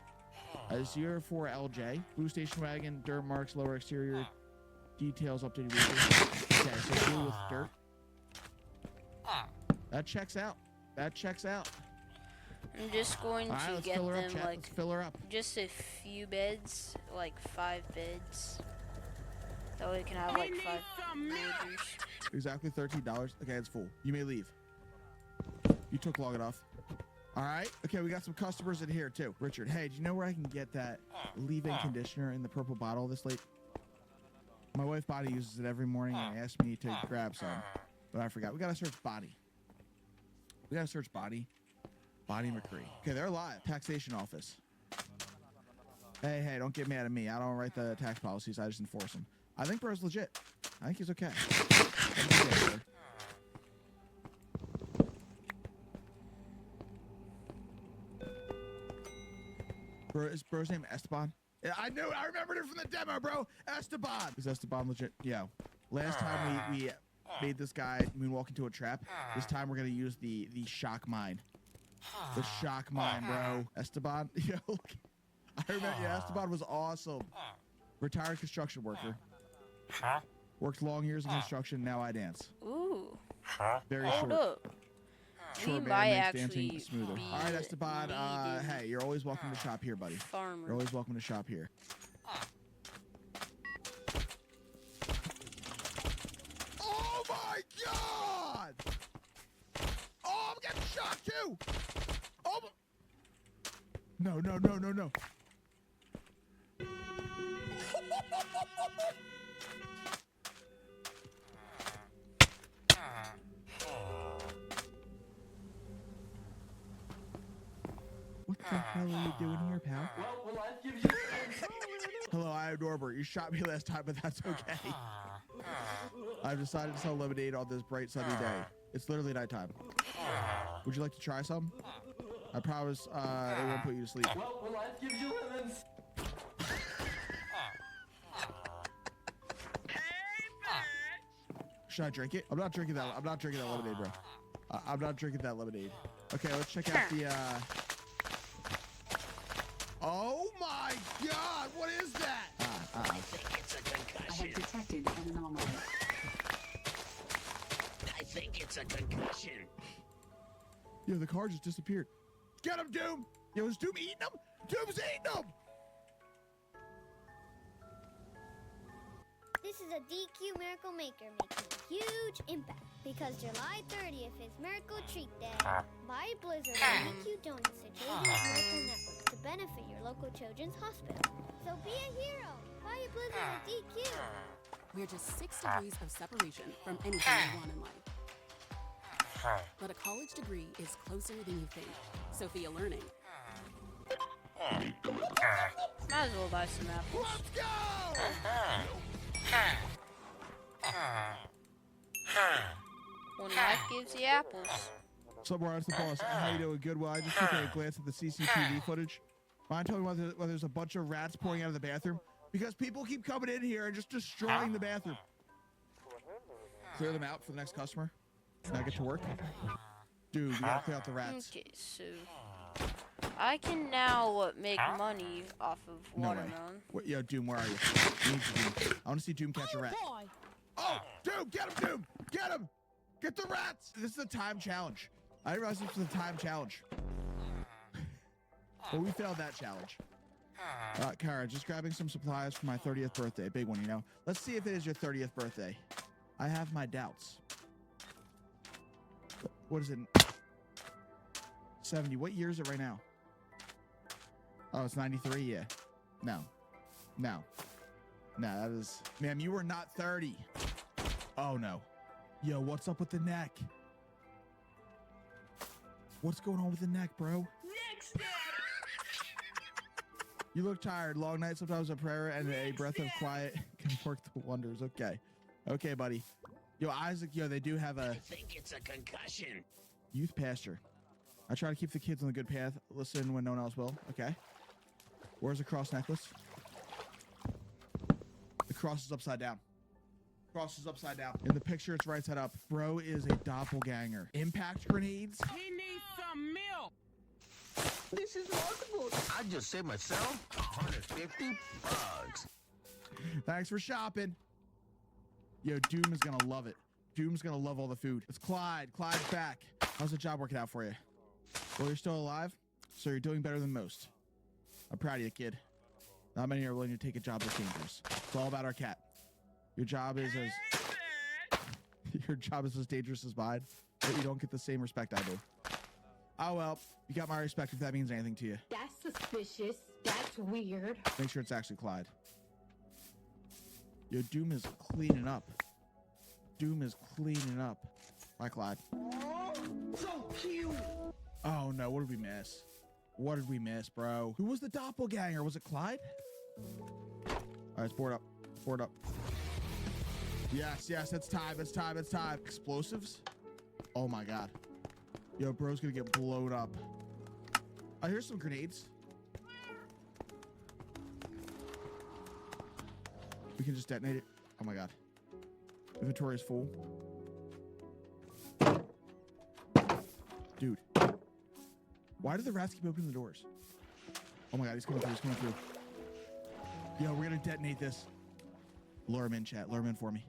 S14: 04LJ. Blue station wagon, dirt marks, lower exterior. Details updated weekly. Okay, so blue with dirt. That checks out. That checks out.
S2: I'm just going to
S14: let's
S2: get
S14: fill her
S2: them
S14: up, chat.
S2: like
S14: Let's fill her up.
S2: just a few beds, like 5 beds. That way we can have like 5 villagers.
S14: Exactly $13. Okay, it's full. You may leave. You took long enough. All right. Okay, we got some customers in here too. Richard, hey, do you know where I can get that leave-in conditioner in the purple bottle this late? My wife Bonnie uses it every morning and asked me to grab some, but I forgot. We gotta search Bonnie. We gotta search Bonnie. Bonnie McCree. Okay, they're live. Taxation office. Hey, don't get mad at me. I don't write the tax policies. I just enforce them. I think bro's legit. I think he's okay. Bro, is bro's name Esteban? Yeah, I knew. I remembered it from the demo, bro. Esteban. Is Esteban legit? Yeah. Last time we made this guy moonwalk into a trap. This time we're gonna use the shock mine. The shock mine, bro. Esteban. Yo, I remember. Yeah, Esteban was awesome. Retired construction worker. Worked long years in construction. Now I dance.
S2: Ooh.
S14: Very
S2: Hold
S14: short.
S2: up.
S14: Short
S2: We
S14: man
S2: might
S14: makes
S2: actually
S14: dancing smoother.
S2: be
S14: All right, Esteban. Hey, you're always welcome to shop here, buddy.
S2: farmer.
S14: You're always welcome to shop here. Oh my God! Oh, I'm getting shocked too. Oh. No, no, no, no, no. What the hell are you doing here, pal?
S16: Well, life gives you
S14: Hello, I am Norbert. You shot me last time, but that's okay. I've decided to sell lemonade on this bright sunny day. It's literally nighttime. Would you like to try some? I promise it won't put you to sleep.
S16: well, life gives you lemons.
S14: Should I drink it? I'm not drinking that. I'm not drinking that lemonade, bro. I'm not drinking that lemonade. Okay, let's check out the. Oh my God! What is that?
S17: I think it's a concussion. I have detected an anomaly.
S6: I think it's a concussion.
S14: Yo, the car just disappeared. Get him, Doom! Yo, is Doom eating him? Doom's eating him!
S13: This is a DQ Miracle Maker making a huge impact because July 30th is Miracle Treat Day. Buy Blizzard and DQ donuts to Children's Miracle Network to benefit your local children's hospital. So be a hero. Buy a Blizzard at DQ.
S18: We're just 6 degrees of separation from anything you want in life. But a college degree is closer than you think. Sophia Learning.
S2: Might as well buy some apples.
S14: Let's go!
S2: When life gives you apples.
S14: Somewhere else, the boss. How you doing? Good. Well, I just took a glance at the CCTV footage. Mind telling me whether there's a bunch of rats pouring out of the bathroom? Because people keep coming in here and just destroying the bathroom. Clear them out for the next customer. Now get to work. Dude, we gotta clear out the rats.
S2: Okay, so I can now make money off of
S14: No way.
S2: watermelon.
S14: What, yo, Doom, where are you? We need you, Doom. I want to see Doom catch a rat. Oh, Doom, get him, Doom! Get him! Get the rats! This is a time challenge. I didn't realize this was a time challenge. But we failed that challenge. Kara, just grabbing some supplies for my 30th birthday. Big one, you know. Let's see if it is your 30th birthday. I have my doubts. What is it? 70. What year is it right now? Oh, it's 93? Yeah. No. No. No, that is... Ma'am, you were not 30. Oh, no. Yo, what's up with the neck? What's going on with the neck, bro?
S16: Next step.
S14: You look tired. Long night, sometimes a prayer and a breath of quiet can work the wonders. Okay. Okay, buddy. Yo, Isaac, yo, they do have a...
S6: I think it's a concussion.
S14: Youth pasture. I try to keep the kids on the good path. Listen when no one else will. Okay. Where's the cross necklace? The cross is upside down. Cross is upside down. In the picture, it's right side up. Bro is a doppelganger. Impact grenades.
S16: He needs some milk. This is remarkable.
S6: I just saved myself 150 bucks.
S14: Thanks for shopping. Yo, Doom is gonna love it. Doom's gonna love all the food. It's Clyde. Clyde's back. How's the job working out for you? Well, you're still alive, so you're doing better than most. I'm proud of you, kid. Not many are willing to take a job that's dangerous. It's all about our cat. Your job is as dangerous as mine, but you don't get the same respect I do. Oh well, you got my respect if that means anything to you.
S17: That's suspicious. That's weird.
S14: Make sure it's actually Clyde. Yo, Doom is cleaning up. Doom is cleaning up. Bye, Clyde.
S16: So cute.
S14: Oh no, what did we miss? What did we miss, bro? Who was the doppelganger? Was it Clyde? All right, it's board up. Board up. Yes, yes, it's time. It's time. It's time. Explosives? Oh my god. Yo, bro's gonna get blown up. Oh, here's some grenades. We can just detonate it. Oh my god. Inventory is full. Dude. Why do the rats keep opening the doors? Oh my god, he's coming through. He's coming through. Yo, we're gonna detonate this. Lure him in, chat. Lure him in for me.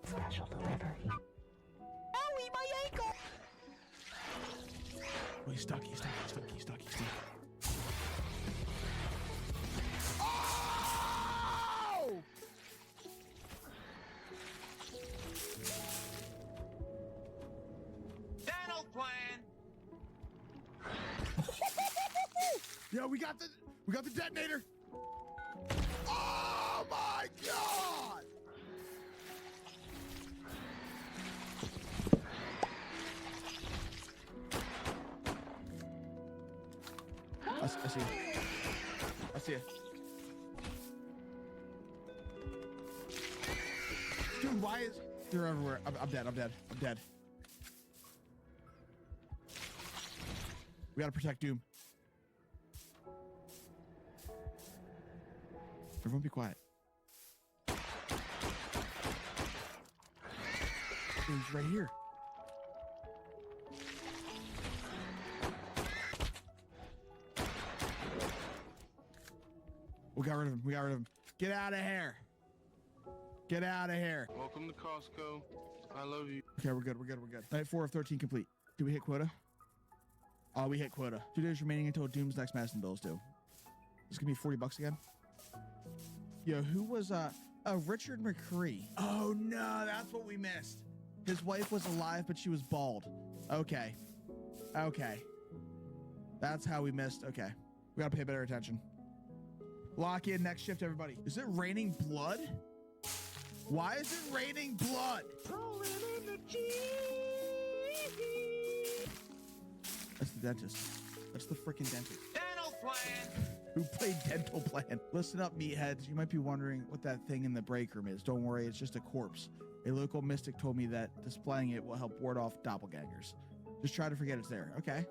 S17: Special delivery.
S16: Owie, my ankle!
S14: Oh, he's stuck. He's stuck. He's stuck. He's stuck. He's stuck. Oh!
S16: Dental plan!
S14: Yo, we got the detonator. Oh my god! I see it. I see it. Dude, why is... They're everywhere. I'm dead. I'm dead. I'm dead. We gotta protect Doom. Everyone be quiet. He's right here. We got rid of him. We got rid of him. Get out of here. Get out of here.
S15: Welcome to Costco. I love you.
S14: Okay, we're good. We're good. We're good. Night 4 of 13 complete. Did we hit quota? Oh, we hit quota. 2 days remaining until Doom's next medicine bills due. This is gonna be $40 again. Yo, who was Richard McCree? Oh no, that's what we missed. His wife was alive, but she was bald. Okay. Okay. That's how we missed. Okay. We gotta pay better attention. Lock in next shift, everybody. Is it raining blood? Why is it raining blood?
S16: Rolling in the cheese.
S14: That's the dentist. That's the freaking dentist.
S16: Dental plan.
S14: Who played Dental Plan. Listen up, meatheads. You might be wondering what that thing in the break room is. Don't worry, it's just a corpse. A local mystic told me that displaying it will help ward off doppelgangers. Just try to forget it's there. Okay.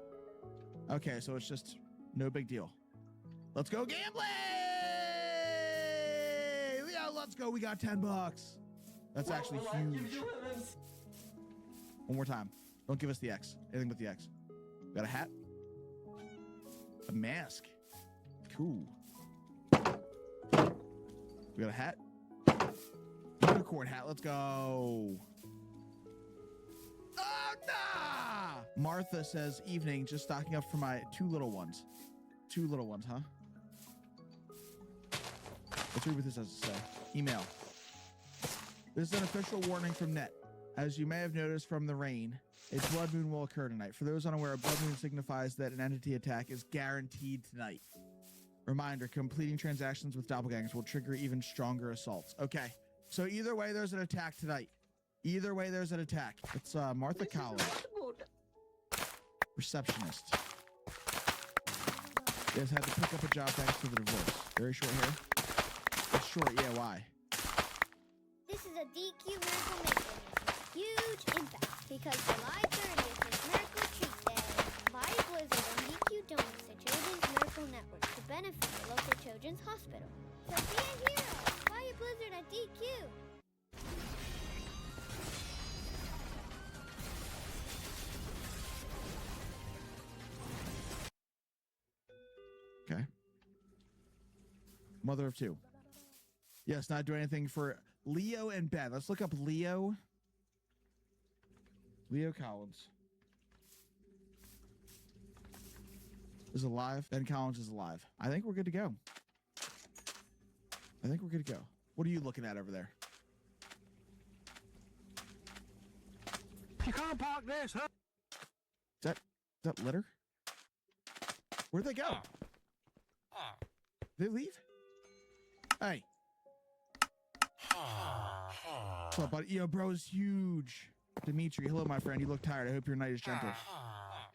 S14: Okay, so it's just no big deal. Let's go gambling! Yeah, let's go. We got $10. That's actually huge. One more time. Don't give us the X. Anything but the X. We got a hat. A mask. Cool. We got a hat. Unicorn hat. Let's go. Oh, nah! Martha says, evening, just stocking up for my 2 little ones. 2 little ones, huh? Let's read what this has to say. Email. This is an official warning from NET. As you may have noticed from the rain, a blood moon will occur tonight. For those unaware, a blood moon signifies that an entity attack is guaranteed tonight. Reminder, completing transactions with doppelgangers will trigger even stronger assaults. Okay, so either way, there's an attack tonight. Either way, there's an attack. It's Martha Collins. Receptionist. You guys had to pick up a job thanks to the divorce. Very short hair. It's short, yeah, why?
S13: This is a DQ Miracle Maker making huge impact because July 30th is Miracle Treat Day. Buy Blizzard and DQ Donuts at Children's Miracle Network to benefit your local children's hospital. So be a hero. Buy a Blizzard at DQ.
S14: Okay. Mother of 2. Yes, not doing anything for Leo and Ben. Let's look up Leo. Leo Collins is alive. Ben Collins is alive. I think we're good to go. I think we're good to go. What are you looking at over there?
S16: You can't park this, huh?
S14: Is that litter? Where'd they go? Did they leave? Hey. What's up, buddy? Yo, bro is huge. Dimitri, hello, my friend. You look tired. I hope your night is gentle.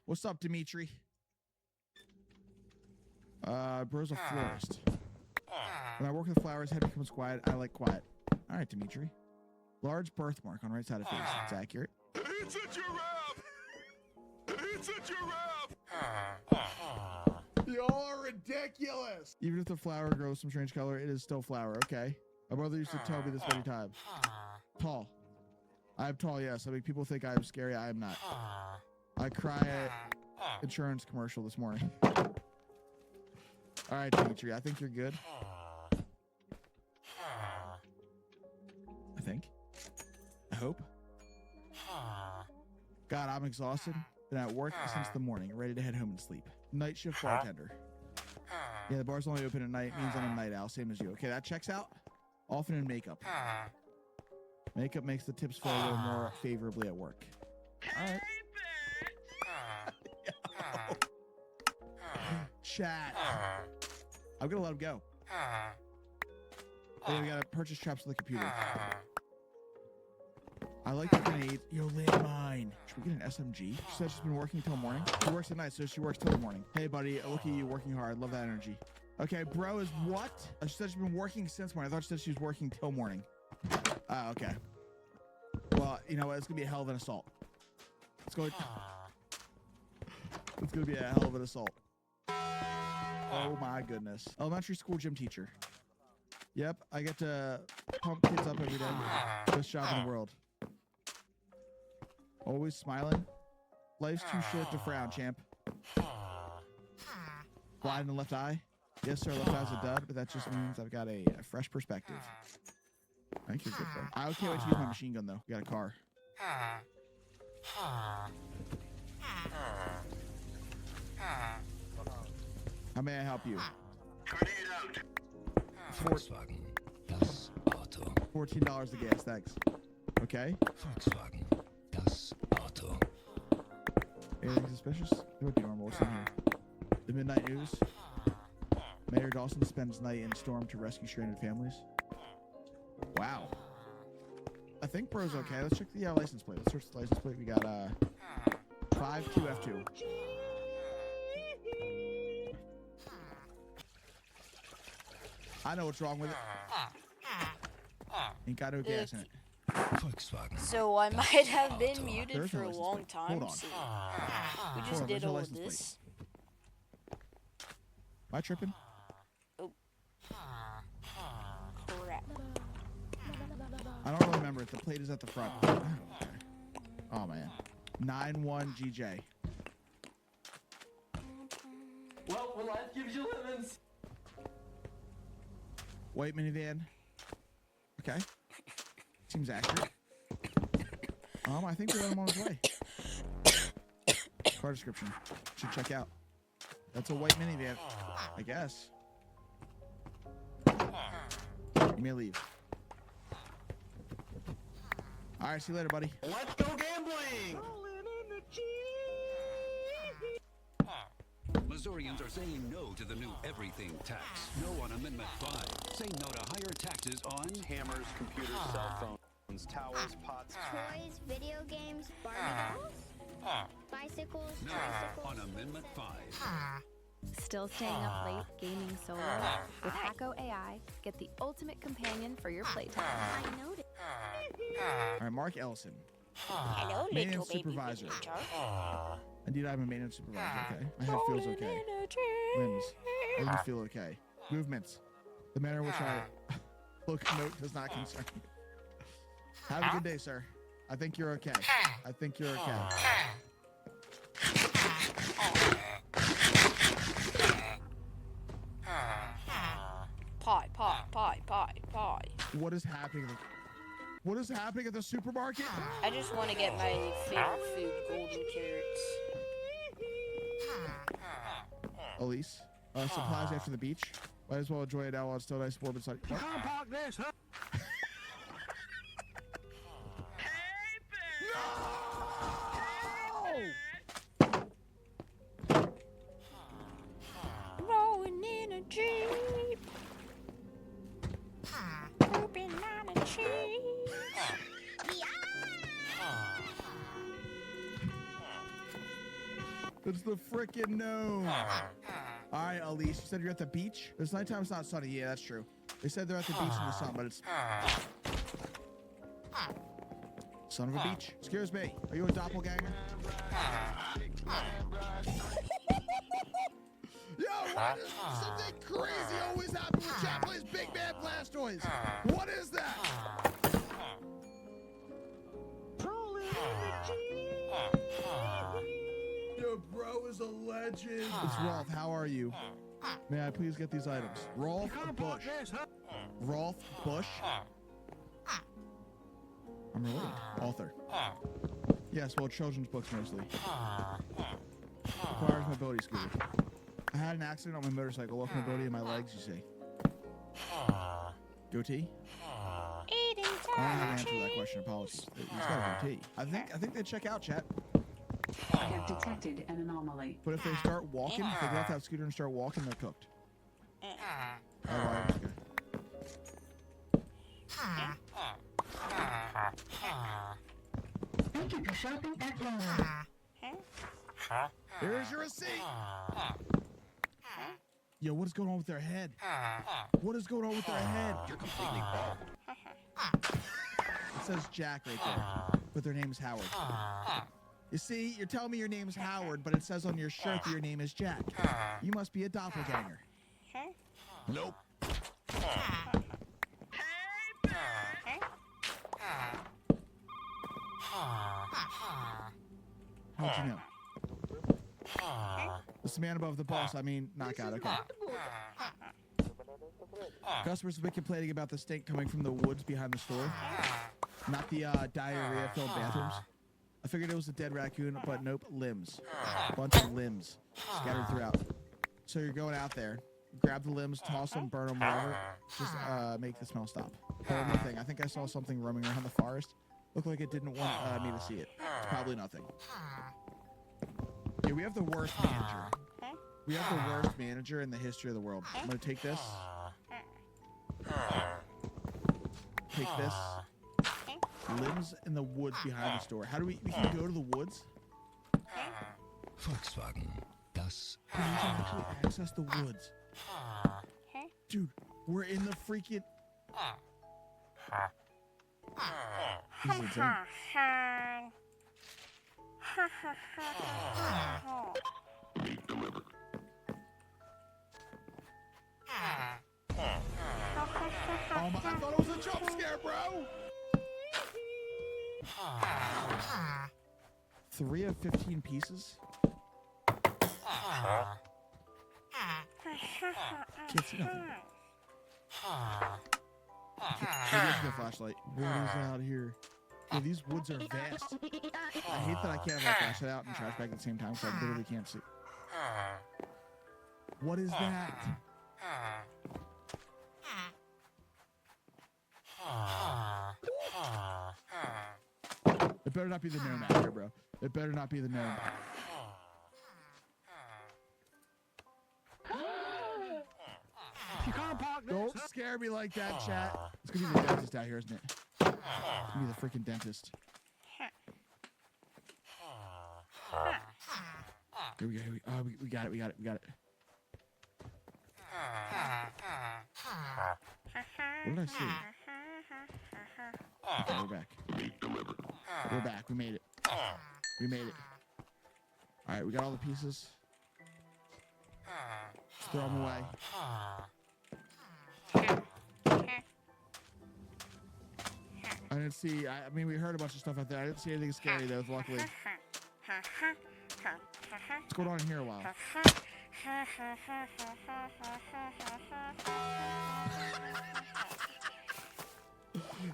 S14: What's up, Dimitri? Bro's a florist. When I work with flowers, head becomes quiet. I like quiet. All right, Dimitri. Large birthmark on right side of face. It's accurate.
S16: It's a giraffe! It's a giraffe!
S14: Y'all are ridiculous. Even if the flower grows some strange color, it is still flower. Okay. My brother used to tell me this many times. Tall. I'm tall, yes. I mean, people think I'm scary. I am not. I cry at insurance commercial this morning. All right, Dimitri, I think you're good. I think. I hope. God, I'm exhausted. Been at work since the morning, ready to head home and sleep. Night shift bartender. Yeah, the bar's only open at night. Means I'm a night owl, same as you. Okay, that checks out. Often in makeup. Makeup makes the tips flow a little more favorably at work. All right. Chat. I'm gonna let him go. Oh, we gotta purchase traps for the computer. I like the grenades. Yo, landmine. Should we get an SMG? She said she's been working till morning. She works at night, so she works till the morning. Hey, buddy, look at you working hard. Love that energy. Okay, bro is what? She said she's been working since morning. I thought she said she was working till morning. Okay. Well, you know what? It's gonna be a hell of an assault. It's gonna be a hell of an assault. Oh my goodness. Elementary school gym teacher. Yep, I get to pump kids up every day. Best job in the world. Always smiling. Life's too short to frown, champ. Blind in the left eye. Yes, sir, left eye's a dud, but that just means I've got a fresh perspective. I think you're good, though. I can't wait to use my machine gun, though. We got a car. How may I help you?
S6: Volkswagen, das Auto.
S14: $14 the gas, thanks. Okay.
S6: Volkswagen, das Auto.
S14: Anything suspicious? It would be normal. What's in here? The Midnight News. Mayor Dawson spends night in storm to rescue stranded families. Wow. I think bro's okay. Let's check the license plate. Let's search the license plate. We got 52F2. I know what's wrong with it. Ain't got no gas in it.
S6: Volkswagen.
S2: So I might have been muted for a long time.
S14: Hold on.
S2: So we just did all of this.
S14: Am I tripping?
S2: Oh. Crap.
S14: I don't really remember it. The plate is at the front. I don't care. Oh, man. 9-1 GJ.
S16: Well, when life gives you lemons.
S14: White minivan. Okay. Seems accurate. I think we let him on his way. Car description. Should check out. That's a white minivan, I guess. You may leave. All right, see you later, buddy.
S16: Let's go gambling!
S1: Missourians are saying no to the new everything tax. No on Amendment 5. Say no to higher taxes on
S9: hammers, computers, cell phones, towels, pots,
S13: toys, video games, Barbie dolls, bicycles,
S1: no
S13: tricycles.
S1: on Amendment 5.
S22: Still staying up late gaming solo? With Hacko AI, get the ultimate companion for your playtime.
S13: I noticed.
S14: All right, Mark Ellison.
S2: Hello,
S14: Maintenance
S2: little baby
S14: supervisor.
S2: visitor.
S14: Indeed, I'm a maintenance supervisor. Okay. My head feels okay. Limbs. Limbs feel okay. Movements. The manner in which I locomote does not concern me. Have a good day, sir. I think you're okay. I think you're okay.
S2: Pie, pie, pie, pie, pie.
S14: What is happening? What is happening at the supermarket?
S2: I just want to get my favorite food, golden carrots.
S14: Elise, supplies after the beach. Might as well enjoy it now while it's still nice, warm inside.
S16: You can't park this, huh?
S2: Rolling in a Jeep. Pooping on a cheese.
S14: It's the frickin' gnome. All right, Elise, you said you're at the beach? This nighttime it's not sunny. Yeah, that's true. They said they're at the beach in the sun, but it's... Son of a beach. Excuse me. Are you a doppelganger? Yo, why does something crazy always happen with Chaplin's Big Man Blastoise? What legend. It's Rolf. How are you? May I please get these items? Rolf Bush. Rolf Bush. I'm related. Author. Yes, well, children's books mostly. Requires mobility scooter. I had an accident on my motorcycle. Lost mobility in my legs, you see. Goatee? I don't have an answer to that question. Apologies. He's got a goatee. I think they check out, chat.
S17: I have detected an anomaly.
S14: But if they start walking, if they get off that scooter and start walking, they're cooked. Otherwise,
S16: Thank you for shopping at Walmart.
S14: Here's your receipt. Yo, what is going on with their head? What is going on with their head? You're completely bald. It says Jack right there, but their name is Howard. You see, you're telling me your name is Howard, but it says on your shirt that your name is Jack. You must be a doppelganger. Nope. How'd you know? This man above the boss, I mean, knockout, okay. Customers have been complaining about the stink coming from the woods behind the store. Not the diarrhea-filled bathrooms. I figured it was a dead raccoon, but nope, limbs. A bunch of limbs scattered throughout. So you're going out there, grab the limbs, toss them, burn them, whatever. Just make the smell stop. One more thing, I think I saw something roaming around the forest. Looked like it didn't want me to see it. Probably nothing. Yeah, we have the worst manager. We have the worst manager in the history of the world. I'm gonna take this. Take this. Limbs in the woods behind the store. How do we can go to the woods?
S1: Volkswagen, das.
S14: We can actually access the woods. Dude, we're in the freaking... This is insane. Oh my, I thought it was a jump scare, bro! 3 of 15 pieces? Can't see nothing. Maybe I should get a flashlight. What is out here? Yeah, these woods are vast. I hate that I can't have my flashlight out and trash bag at the same time, so I literally can't see. What is that? It better not be the gnome out here, bro. It better not be the gnome. Don't scare me like that, chat. It's gonna be the dentist out here, isn't it? It's gonna be the freaking dentist. Here we go. We got it. We got it. We got it. What did I see? Okay, we're back. We're back. We made it. We made it. All right, we got all the pieces. Just throw them away. I didn't see. I mean, we heard a bunch of stuff out there. I didn't see anything scary though, luckily. What's going on in here a while?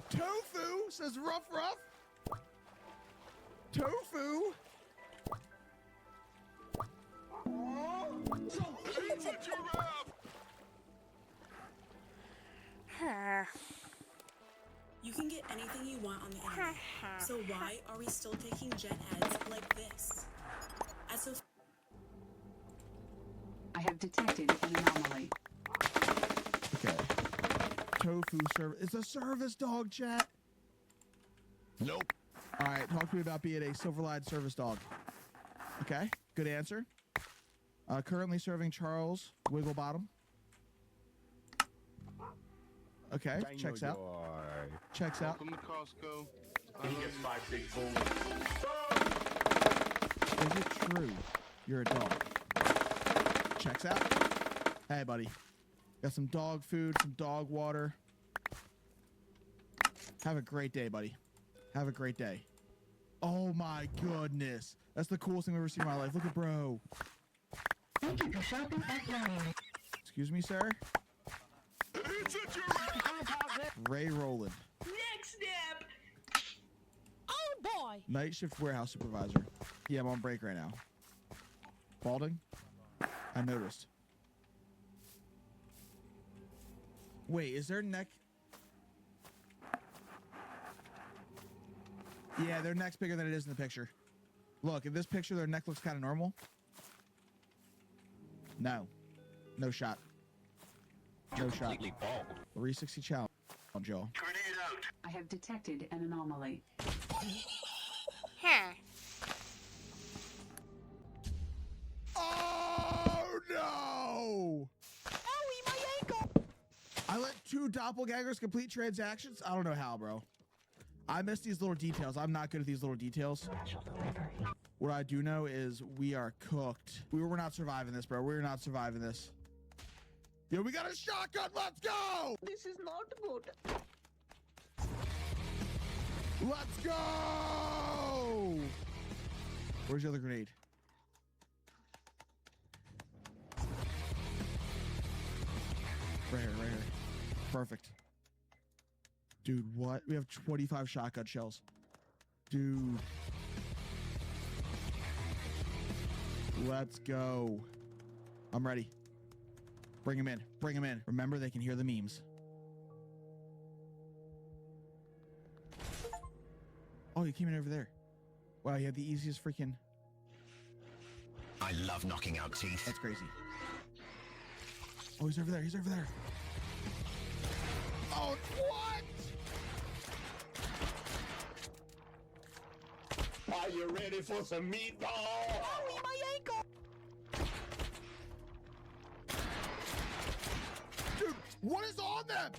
S14: Tofu says rough. Tofu.
S5: You can get anything you want on the internet. So why are we still taking gen eds like this?
S17: I have detected an anomaly.
S14: Okay. Tofu service. It's a service dog, chat. Nope. All right, talk to me about being a silver-lined service dog. Okay, good answer. Currently serving Charles Wigglebottom. Okay, checks out. Checks out.
S15: Welcome to Costco.
S9: He gets 5 big fools.
S14: Is it true you're a dog? Checks out. Hey, buddy. Got some dog food, some dog water. Have a great day, buddy. Have a great day. Oh my goodness. That's the coolest thing I've ever seen in my life. Look at bro.
S16: Keep your shopping at Ryan.
S14: Excuse me, sir? Ray Rowland.
S16: Next step. Oh boy.
S14: Night shift warehouse supervisor. Yeah, I'm on break right now. Balding? I noticed. Wait, is their neck... Yeah, their neck's bigger than it is in the picture. Look, in this picture, their neck looks kind of normal. No. No shot. No shot. 360 challenge, Joel.
S17: I have detected an anomaly.
S2: Huh.
S14: Oh, no!
S16: Owie, my ankle!
S14: I let 2 doppelgangers complete transactions? I don't know how, bro. I miss these little details. I'm not good at these little details. What I do know is we are cooked. We're not surviving this, bro. We're not surviving this. Yo, we got a shotgun. Let's go!
S16: This is not good.
S14: Let's go! Where's the other grenade? Right here, right here. Perfect. Dude, what? We have 25 shotgun shells. Dude. Let's go. I'm ready. Bring him in. Bring him in. Remember, they can hear the memes. Oh, he came in over there. Wow, he had the easiest freaking...
S10: I love knocking out teeth.
S14: That's crazy. Oh, he's over there. He's over there. Oh, what?
S16: Are you ready for some meatball? Owie, my ankle!
S14: Dude, what is on them?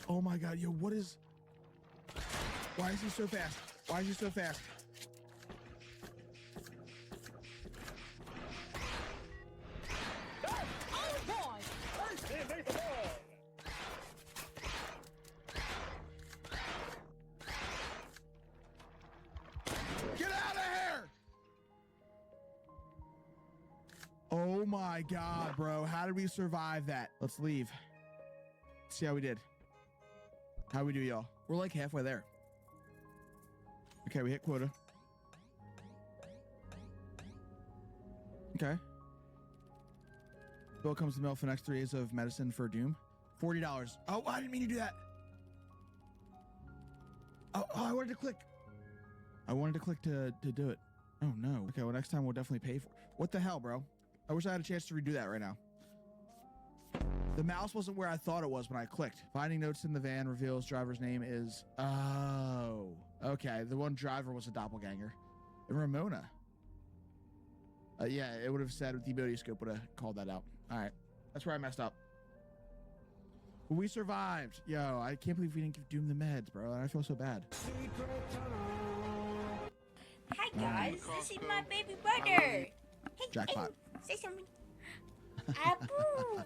S14: Oh my god, yo, what is... Why is he so fast? Why is he so fast?
S16: Oh boy! First hit, make the ball!
S14: Get out of here! Oh my god, bro. How did we survive that? Let's leave. See how we did. How we do, y'all? We're like halfway there. Okay, we hit quota. Okay. Bill comes to mail for the next 3 days of medicine for Doom. $40. Oh, I didn't mean to do that. Oh, I wanted to click. I wanted to click to do it. Oh, no. Okay, well, next time we'll definitely pay for it. What the hell, bro? I wish I had a chance to redo that right now. The mouse wasn't where I thought it was when I clicked. Finding notes in the van reveals driver's name is... Oh. Okay, the one driver was a doppelganger. And Ramona. Yeah, it would have said with the ability scope would have called that out. All right. That's where I messed up. But we survived. Yo, I can't believe we didn't give Doom the meds, bro. I feel so bad.
S2: Hi, guys. This is my baby brother. Hey,
S14: Jackpot.
S2: Hey, say something. Abu.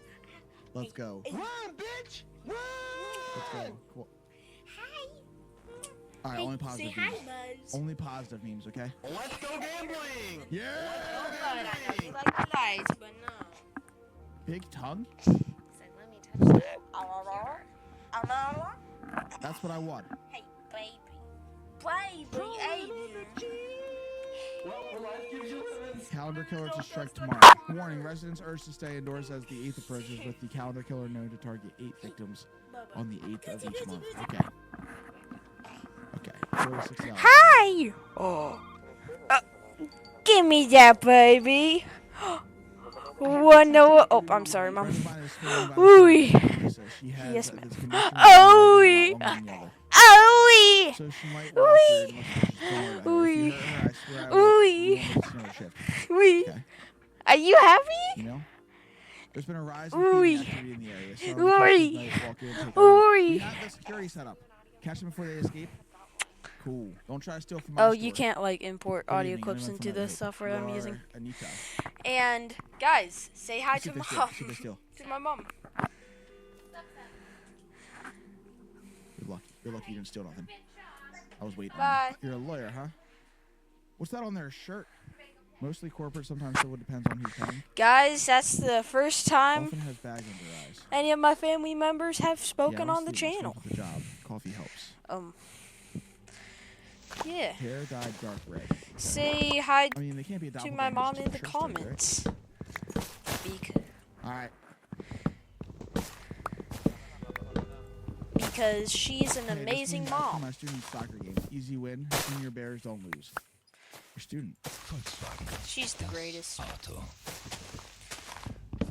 S14: Let's go.
S16: Run, bitch! Run!
S14: Let's go. Cool.
S2: Hi.
S14: All right,
S2: Hey,
S14: only positive
S2: say hi,
S14: memes.
S2: Buzz.
S14: Only positive memes, okay?
S10: Let's go gambling!
S14: Yeah!
S2: Oh, God, I know you like the lights, but no.
S14: Big tongue?
S2: He's like, let me touch that.
S14: That's what I want.
S2: Hey, baby. Baby, Aiden.
S14: Calendar killer to strike tomorrow. Warning, residents urged to stay indoors as the 8th approaches, with the calendar killer known to target 8 victims on the 8th of each month. Okay. Okay. 46 hours.
S2: Hi! Oh. Give me that, baby. Wonder what? Oh, I'm sorry, Mom. Ooh. Yes, ma'am. Ooh. Ooh.
S14: So she might
S2: Ooh. Ooh. Are you happy?
S14: You know? There's been a rise in thieving activity in the area. So we have the security set up. Catch them before they escape. Cool. Don't try to steal from my store.
S2: You can't like import audio clips into the software I'm using. And guys, say hi to Mom. To my mom.
S14: You're lucky you didn't steal nothing. I was waiting.
S2: Bye.
S14: You're a lawyer, huh? What's that on their shirt? Mostly corporate, sometimes still depends on who's paying.
S2: Guys, that's the first time
S14: Often has bags under eyes.
S2: any of my family members have spoken on the channel.
S14: The job. Coffee helps.
S2: Yeah.
S14: Hair dyed dark red.
S2: Say hi
S14: I mean, they can't be a
S2: to my mom in the comments.
S14: Alright.
S2: Because she's an amazing mom.
S14: My student soccer game. Easy win. Senior Bears don't lose. Your student.
S2: She's the greatest.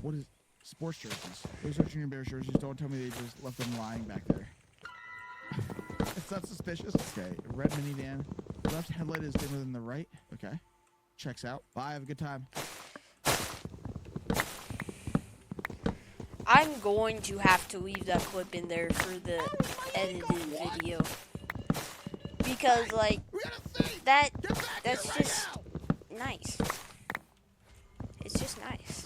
S14: What is sports jerseys? Those are Junior Bears jerseys. Don't tell me they just left them lying back there. Is that suspicious? Okay. Red minivan. Left headlight is dimmer than the right. Okay. Checks out. Bye. Have a good time.
S2: I'm going to have to leave that clip in there for the edited video. Because, like, that's just nice. It's just nice.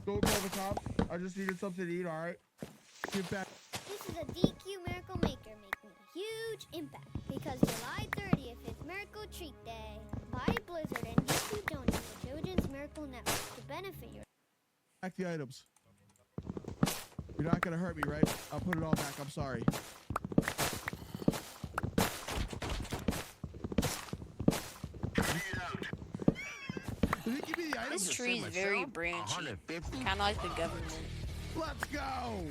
S14: Go call the cops. I just needed something to eat, alright? Get back.
S13: This is a DQ Miracle Maker making a huge impact because July 30th is Miracle Treat Day. Buy Blizzard and DQ donate to Children's Miracle Network to benefit your...
S14: Back the items. You're not gonna hurt me, right? I'll put it all back. I'm sorry.
S2: This tree is very branchy, kind of like the government.
S14: Let's go!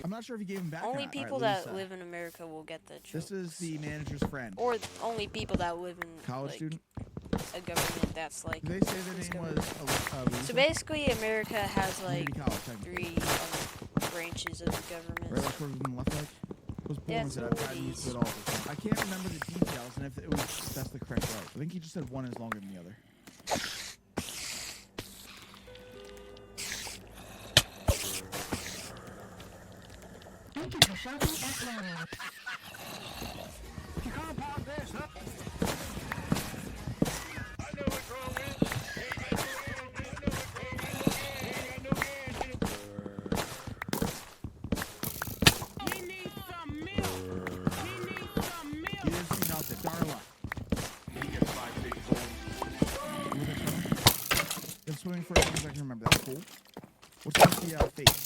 S14: I'm not sure if he gave him back.
S2: Only people that live in America will get the
S14: This is the manager's friend.
S2: Or only people that live in
S14: college student.
S2: A government that's like.
S14: Did they say their name was
S2: so basically, America has like 3 branches of the government.
S14: Right, like in the left leg. Those ones that I've gotten used to it all. I can't remember the details, and if it was that's the correct right. I think he just said one is longer than the other.
S16: Thank you for shopping at Lowe's. You can't park this, huh? I know what's wrong with it. He needs some milk. He needs some milk.
S14: He didn't see nothing. Darla. He gets 5 big bowls. Been swimming for as long as I can remember. That's cool. What's the face?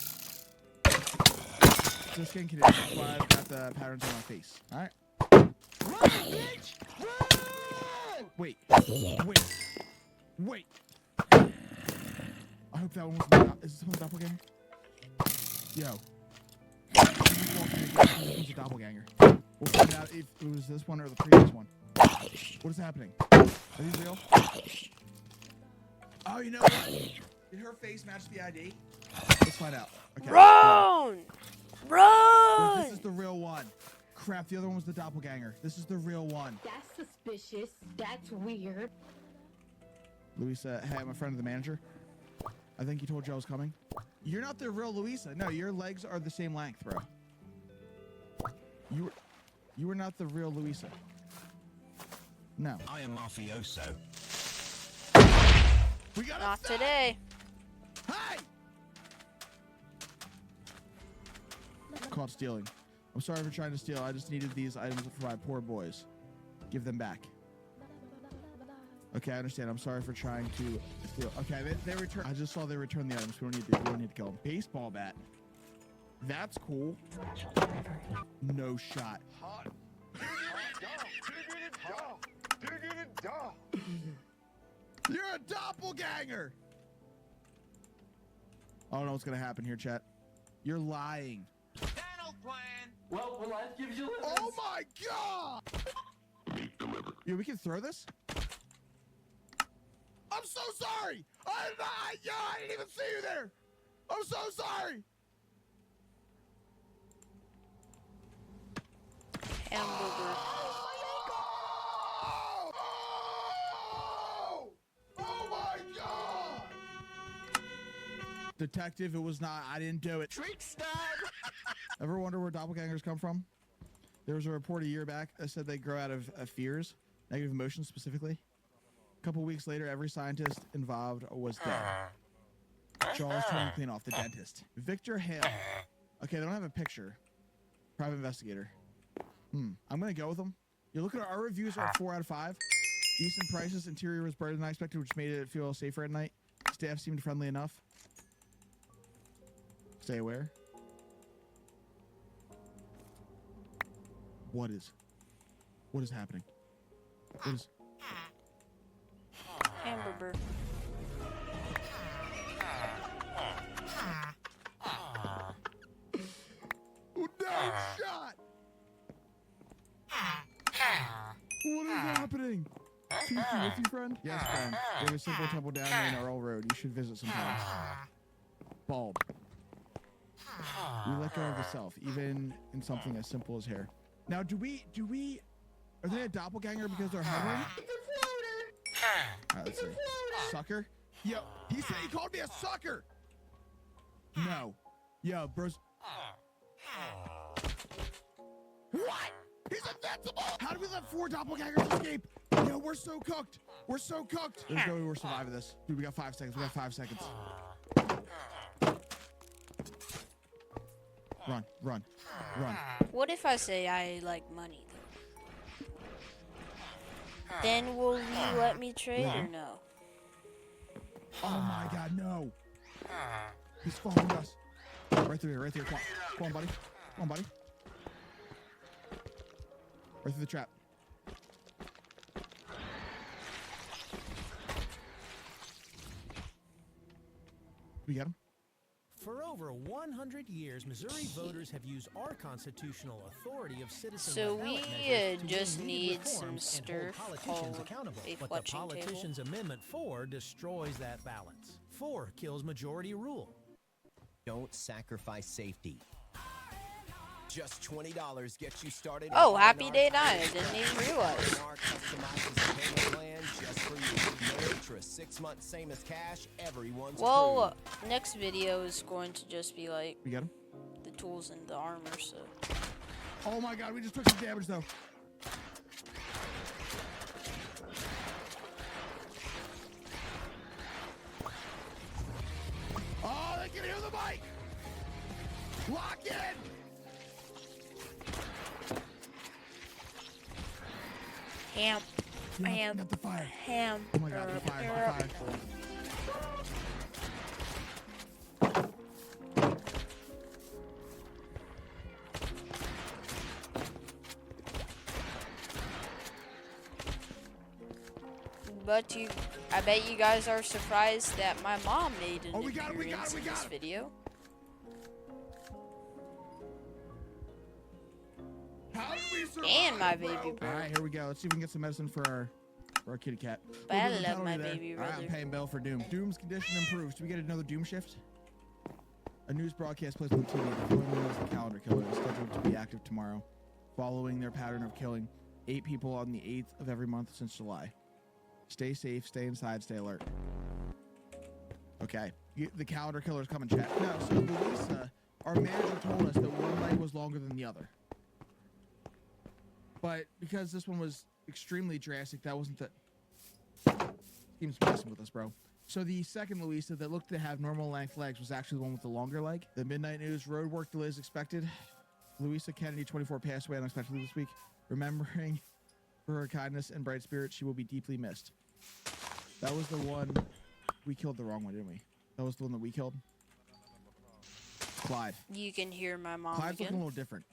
S14: The skin condition. That's why I've got the patterns on my face. Alright.
S16: Run, bitch! Run!
S14: Wait. I hope that one was my... Is this one a doppelganger? Yo. This one's a doppelganger. We'll find out if it was this one or the previous one. What is happening? Are these real? Oh, you know what? Did her face match the ID? Let's find out. Okay.
S2: Run! Run!
S14: Wait, this is the real one. Crap, the other one was the doppelganger. This is the real one.
S17: That's suspicious. That's weird.
S14: Louisa, hey, I'm a friend of the manager. I think he told you I was coming. You're not the real Louisa. No, your legs are the same length, bro. You were not the real Louisa. No.
S10: I am mafioso.
S14: We got
S2: not today.
S14: Hey! Caught stealing. I'm sorry for trying to steal. I just needed these items for my poor boys. Give them back. Okay, I understand. I'm sorry for trying to steal. Okay, they return. I just saw they returned the items. We don't need to kill them. Baseball bat. That's cool. No shot. You're a doppelganger. I don't know what's gonna happen here, chat. You're lying.
S16: Well, when life gives you lemons.
S14: Oh my god! Yeah, we can throw this? I'm so sorry! I didn't even see you there! I'm so sorry!
S2: Hamburger.
S14: Oh my god! Detective, it was not. I didn't do it.
S16: Trick stab!
S14: Ever wonder where doppelgangers come from? There was a report a year back that said they grow out of fears, negative emotions specifically. A couple weeks later, every scientist involved was dead. Jaws turned clean off. The dentist. Victor Hale. Okay, they don't have a picture. Private investigator. I'm gonna go with them. You look at our reviews are 4 out of 5. Decent prices. Interior was brighter than I expected, which made it feel safer at night. Staff seemed friendly enough. Stay aware. What is happening? What is...
S2: Hamburger.
S14: No shot! What is happening? Excuse me, with you, friend? Yes, friend. We have a simple temple down here in our old road. You should visit sometime. Bulb. We let go of the self, even in something as simple as hair. Now, are they a doppelganger because they're hovering? Alright, let's see. Sucker? Yo, he said he called me a sucker! No. Yo, bros. What? He's invincible! How do we let 4 doppelgangers escape? Yo, we're so cooked. We're so cooked. There's no way we're surviving this. Dude, we got 5 seconds. We got 5 seconds. Run, run, run.
S2: What if I say I like money, though? Then will you let me trade or no?
S14: Oh my god, no. He's following us. Right through here, right there. Come on. Come on, buddy. Come on, buddy. Right through the trap. We got him.
S3: For over 100 years, Missouri voters have used our constitutional authority of citizen
S2: So we
S3: measures to
S2: just
S3: win
S2: need
S3: reforms
S2: some
S3: and
S2: stir
S3: hold politicians
S2: called
S3: accountable.
S2: a
S3: But the
S2: fletching table.
S3: Politicians Amendment 4 destroys that balance. 4 kills majority rule.
S7: Don't sacrifice safety. Just $20 gets you started.
S2: Oh, happy day 9. I didn't even realize.
S7: R customizes a payment plan just for you. No interest, 6 months, same as cash. Everyone's
S2: Well, next video is going to just be like
S14: We got him.
S2: the tools and the armor, so.
S14: Oh my god, we just took some damage though. Oh, they can hear the mic! Lock in!
S2: Ham.
S14: Not the fire.
S2: Ham.
S14: Oh my god, the fire, the fire.
S2: But I bet you guys are surprised that my mom made an appearance in this video.
S14: How did we survive,
S2: And my baby brother.
S14: Alright, here we go. Let's see if we can get some medicine for our kitty cat.
S2: But I
S14: There's a
S2: love
S14: penalty
S2: my
S14: there.
S2: baby
S14: Alright,
S2: brother.
S14: I'm paying Bill for Doom. Doom's condition improves. Do we get another Doom shift? A news broadcast placed on TV. The following is a calendar killer is scheduled to be active tomorrow, following their pattern of killing 8 people on the 8th of every month since July. Stay safe, stay inside, stay alert. Okay. The calendar killer's coming, chat. No, so Louisa, our manager told us that one leg was longer than the other. But because this one was extremely drastic, that wasn't the... Team's messing with us, bro. So the second Louisa that looked to have normal length legs was actually the one with the longer leg. The midnight news, road work delays expected. Louisa Kennedy, 24, passed away unexpectedly this week. Remembering for her kindness and bright spirit, she will be deeply missed. That was the one... We killed the wrong one, didn't we? That was the one that we killed? Clyde.
S2: You can hear my mom
S14: Clyde's
S2: again.
S14: looking a little different.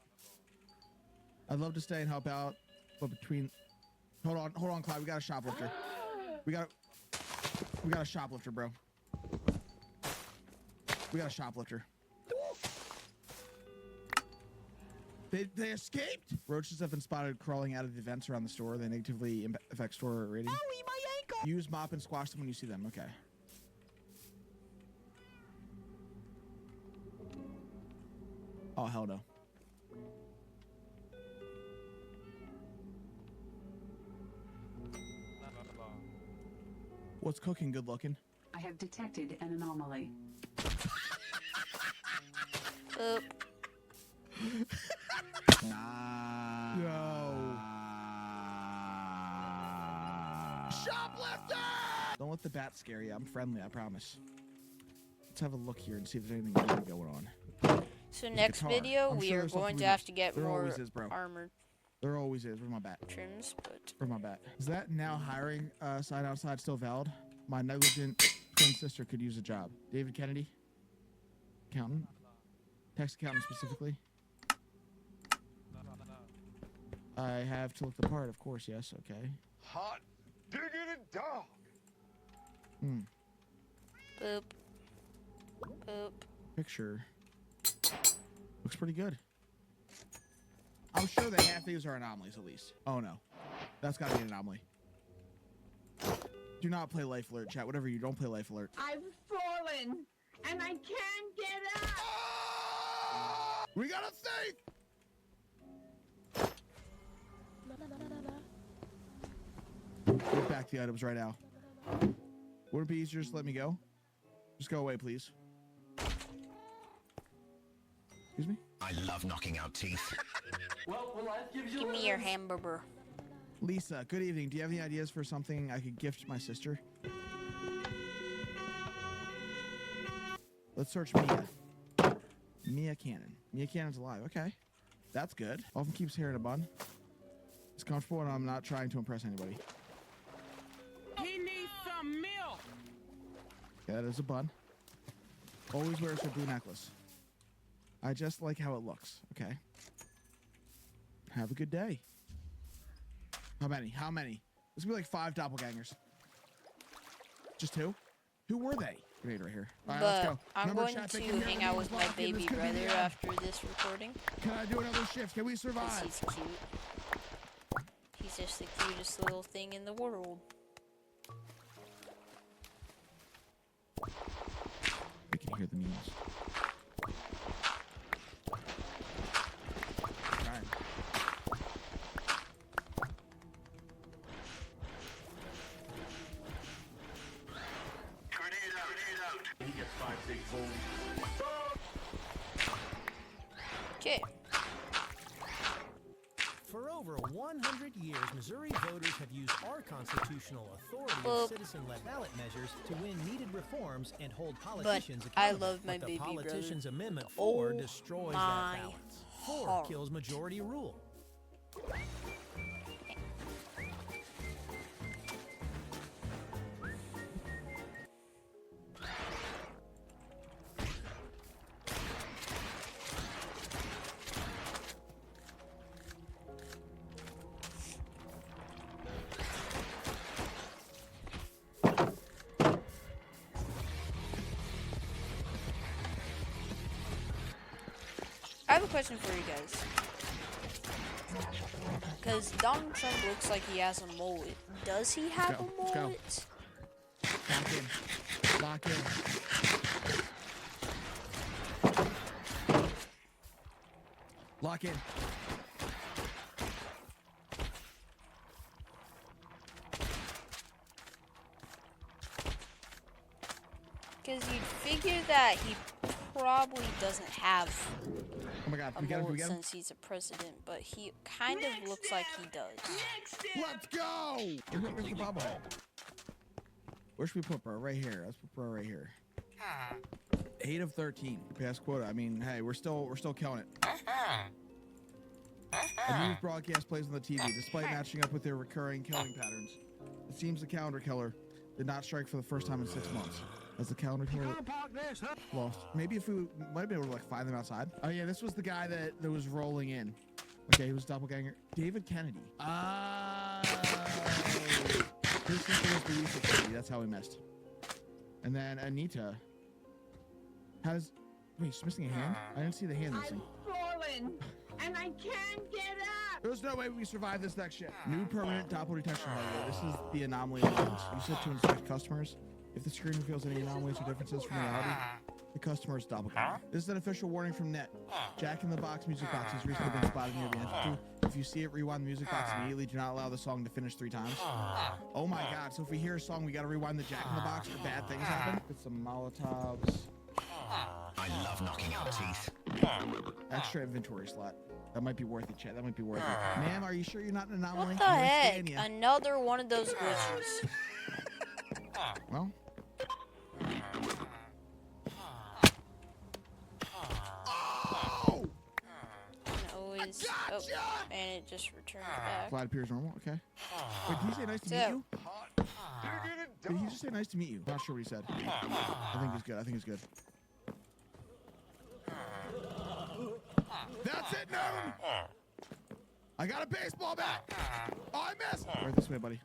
S14: I'd love to stay and help out, but between... Hold on, Clyde. We got a shoplifter. We got a shoplifter, bro. We got a shoplifter. They escaped? Roaches have been spotted crawling out of the vents around the store. They negatively affect store rating. Owie, my ankle! Use mop and squash them when you see them. Okay. Oh, hell no. What's cooking? Good looking.
S17: I have detected an anomaly.
S14: No. Shoplifter! Don't let the bat scare you. I'm friendly, I promise. Let's have a look here and see if there's anything weird going on.
S2: So next
S14: Guitar.
S2: video,
S14: I'm
S2: we
S14: sure
S2: are
S14: there's
S2: going
S14: something
S2: to
S14: weird.
S2: have to get
S14: There
S2: more
S14: always is, bro.
S2: armored.
S14: There always is. Where's my bat?
S2: Trims, but
S14: Where's my bat? Is that now hiring sign outside still valid? My negligent twin sister could use a job. David Kennedy, accountant, tax accountant specifically. I have to look the part, of course. Yes. Okay.
S6: Hot diggity dog.
S2: boop. Boop.
S14: Picture looks pretty good. I'm sure that half these are anomalies at least. Oh no, that's gotta be an anomaly. Do not play Life Alert, chat. Whatever you don't play Life Alert.
S16: I've fallen and I can't get up.
S14: We gotta think. Give back the items right now. Would it be easier just to let me go? Just go away, please. Excuse me?
S10: I love knocking out teeth.
S2: Give me your hamburger.
S14: Lisa, good evening. Do you have any ideas for something I could gift my sister? Let's search Mia. Mia Cannon. Mia Cannon's alive. Okay. That's good. Often keeps hair in a bun. It's comfortable and I'm not trying to impress anybody.
S16: He needs some milk.
S14: Yeah, that is a bun. Always wears her blue necklace. I just like how it looks. Okay. Have a good day. How many? How many? There's gonna be like 5 doppelgangers. Just 2? Who were they? Right here. All right, let's go.
S2: I'm
S14: Remember,
S2: going
S14: chat, they
S2: to
S14: can
S2: hang
S14: never
S2: out
S14: be
S2: with my
S14: blocked, and
S2: baby
S14: this could be
S2: brother
S14: the end.
S2: after this recording.
S14: Can I do another shift? Can we survive?
S2: He's cute. He's just the cutest little thing in the world.
S14: I can hear the memes. Alright.
S6: He gets 5 big balls.
S2: Okay.
S3: For over 100 years, Missouri voters have used our constitutional authority
S2: Boop.
S3: of citizen-led ballot measures to win needed reforms and hold
S2: But
S3: politicians
S2: I
S3: accountable.
S2: love my
S3: But
S2: baby
S3: the Politicians
S2: brother.
S3: Amendment 4
S2: Oh
S3: destroys
S2: my
S3: that balance. 4
S2: heart.
S3: kills majority rule.
S2: I have a question for you guys. Because Donald Trump looks like he has a mullet. Does he have a
S14: Let's go.
S2: mullet?
S14: Lock in. Lock in. Lock in.
S2: Because you'd figure that he probably doesn't have
S14: Oh my god,
S2: a
S14: we got him, we
S2: mullet
S14: got him.
S2: since he's a president, but he kind of looks like he does.
S14: Let's go! Where's the bobblehead? Where should we put bro? Right here. Let's put bro right here. 8 of 13. Past quota. I mean, hey, we're still killing it. A news broadcast plays on the TV, despite matching up with their recurring killing patterns. It seems the calendar killer did not strike for the first time in 6 months. As the calendar killer lost. Maybe if we might have been able to like find them outside. Oh yeah, this was the guy that was rolling in. Okay, he was doppelganger. David Kennedy. His sister was Louisa Kennedy. That's how we missed. And then Anita. Wait, she's missing a hand? I didn't see the hand missing.
S16: I've fallen and I can't get up.
S14: There's no way we survive this next shit. New permanent doppel detection hardware. This is the anomaly elements. You said to inspect customers. If the screen reveals any anomalies or differences from reality, the customer is doppelganger. This is an official warning from NET. Jack in the Box music box has recently been spotted near the entity. If you see it, rewind the music box immediately. Do not allow the song to finish 3 times. Oh my god, so if we hear a song, we gotta rewind the Jack in the Box or bad things happen? Get some Molotovs.
S10: I love knocking out teeth.
S14: Extra inventory slot. That might be worth it, chat. That might be worth it. Ma'am, are you sure you're not an anomaly?
S2: What the heck? Another one of those glitches.
S14: Well. Headshot!
S2: And it just returned back.
S14: Vlad appears normal. Okay. Wait, did he say nice to meet you? Did he just say nice to meet you? Not sure what he said. I think he's good. I think he's good. That's it, Gnome! I got a baseball bat! Oh, I missed! Right this way, buddy.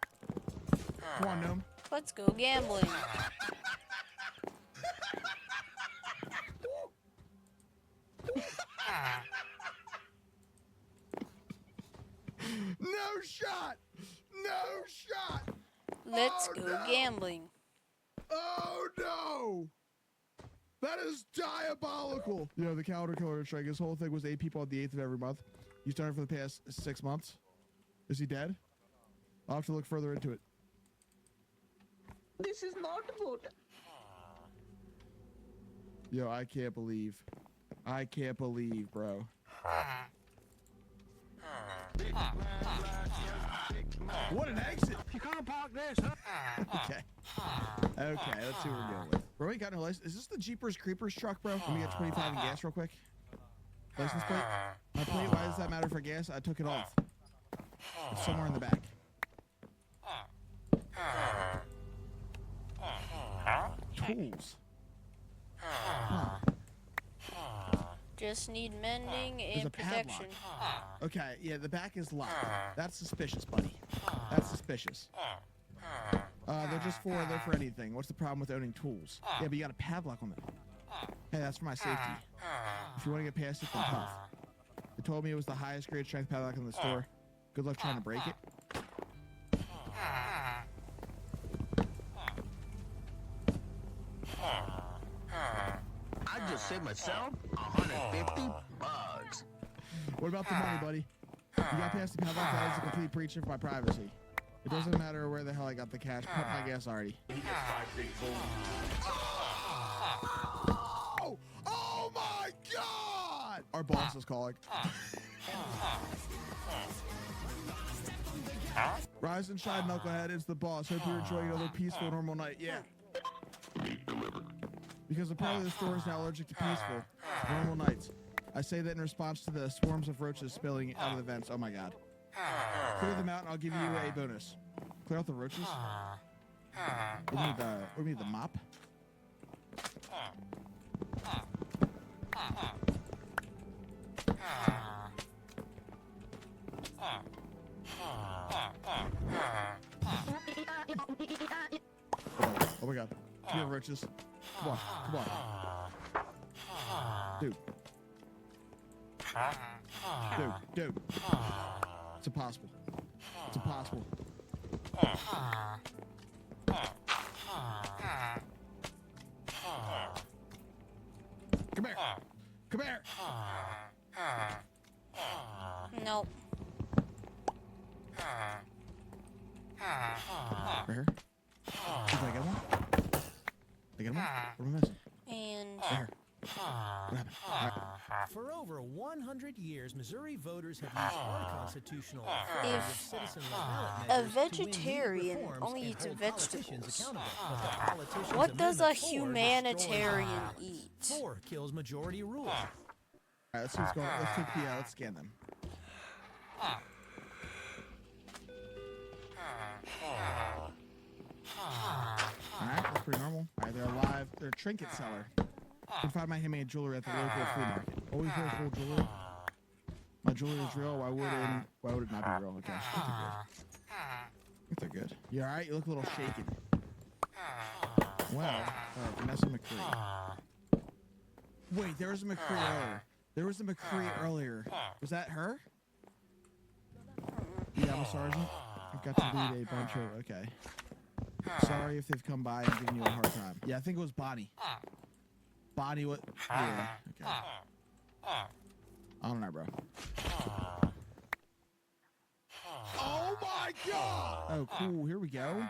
S14: Come on, Gnome.
S2: Let's go gambling.
S14: No shot! No shot!
S2: Let's go gambling.
S14: Oh, no! That is diabolical. You know, the calendar killer strike, his whole thing was 8 people on the 8th of every month. He's done it for the past 6 months. Is he dead? I'll have to look further into it.
S16: This is not good.
S14: Yo, I can't believe. I can't believe, bro. What an exit!
S16: You can't park this, huh?
S14: Okay. Okay, let's see what we're going with. Bro, we got no license. Is this the Jeepers Creepers truck, bro? Let me get 25 in gas real quick. License plate? My plate, why does that matter for gas? I took it off. It's somewhere in the back. Tools. Huh.
S2: Just need mending
S14: There's a
S2: and
S14: padlock.
S2: protection.
S14: Okay, yeah, the back is locked. That's suspicious, buddy. That's suspicious. They're for anything. What's the problem with owning tools? Yeah, but you got a padlock on them. Hey, that's for my safety. If you want to get past it, then tough. They told me it was the highest grade strength padlock in the store. Good luck trying to break it.
S10: I just saved myself 150 bucks.
S14: What about the money, buddy? You got past the padlock. That is a complete breach of my privacy. It doesn't matter where the hell I got the cash. Pump my gas already. Oh! Oh my God! Our boss is calling. Rise and shine, knucklehead. It's the boss. Hope you're enjoying another peaceful, normal night. Yeah. Because apparently the store is now allergic to peaceful, normal nights. I say that in response to the swarms of roaches spilling out of the vents. Oh my God. Clear them out and I'll give you a bonus. Clear out the roaches. We need the mop. Oh my God. Come here, roaches. Come on. Come on. Dude. Dude. It's impossible. It's impossible. Come here. Come here.
S2: Nope.
S14: Right here. Did I get one? Did I get one? What am I missing?
S2: And
S14: right here. What happened?
S3: For over 100 years, Missouri voters have used our constitutional authority of citizen ballot
S2: a
S3: measures to win
S2: vegetarian
S3: reforms
S2: only
S3: and
S2: eats
S3: hold
S2: vegetables.
S3: politicians accountable. But the politicians'
S2: What does a
S3: Amendment 4
S2: humanitarian
S3: destroys
S2: eat?
S3: 4 kills majority rule.
S14: All right, let's see what's going on. Let's take the, let's scan them. All right, that's pretty normal. All right, they're alive. They're a trinket seller. You can find my handmade jewelry at the local flea market. Always wear full jewelry. My jewelry is real. Why would it not be real? Okay, I think they're good. You all right? You look a little shaken. Well, Vanessa McCree. Wait, there was a McCree earlier. There was a McCree earlier. Was that her? Yeah, I'm a sergeant. I've got to lead a bunch of... Okay. Sorry if they've come by and given you a hard time. Yeah, I think it was Bonnie. Bonnie, what? Yeah, okay. I don't know, bro. Oh my God! Oh, cool. Here we go.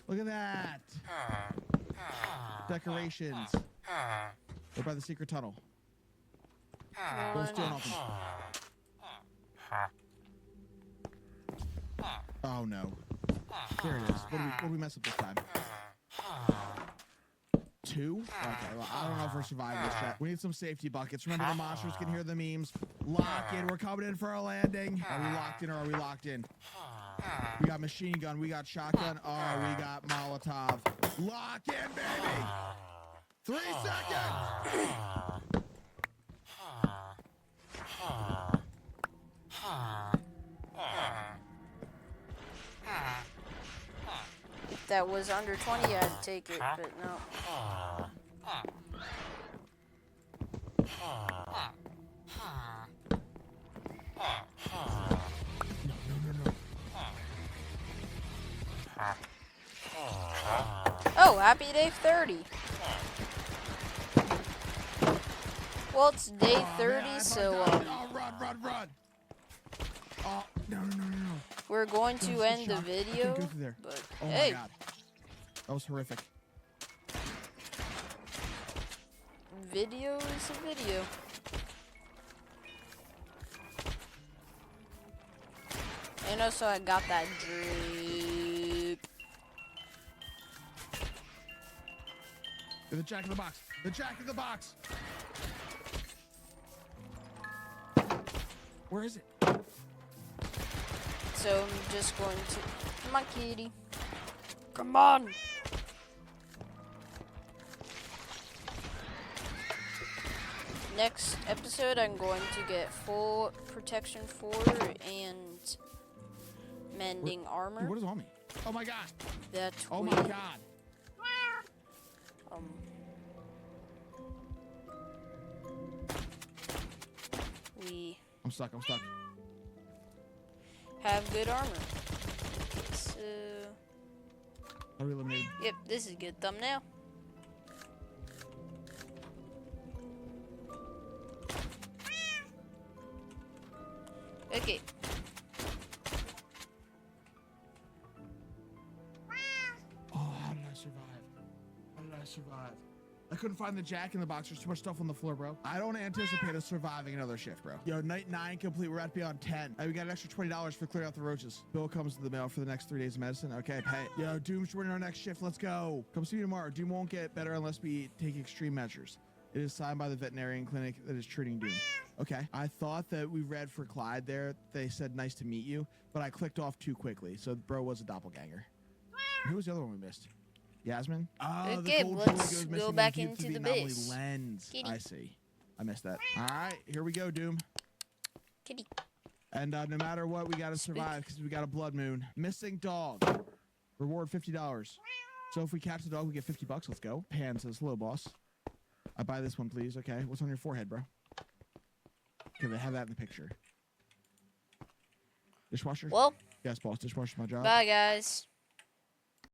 S14: Look at that. Decorations. We're by the secret tunnel. Don't steal nothing. Oh no. There it is. What do we mess up this time? 2? Okay, well, I don't know if we're surviving this yet. We need some safety buckets. Remember, the monsters can hear the memes. Lock in. We're coming in for our landing. Are we locked in or are we locked in? We got machine gun. We got shotgun. Oh, we got Molotov. Lock in, baby. 3 seconds.
S2: If that was under 20, I'd take it, but no. Oh, happy day 30. Well, it's day 30, so
S14: run. Oh, no.
S2: we're going to end the video.
S14: Go through there.
S2: But
S14: Oh
S2: hey,
S14: my god. That was horrific.
S2: video is a video. And also, I got that drip.
S14: The jack in the box. The jack in the box. Where is it?
S2: So I'm just going to... Come on, kitty. Come on. Next episode, I'm going to get full protection 4 and mending armor.
S14: What is on me? Oh my god.
S2: That
S14: oh
S2: we,
S14: my god. I'm stuck.
S2: Have good armor. Okay, so...
S14: Are we eliminated?
S2: Yep, this is a good thumbnail. Okay.
S14: Oh, how did I survive? I couldn't find the jack in the box. There's too much stuff on the floor, bro. I don't anticipate us surviving another shift, bro. Yo, night 9 complete. We're at beyond 10. We got an extra $20 for clearing out the roaches. Bill comes to the mail for the next 3 days of medicine. Okay, pay. Yo, Doom's joining our next shift. Let's go. Come see me tomorrow. Doom won't get better unless we take extreme measures. It is signed by the veterinarian clinic that is treating Doom. Okay. I thought that we read for Clyde there. They said, nice to meet you, but I clicked off too quickly. So bro was a doppelganger. Who was the other one we missed? Yasmin? Oh,
S2: okay, let's go back into the base.
S14: Lens.
S2: Kitty.
S14: I see. I missed that. All right, here we go, Doom.
S2: Kitty.
S14: And no matter what, we got to survive because we got a blood moon. Missing dog. Reward $50. So if we catch the dog, we get $50. Let's go. Pan says, hello, boss. I buy this one, please. Okay, what's on your forehead, bro? Okay, they have that in the picture. Dishwasher?
S2: Well.
S14: Yes, boss. Dishwasher's my job.
S2: Bye, guys.